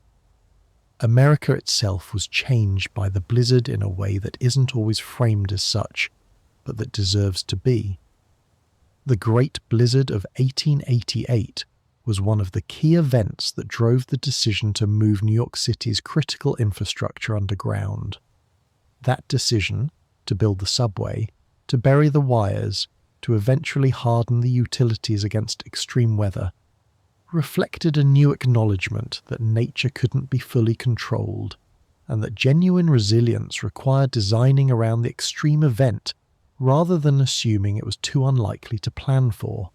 America itself was changed by the blizzard in a way that isn't always framed as such, but that deserves to be. The Great Blizzard of 1888 was one of the key events that drove the decision to move New York City's critical infrastructure underground. That decision, to build the subway, to bury the wires, to eventually harden the utilities against extreme weather, reflected a new acknowledgement that nature couldn't be fully controlled, and that genuine resilience required designing around the extreme event rather than assuming it was too unlikely to plan for.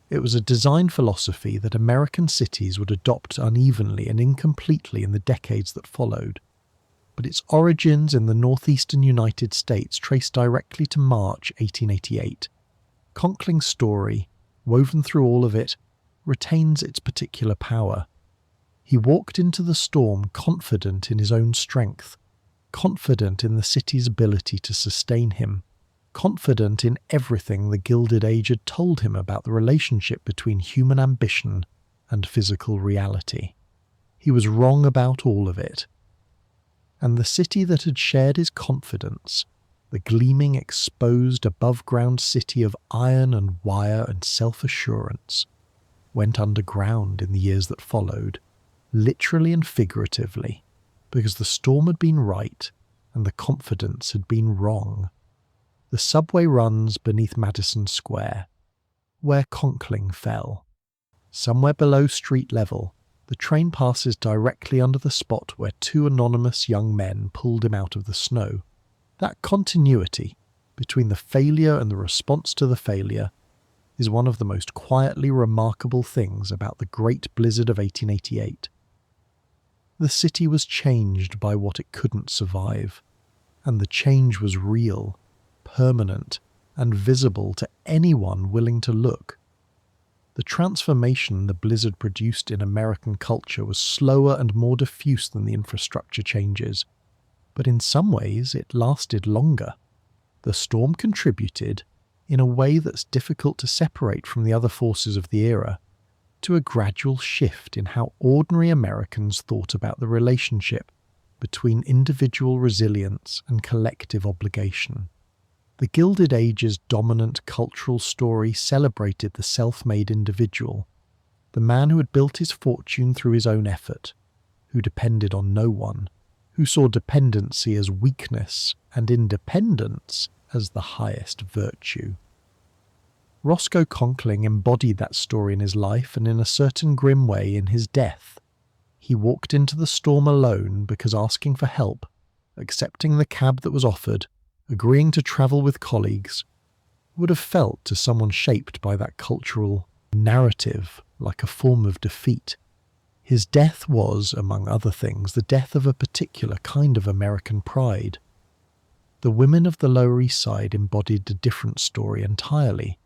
It was a design philosophy that American cities would adopt unevenly and incompletely in the decades that followed, but its origins in the northeastern United States trace directly to March 1888. Conkling's story, woven through all of it, retains its particular power. He walked into the storm confident in his own strength, confident in the city's ability to sustain him, confident in everything the Gilded Age had told him about the relationship between human ambition and physical reality. He was wrong about all of it. And the city that had shared his confidence, the gleaming, exposed, above-ground city of iron and wire and self-assurance, went underground in the years that followed, literally and figuratively, because the storm had been right and the confidence had been wrong. The subway runs beneath Madison Square, where Conkling fell. Somewhere below street level, the train passes directly under the spot where two anonymous young men pulled him out of the snow. That continuity between the failure and the response to the failure is one of the most quietly remarkable things about the great blizzard of 1888. The city was changed by what it couldn't survive, and the change was real, permanent, and visible to anyone willing to look. The transformation the blizzard produced in American culture was slower and more diffuse than the infrastructure changes, but in some ways it lasted longer. The storm contributed, in a way that's difficult to separate from the other forces of the era, to a gradual shift in how ordinary Americans thought about the relationship between individual resilience and collective obligation. The Gilded Age's dominant cultural story celebrated the self-made individual, the man who had built his fortune through his own effort, who depended on no one, who saw dependency as weakness and independence as the highest virtue. Roscoe Conkling embodied that story in his life and in a certain grim way in his death. He walked into the storm alone because asking for help, accepting the cab that was offered, agreeing to travel with colleagues, would have felt to someone shaped by that cultural narrative like a form of defeat. His death was, among other things, the death of a particular kind of American pride. The women of the Lower East Side embodied a different story entirely,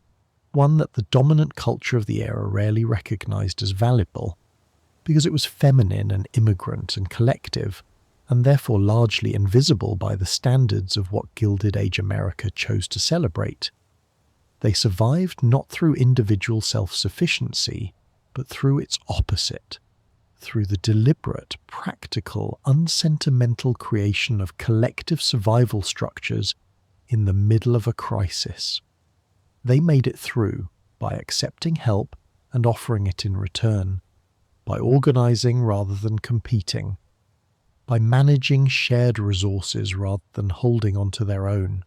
one that the dominant culture of the era rarely recognized as valuable, because it was feminine and immigrant and collective, and therefore largely invisible by the standards of what Gilded Age America chose to celebrate. They survived not through individual self-sufficiency, but through its opposite, through the deliberate, practical, unsentimental creation of collective survival structures in the middle of a crisis. They made it through by accepting help and offering it in return, by organizing rather than competing, by managing shared resources rather than holding onto their own.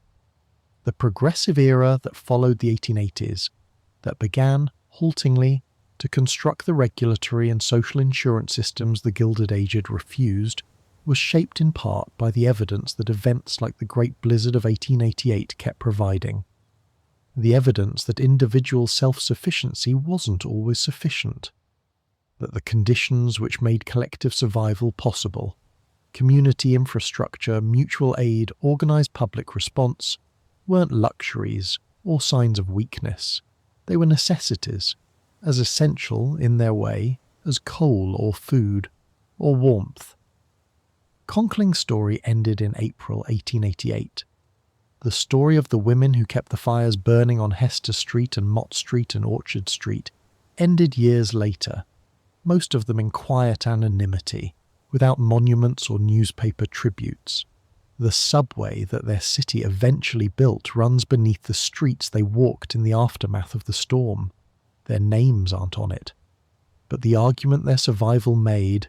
The progressive era that followed the 1880s, that began, haltingly, to construct the regulatory and social insurance systems the Gilded Age had refused, was shaped in part by the evidence that events like the Great Blizzard of 1888 kept providing. The evidence that individual self-sufficiency wasn't always sufficient, that the conditions which made collective survival possible, community infrastructure, mutual aid, organized public response, weren't luxuries or signs of weakness. They were necessities, as essential in their way as coal or food or warmth. Conkling's story ended in April 1888. The story of the women who kept the fires burning on Hester Street and Mott Street and Orchard Street ended years later, most of them in quiet anonymity, without monuments or newspaper tributes. The subway that their city eventually built runs beneath the streets they walked in the aftermath of the storm. Their names aren't on it, but the argument their survival made,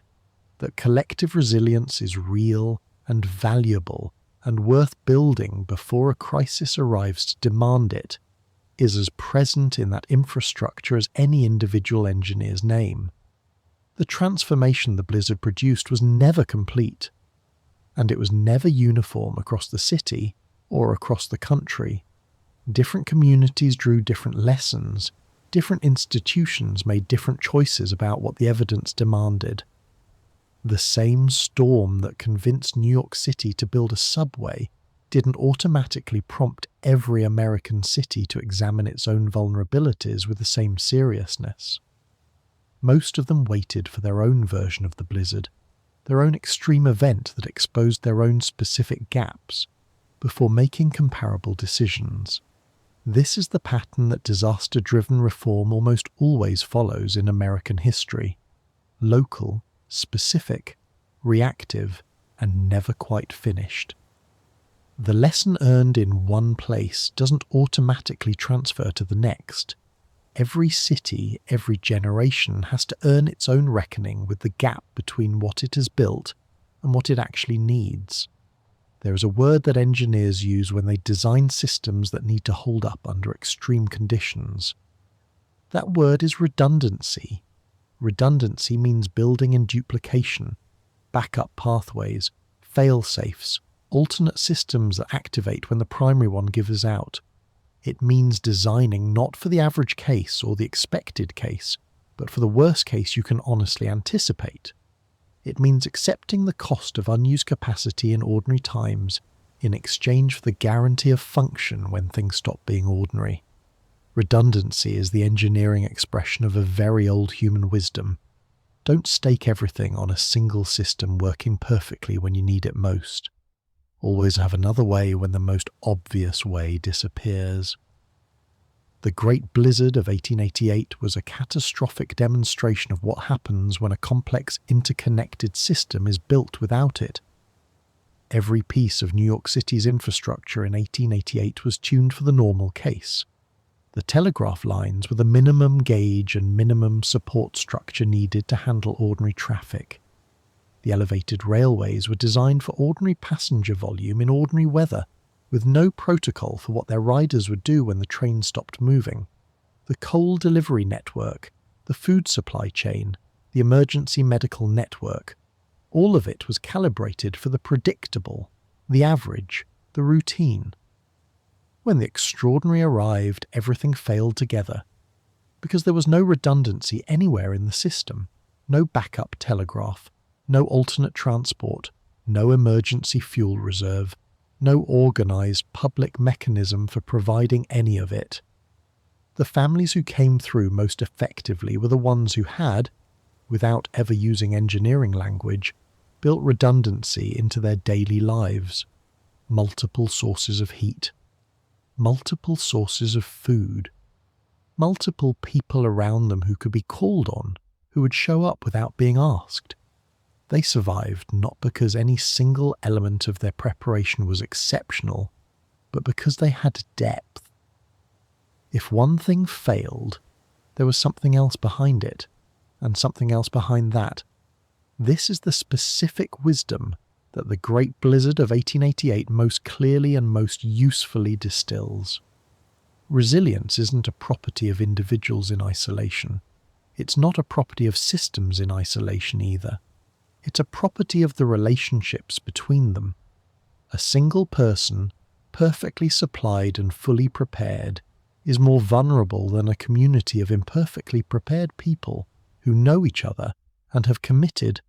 that collective resilience is real and valuable and worth building before a crisis arrives to demand it, is as present in that infrastructure as any individual engineer's name. The transformation the blizzard produced was never complete, and it was never uniform across the city or across the country, different communities drew different lessons, different institutions made different choices about what the evidence demanded. The same storm that convinced New York City to build a subway didn't automatically prompt every American city to examine its own vulnerabilities with the same seriousness. Most of them waited for their own version of the blizzard, their own extreme event that exposed their own specific gaps, before making comparable decisions. This is the pattern that disaster-driven reform almost always follows in American history: local, specific, reactive, and never quite finished. The lesson earned in one place doesn't automatically transfer to the next. Every city, every generation has to earn its own reckoning with the gap between what it has built and what it actually needs. There is a word that engineers use when they design systems that need to hold up under extreme conditions. That word is redundancy. Redundancy means building in duplication, backup pathways, fail-safes, alternate systems that activate when the primary one gives out. It means designing not for the average case or the expected case, but for the worst case you can honestly anticipate. It means accepting the cost of unused capacity in ordinary times in exchange for the guarantee of function when things stop being ordinary. Redundancy is the engineering expression of a very old human wisdom. Don't stake everything on a single system working perfectly when you need it most. Always have another way when the most obvious way disappears. The Great Blizzard of 1888 was a catastrophic demonstration of what happens when a complex interconnected system is built without it. Every piece of New York City's infrastructure in 1888 was tuned for the normal case. The telegraph lines were the minimum gauge and minimum support structure needed to handle ordinary traffic. The elevated railways were designed for ordinary passenger volume in ordinary weather, with no protocol for what their riders would do when the train stopped moving. The coal delivery network, the food supply chain, the emergency medical network, all of it was calibrated for the predictable, the average, the routine. When the extraordinary arrived, everything failed together, because there was no redundancy anywhere in the system, no backup telegraph, no alternate transport, no emergency fuel reserve, no organised public mechanism for providing any of it. The families who came through most effectively were the ones who had, without ever using engineering language, built redundancy into their daily lives. Multiple sources of heat, multiple sources of food, multiple people around them who could be called on, who would show up without being asked. They survived not because any single element of their preparation was exceptional, but because they had depth. If one thing failed, there was something else behind it, and something else behind that. This is the specific wisdom that the Great Blizzard of 1888 most clearly and most usefully distills. Resilience isn't a property of individuals in isolation. It's not a property of systems in isolation either. It's a property of the relationships between them. A single person, perfectly supplied and fully prepared, is more vulnerable than a community of imperfectly prepared people who know each other and have committed,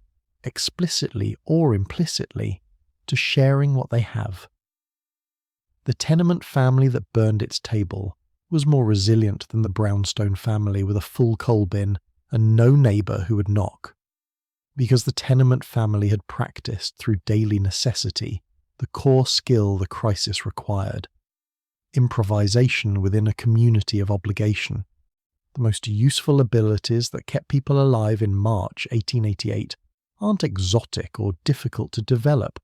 explicitly or implicitly, to sharing what they have. The tenement family that burned its table was more resilient than the brownstone family with a full coal bin and no neighbour who would knock, because the tenement family had practiced through daily necessity the core skill the crisis required: improvisation within a community of obligation. The most useful abilities that kept people alive in March 1888 aren't exotic or difficult to develop.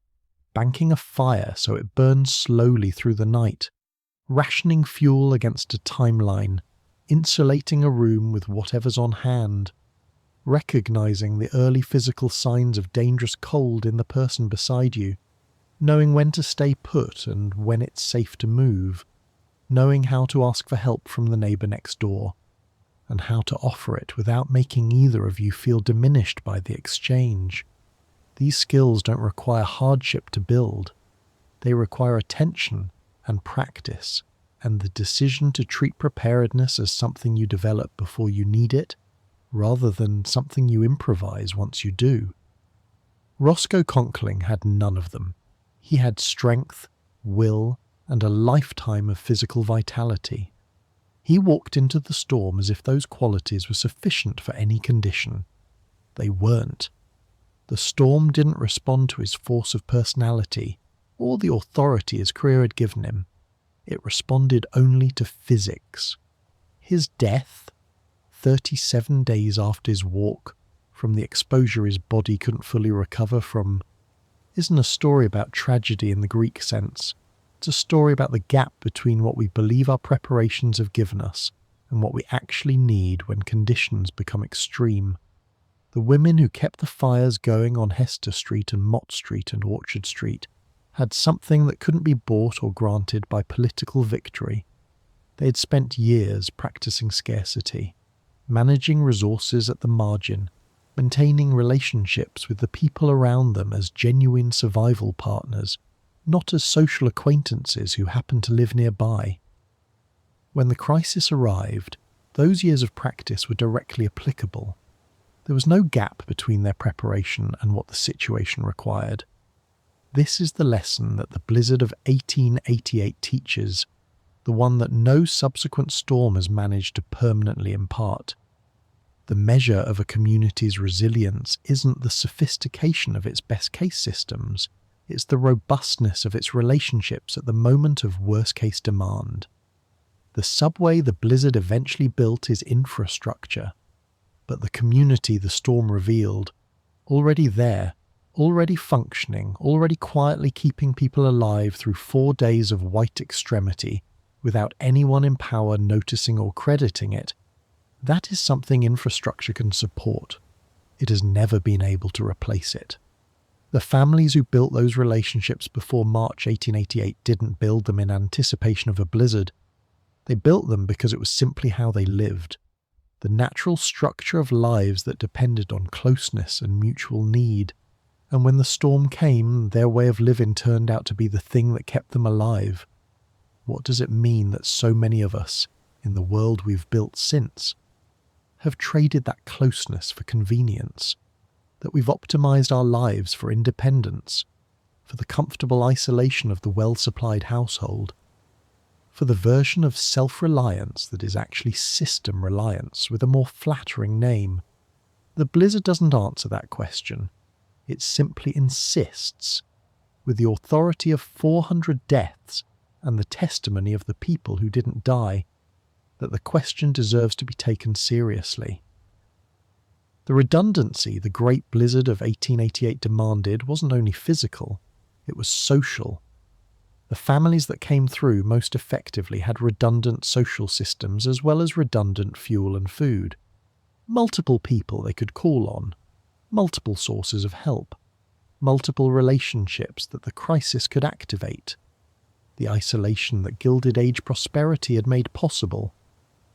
Banking a fire so it burns slowly through the night, rationing fuel against a timeline, insulating a room with whatever's on hand, recognizing the early physical signs of dangerous cold in the person beside you, knowing when to stay put and when it's safe to move, knowing how to ask for help from the neighbour next door, and how to offer it without making either of you feel diminished by the exchange. These skills don't require hardship to build. They require attention, and practice, and the decision to treat preparedness as something you develop before you need it, rather than something you improvise once you do. Roscoe Conkling had none of them. He had strength, will, and a lifetime of physical vitality. He walked into the storm as if those qualities were sufficient for any condition. They weren't. The storm didn't respond to his force of personality or the authority his career had given him. It responded only to physics. His death, 37 days after his walk, from the exposure his body couldn't fully recover from, isn't a story about tragedy in the Greek sense. It's a story about the gap between what we believe our preparations have given us and what we actually need when conditions become extreme. The women who kept the fires going on Hester Street and Mott Street and Orchard Street had something that couldn't be bought or granted by political victory. They had spent years practicing scarcity, managing resources at the margin, maintaining relationships with the people around them as genuine survival partners, not as social acquaintances who happened to live nearby. When the crisis arrived, those years of practice were directly applicable. There was no gap between their preparation and what the situation required. This is the lesson that the blizzard of 1888 teaches, the one that no subsequent storm has managed to permanently impart. The measure of a community's resilience isn't the sophistication of its best-case systems, it's the robustness of its relationships at the moment of worst-case demand. The subway the blizzard eventually built is infrastructure, but the community the storm revealed, already there, already functioning, already quietly keeping people alive through 4 days of white extremity, without anyone in power noticing or crediting it, that is something infrastructure can support. It has never been able to replace it. The families who built those relationships before March 1888 didn't build them in anticipation of a blizzard. They built them because it was simply how they lived. The natural structure of lives that depended on closeness and mutual need. And when the storm came, their way of living turned out to be the thing that kept them alive. What does it mean that so many of us, in the world we've built since, have traded that closeness for convenience? That we've optimized our lives for independence, for the comfortable isolation of the well-supplied household, for the version of self-reliance that is actually system reliance with a more flattering name? The blizzard doesn't answer that question. It simply insists, with the authority of 400 deaths and the testimony of the people who didn't die, that the question deserves to be taken seriously. The redundancy the Great Blizzard of 1888 demanded wasn't only physical, it was social. The families that came through most effectively had redundant social systems as well as redundant fuel and food. Multiple people they could call on, multiple sources of help, multiple relationships that the crisis could activate. The isolation that Gilded Age prosperity had made possible,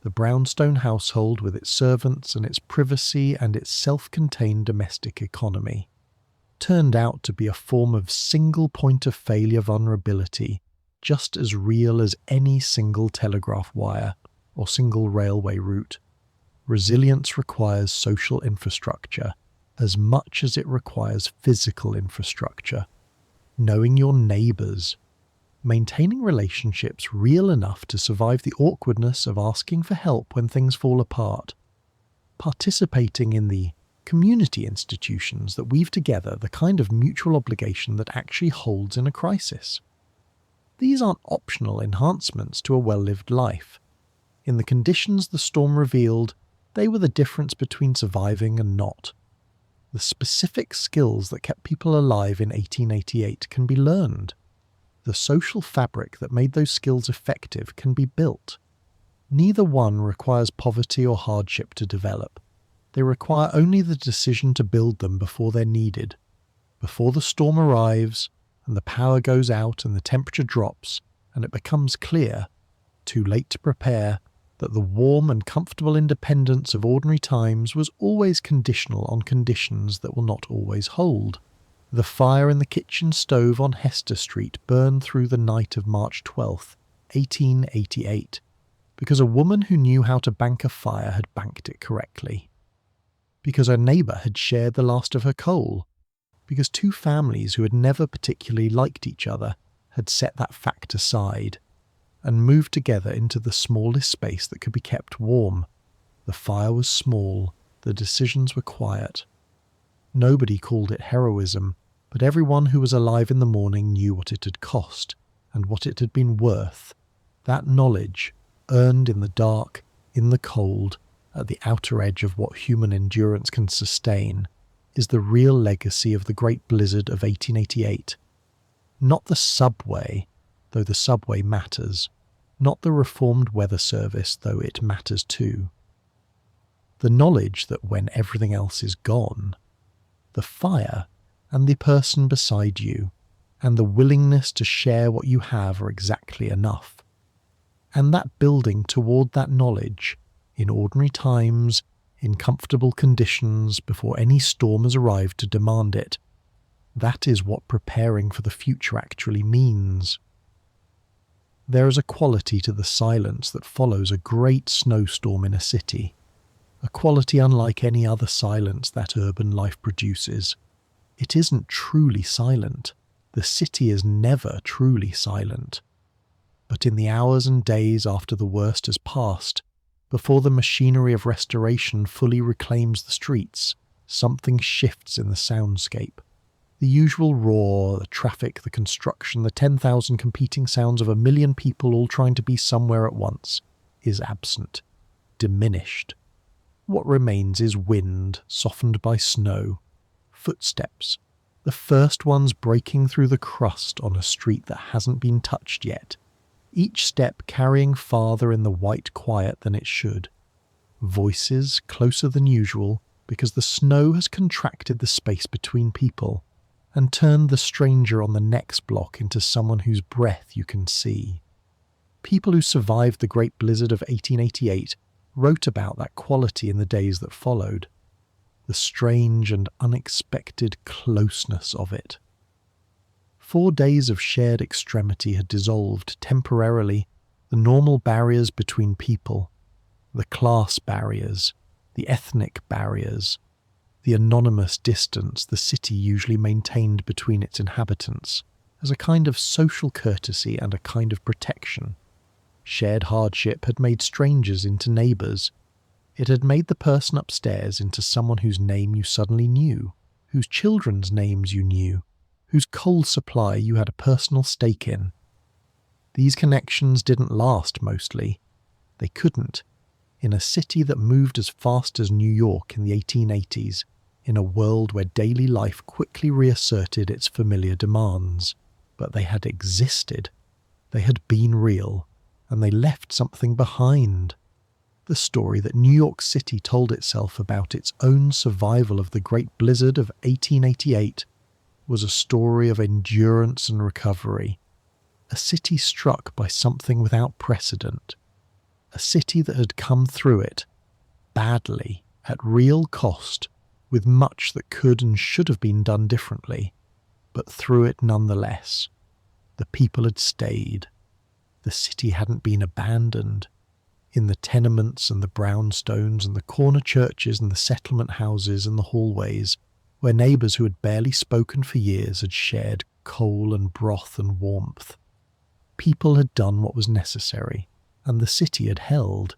the brownstone household with its servants and its privacy and its self-contained domestic economy, turned out to be a form of single point of failure vulnerability, just as real as any single telegraph wire or single railway route. Resilience requires social infrastructure as much as it requires physical infrastructure. Knowing your neighbours, maintaining relationships real enough to survive the awkwardness of asking for help when things fall apart, participating in the community institutions that weave together the kind of mutual obligation that actually holds in a crisis. These aren't optional enhancements to a well-lived life. In the conditions the storm revealed, they were the difference between surviving and not. The specific skills that kept people alive in 1888 can be learned. The social fabric that made those skills effective can be built. Neither one requires poverty or hardship to develop. They require only the decision to build them before they're needed. Before the storm arrives, and the power goes out and the temperature drops, and it becomes clear, too late to prepare, that the warm and comfortable independence of ordinary times was always conditional on conditions that will not always hold. The fire in the kitchen stove on Hester Street burned through the night of March 12th, 1888, because a woman who knew how to bank a fire had banked it correctly. Because her neighbour had shared the last of her coal. Because two families who had never particularly liked each other had set that fact aside and moved together into the smallest space that could be kept warm. The fire was small, the decisions were quiet. Nobody called it heroism, but everyone who was alive in the morning knew what it had cost and what it had been worth. That knowledge, earned in the dark, in the cold, at the outer edge of what human endurance can sustain, is the real legacy of the Great Blizzard of 1888. Not the subway, though the subway matters. Not the reformed weather service, though it matters too. The knowledge that when everything else is gone, the fire and the person beside you and the willingness to share what you have are exactly enough. And that building toward that knowledge, in ordinary times, in comfortable conditions, before any storm has arrived to demand it, that is what preparing for the future actually means. There is a quality to the silence that follows a great snowstorm in a city, a quality unlike any other silence that urban life produces. It isn't truly silent. The city is never truly silent. But in the hours and days after the worst has passed, before the machinery of restoration fully reclaims the streets, something shifts in the soundscape. The usual roar, the traffic, the construction, the 10,000 competing sounds of 1,000,000 people all trying to be somewhere at once is absent, diminished. What remains is wind, softened by snow, footsteps, the first ones breaking through the crust on a street that hasn't been touched yet, each step carrying farther in the white quiet than it should. Voices closer than usual because the snow has contracted the space between people and turned the stranger on the next block into someone whose breath you can see. People who survived the Great Blizzard of 1888 wrote about that quality in the days that followed, the strange and unexpected closeness of it. 4 days of shared extremity had dissolved temporarily the normal barriers between people, the class barriers, the ethnic barriers, the anonymous distance the city usually maintained between its inhabitants, as a kind of social courtesy and a kind of protection. Shared hardship had made strangers into neighbours. It had made the person upstairs into someone whose name you suddenly knew, whose children's names you knew, whose coal supply you had a personal stake in. These connections didn't last mostly. They couldn't. In a city that moved as fast as New York in the 1880s, in a world where daily life quickly reasserted its familiar demands. But they had existed. They had been real. And they left something behind. The story that New York City told itself about its own survival of the Great Blizzard of 1888 was a story of endurance and recovery. A city struck by something without precedent. A city that had come through it, badly, at real cost, with much that could and should have been done differently, but through it nonetheless. The people had stayed. The city hadn't been abandoned. In the tenements and the brownstones and the corner churches and the settlement houses and the hallways, where neighbours who had barely spoken for years had shared coal and broth and warmth. People had done what was necessary, and the city had held.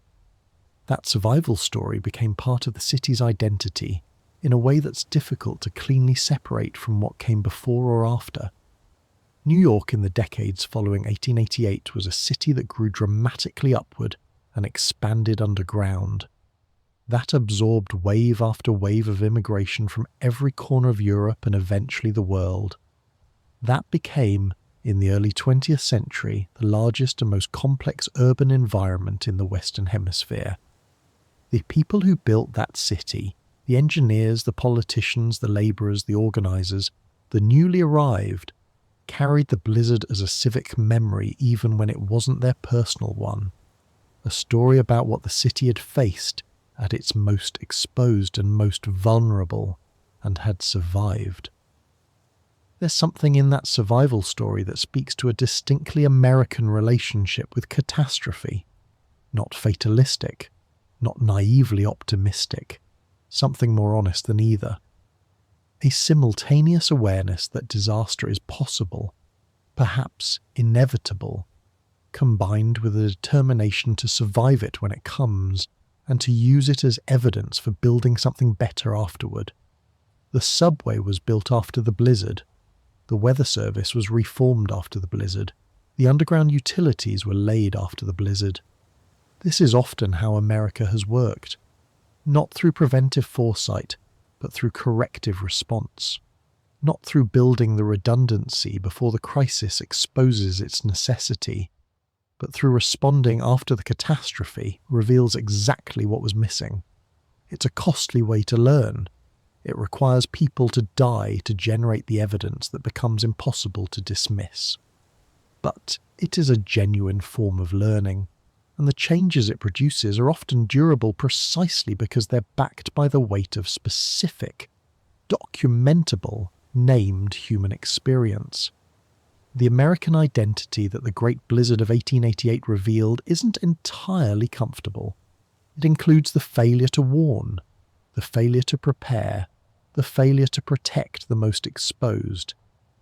That survival story became part of the city's identity in a way that's difficult to cleanly separate from what came before or after. New York in the decades following 1888 was a city that grew dramatically upward and expanded underground. That absorbed wave after wave of immigration from every corner of Europe and eventually the world. That became, in the early 20th century, the largest and most complex urban environment in the Western Hemisphere. The people who built that city, the engineers, the politicians, the labourers, the organisers, the newly arrived, carried the blizzard as a civic memory even when it wasn't their personal one. A story about what the city had faced at its most exposed and most vulnerable, and had survived. There's something in that survival story that speaks to a distinctly American relationship with catastrophe. Not fatalistic, not naively optimistic, something more honest than either. A simultaneous awareness that disaster is possible, perhaps inevitable, combined with a determination to survive it when it comes and to use it as evidence for building something better afterward. The subway was built after the blizzard. The weather service was reformed after the blizzard. The underground utilities were laid after the blizzard. This is often how America has worked. Not through preventive foresight, but through corrective response. Not through building the redundancy before the crisis exposes its necessity, but through responding after the catastrophe reveals exactly what was missing. It's a costly way to learn. It requires people to die to generate the evidence that becomes impossible to dismiss. But it is a genuine form of learning, and the changes it produces are often durable precisely because they're backed by the weight of specific, documentable, named human experience. The American identity that the Great Blizzard of 1888 revealed isn't entirely comfortable. It includes the failure to warn, the failure to prepare, the failure to protect the most exposed.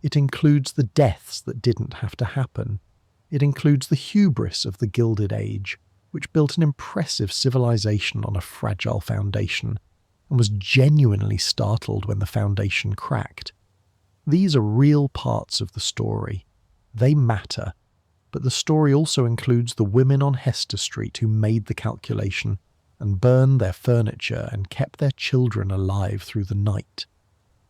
It includes the deaths that didn't have to happen. It includes the hubris of the Gilded Age, which built an impressive civilization on a fragile foundation, and was genuinely startled when the foundation cracked. These are real parts of the story. They matter, but the story also includes the women on Hester Street who made the calculation and burned their furniture and kept their children alive through the night.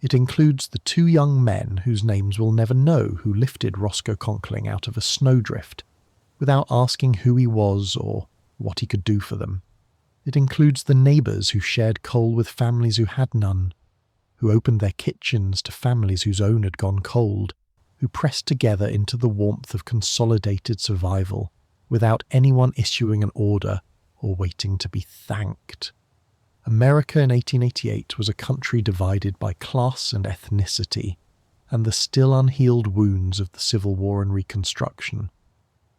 It includes the two young men whose names we'll never know who lifted Roscoe Conkling out of a snowdrift without asking who he was or what he could do for them. It includes the neighbours who shared coal with families who had none, who opened their kitchens to families whose own had gone cold, who pressed together into the warmth of consolidated survival without anyone issuing an order or waiting to be thanked. America in 1888 was a country divided by class and ethnicity, and the still unhealed wounds of the Civil War and Reconstruction.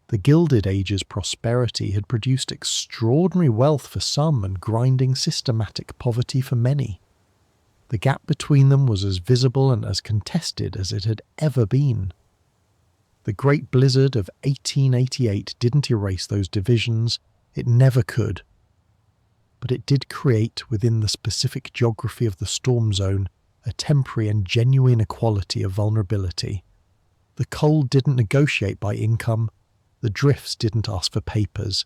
The Gilded Age's prosperity had produced extraordinary wealth for some and grinding systematic poverty for many. The gap between them was as visible and as contested as it had ever been. The Great Blizzard of 1888 didn't erase those divisions. It never could. But it did create within the specific geography of the storm zone a temporary and genuine equality of vulnerability. The cold didn't negotiate by income, the drifts didn't ask for papers,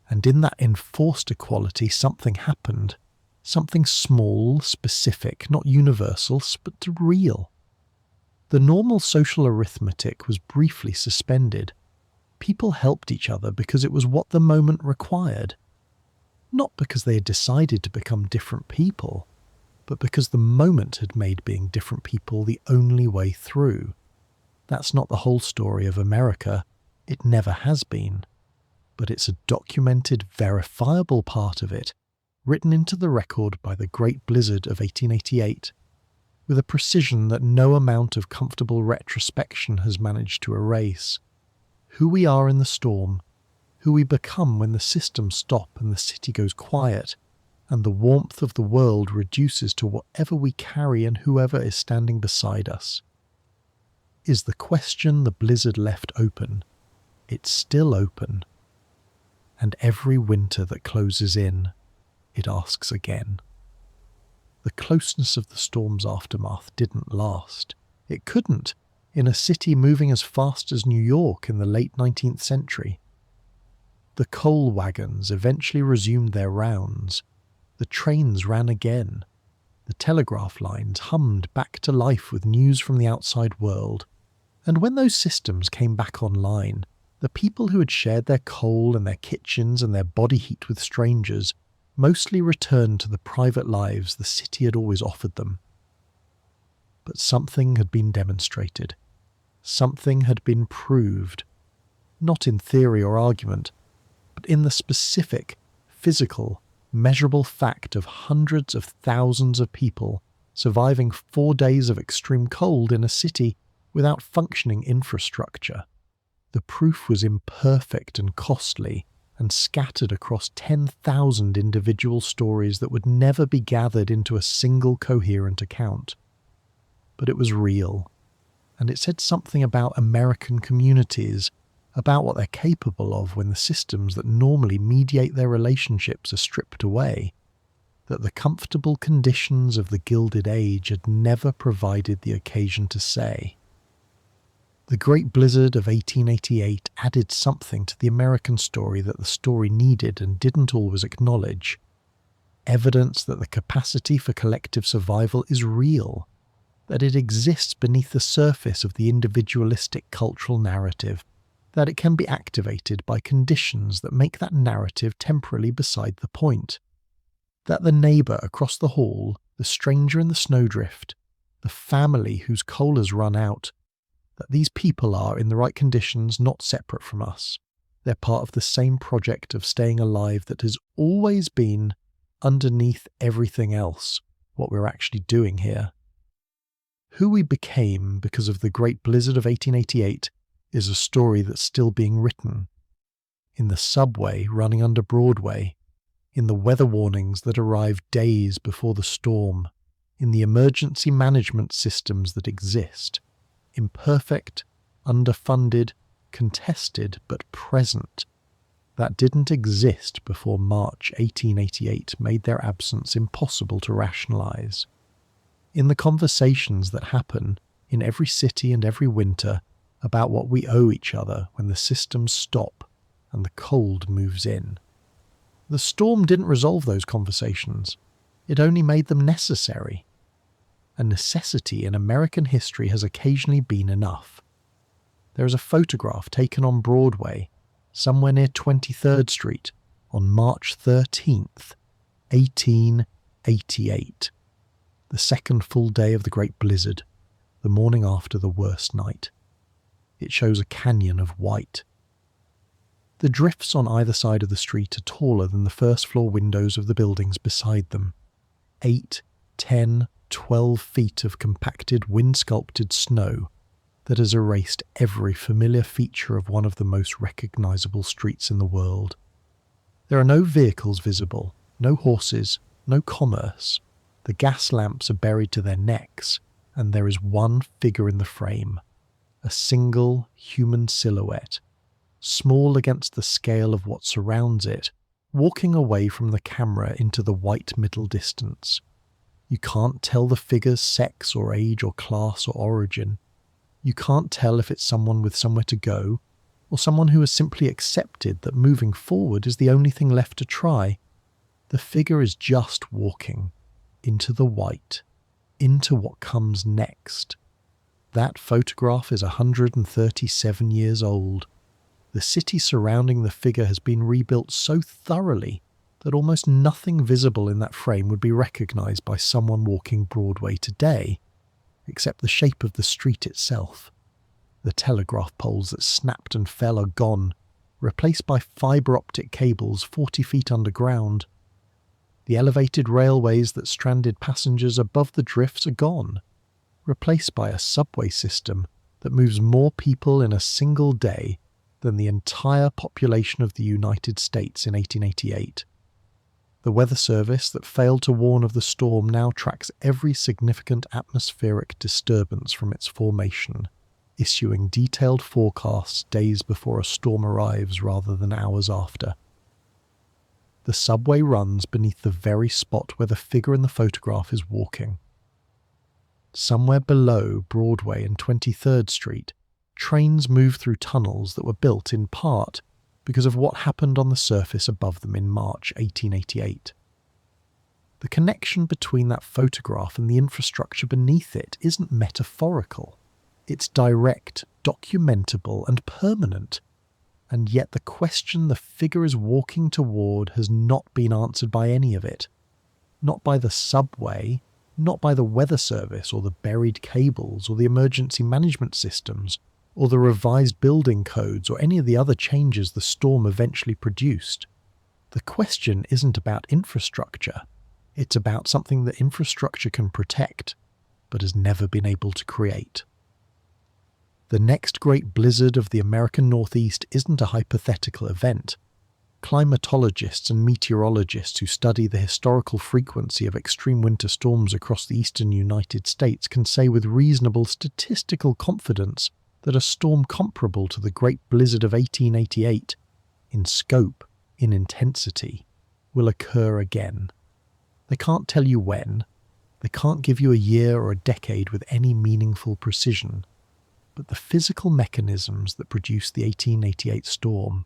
and in that enforced equality something happened. Something small, specific, not universal, but real. The normal social arithmetic was briefly suspended. People helped each other because it was what the moment required. Not because they had decided to become different people, but because the moment had made being different people the only way through. That's not the whole story of America. It never has been. But it's a documented, verifiable part of it, written into the record by the Great Blizzard of 1888, with a precision that no amount of comfortable retrospection has managed to erase. Who we are in the storm, who we become when the systems stop and the city goes quiet, and the warmth of the world reduces to whatever we carry and whoever is standing beside us, is the question the blizzard left open. It's still open. And every winter that closes in, it asks again. The closeness of the storm's aftermath didn't last. It couldn't, in a city moving as fast as New York in the late 19th century. The coal wagons eventually resumed their rounds. The trains ran again. The telegraph lines hummed back to life with news from the outside world. And when those systems came back online, the people who had shared their coal and their kitchens and their body heat with strangers mostly returned to the private lives the city had always offered them. But something had been demonstrated. Something had been proved, not in theory or argument, but in the specific, physical, measurable fact of hundreds of thousands of people surviving 4 days of extreme cold in a city without functioning infrastructure. The proof was imperfect and costly, and scattered across 10,000 individual stories that would never be gathered into a single coherent account. But it was real, and it said something about American communities, about what they're capable of when the systems that normally mediate their relationships are stripped away, that the comfortable conditions of the Gilded Age had never provided the occasion to say. The Great Blizzard of 1888 added something to the American story that the story needed and didn't always acknowledge. Evidence that the capacity for collective survival is real, that it exists beneath the surface of the individualistic cultural narrative, that it can be activated by conditions that make that narrative temporarily beside the point, that the neighbour across the hall, the stranger in the snowdrift, the family whose coal has run out, that these people are, in the right conditions, not separate from us. They're part of the same project of staying alive that has always been, underneath everything else, what we're actually doing here. Who we became because of the Great Blizzard of 1888 is a story that's still being written. In the subway running under Broadway, in the weather warnings that arrived days before the storm, in the emergency management systems that exist, imperfect, underfunded, contested, but present, that didn't exist before March 1888 made their absence impossible to rationalise. In the conversations that happen in every city and every winter about what we owe each other when the systems stop and the cold moves in. The storm didn't resolve those conversations. It only made them necessary. A necessity in American history has occasionally been enough. There is a photograph taken on Broadway, somewhere near 23rd Street, on March 13th, 1888. The second full day of the Great Blizzard, the morning after the worst night. It shows a canyon of white. The drifts on either side of the street are taller than the first-floor windows of the buildings beside them. 8, 10, 12 feet of compacted, wind-sculpted snow that has erased every familiar feature of one of the most recognisable streets in the world. There are no vehicles visible, no horses, no commerce. The gas lamps are buried to their necks, and there is one figure in the frame, a single human silhouette, small against the scale of what surrounds it, walking away from the camera into the white middle distance. You can't tell the figure's sex or age or class or origin. You can't tell if it's someone with somewhere to go, or someone who has simply accepted that moving forward is the only thing left to try. The figure is just walking into the white, into what comes next. That photograph is 137 years old. The city surrounding the figure has been rebuilt so thoroughly that almost nothing visible in that frame would be recognised by someone walking Broadway today, except the shape of the street itself. The telegraph poles that snapped and fell are gone, replaced by fibre optic cables 40 feet underground. The elevated railways that stranded passengers above the drifts are gone, replaced by a subway system that moves more people in a single day than the entire population of the United States in 1888. The weather service that failed to warn of the storm now tracks every significant atmospheric disturbance from its formation, issuing detailed forecasts days before a storm arrives rather than hours after. The subway runs beneath the very spot where the figure in the photograph is walking. Somewhere below Broadway and 23rd Street, trains move through tunnels that were built in part because of what happened on the surface above them in March 1888. The connection between that photograph and the infrastructure beneath it isn't metaphorical. It's direct, documentable, and permanent. And yet the question the figure is walking toward has not been answered by any of it. Not by the subway, not by the weather service or the buried cables or the emergency management systems or the revised building codes or any of the other changes the storm eventually produced. The question isn't about infrastructure. It's about something that infrastructure can protect, but has never been able to create. The next great blizzard of the American Northeast isn't a hypothetical event. Climatologists and meteorologists who study the historical frequency of extreme winter storms across the eastern United States can say with reasonable statistical confidence that a storm comparable to the Great Blizzard of 1888, in scope, in intensity, will occur again. They can't tell you when. They can't give you a year or a decade with any meaningful precision. But the physical mechanisms that produced the 1888 storm,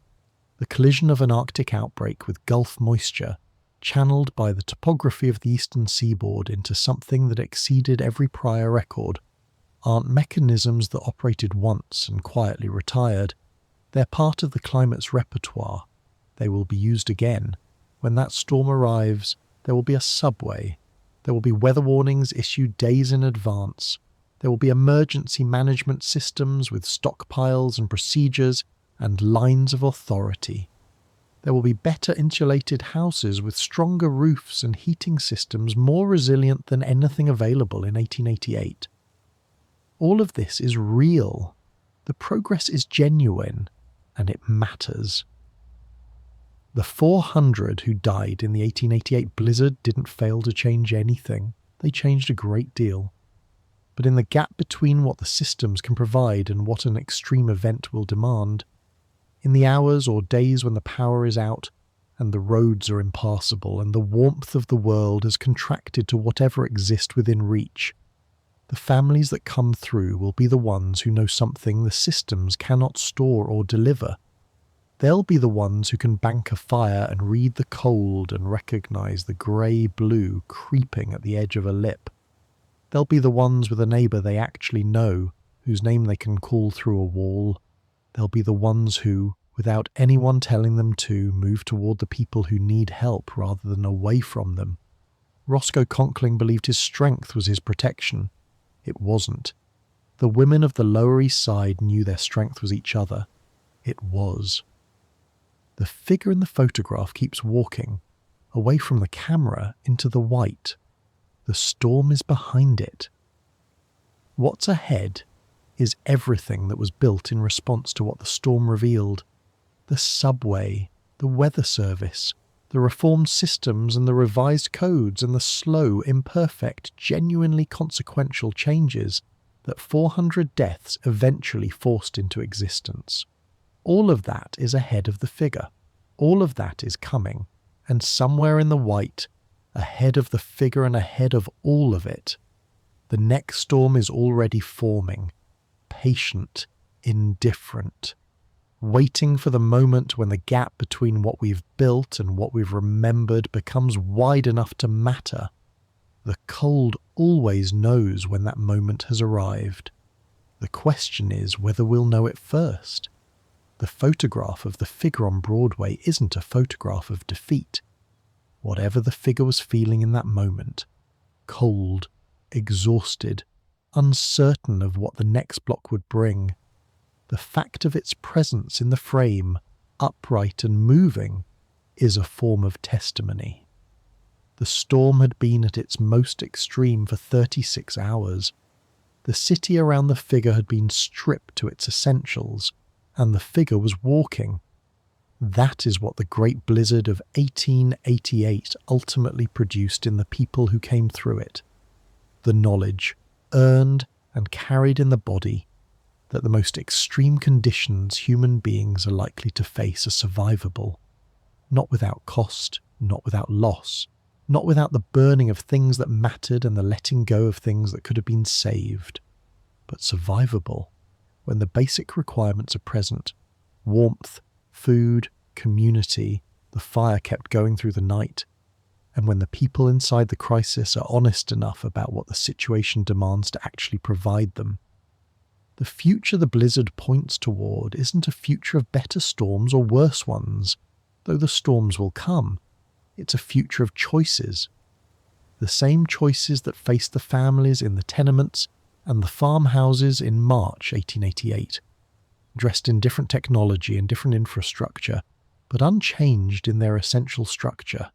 the collision of an Arctic outbreak with Gulf moisture, channeled by the topography of the eastern seaboard into something that exceeded every prior record, aren't mechanisms that operated once and quietly retired. They're part of the climate's repertoire. They will be used again. When that storm arrives, there will be a subway. There will be weather warnings issued days in advance. There will be emergency management systems with stockpiles and procedures and lines of authority. There will be better insulated houses with stronger roofs and heating systems more resilient than anything available in 1888. All of this is real. The progress is genuine, and it matters. The 400 who died in the 1888 blizzard didn't fail to change anything. They changed a great deal. But in the gap between what the systems can provide and what an extreme event will demand, in the hours or days when the power is out and the roads are impassable and the warmth of the world has contracted to whatever exists within reach, the families that come through will be the ones who know something the systems cannot store or deliver. They'll be the ones who can bank a fire and read the cold and recognize the grey-blue creeping at the edge of a lip. They'll be the ones with a neighbour they actually know, whose name they can call through a wall. They'll be the ones who, without anyone telling them to, move toward the people who need help rather than away from them. Roscoe Conkling believed his strength was his protection. It wasn't. The women of the Lower East Side knew their strength was each other. It was. The figure in the photograph keeps walking, away from the camera into the white. The storm is behind it. What's ahead is everything that was built in response to what the storm revealed. The subway, the weather service, the reformed systems and the revised codes and the slow, imperfect, genuinely consequential changes that 400 deaths eventually forced into existence. All of that is ahead of the figure. All of that is coming, and somewhere in the white, ahead of the figure and ahead of all of it, the next storm is already forming, patient, indifferent, waiting for the moment when the gap between what we've built and what we've remembered becomes wide enough to matter. The cold always knows when that moment has arrived. The question is whether we'll know it first. The photograph of the figure on Broadway isn't a photograph of defeat. Whatever the figure was feeling in that moment, cold, exhausted, uncertain of what the next block would bring, the fact of its presence in the frame, upright and moving, is a form of testimony. The storm had been at its most extreme for 36 hours. The city around the figure had been stripped to its essentials, and the figure was walking. That is what the Great Blizzard of 1888 ultimately produced in the people who came through it. The knowledge, earned and carried in the body, that the most extreme conditions human beings are likely to face are survivable, not without cost, not without loss, not without the burning of things that mattered and the letting go of things that could have been saved, but survivable when the basic requirements are present: warmth, food, community, the fire kept going through the night, and when the people inside the crisis are honest enough about what the situation demands to actually provide them. The future the blizzard points toward isn't a future of better storms or worse ones, though the storms will come. It's a future of choices. The same choices that faced the families in the tenements and the farmhouses in March 1888, dressed in different technology and different infrastructure, but unchanged in their essential structure.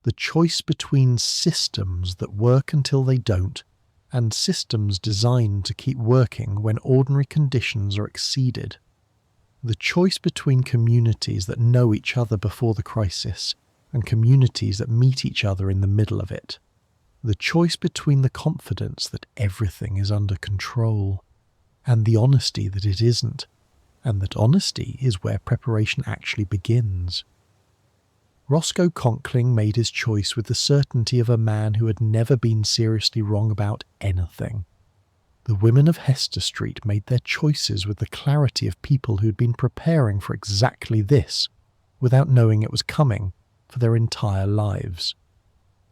The choice between systems that work until they don't and systems designed to keep working when ordinary conditions are exceeded. The choice between communities that know each other before the crisis and communities that meet each other in the middle of it. The choice between the confidence that everything is under control and the honesty that it isn't, and that honesty is where preparation actually begins. Roscoe Conkling made his choice with the certainty of a man who had never been seriously wrong about anything. The women of Hester Street made their choices with the clarity of people who'd been preparing for exactly this, without knowing it was coming, for their entire lives.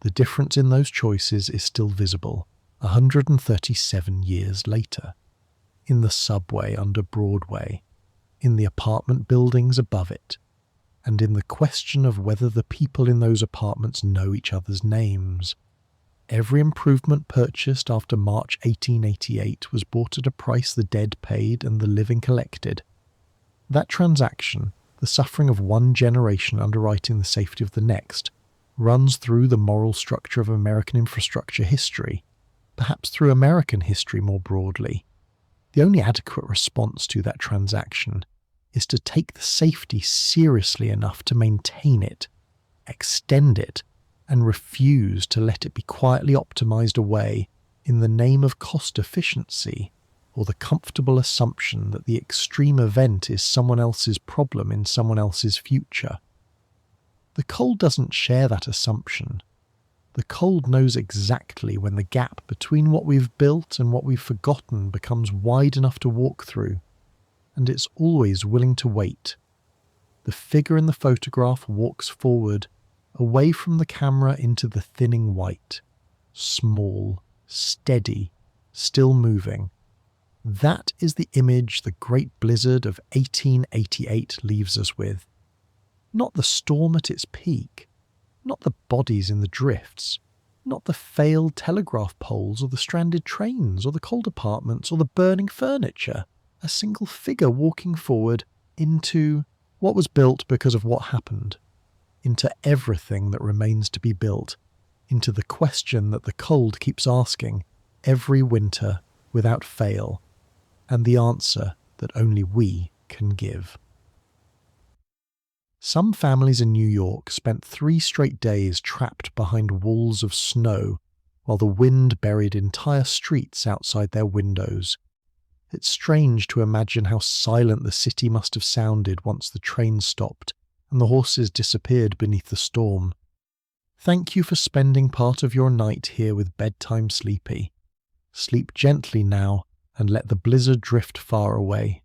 The difference in those choices is still visible, 137 years later. In the subway under Broadway, in the apartment buildings above it, and in the question of whether the people in those apartments know each other's names. Every improvement purchased after March 1888 was bought at a price the dead paid and the living collected. That transaction, the suffering of one generation underwriting the safety of the next, runs through the moral structure of American infrastructure history, perhaps through American history more broadly. The only adequate response to that transaction is to take the safety seriously enough to maintain it, extend it, and refuse to let it be quietly optimized away in the name of cost efficiency or the comfortable assumption that the extreme event is someone else's problem in someone else's future. The cold doesn't share that assumption. The cold knows exactly when the gap between what we've built and what we've forgotten becomes wide enough to walk through, and it's always willing to wait. The figure in the photograph walks forward, away from the camera into the thinning white, small, steady, still moving. That is the image the great blizzard of 1888 leaves us with. Not the storm at its peak, not the bodies in the drifts, not the failed telegraph poles or the stranded trains or the cold apartments or the burning furniture. A single figure walking forward into what was built because of what happened, into everything that remains to be built, into the question that the cold keeps asking every winter without fail, and the answer that only we can give. Some families in New York spent 3 straight days trapped behind walls of snow while the wind buried entire streets outside their windows. It's strange to imagine how silent the city must have sounded once the train stopped and the horses disappeared beneath the storm. Thank you for spending part of your night here with Bedtime Sleepy. Sleep gently now and let the blizzard drift far away.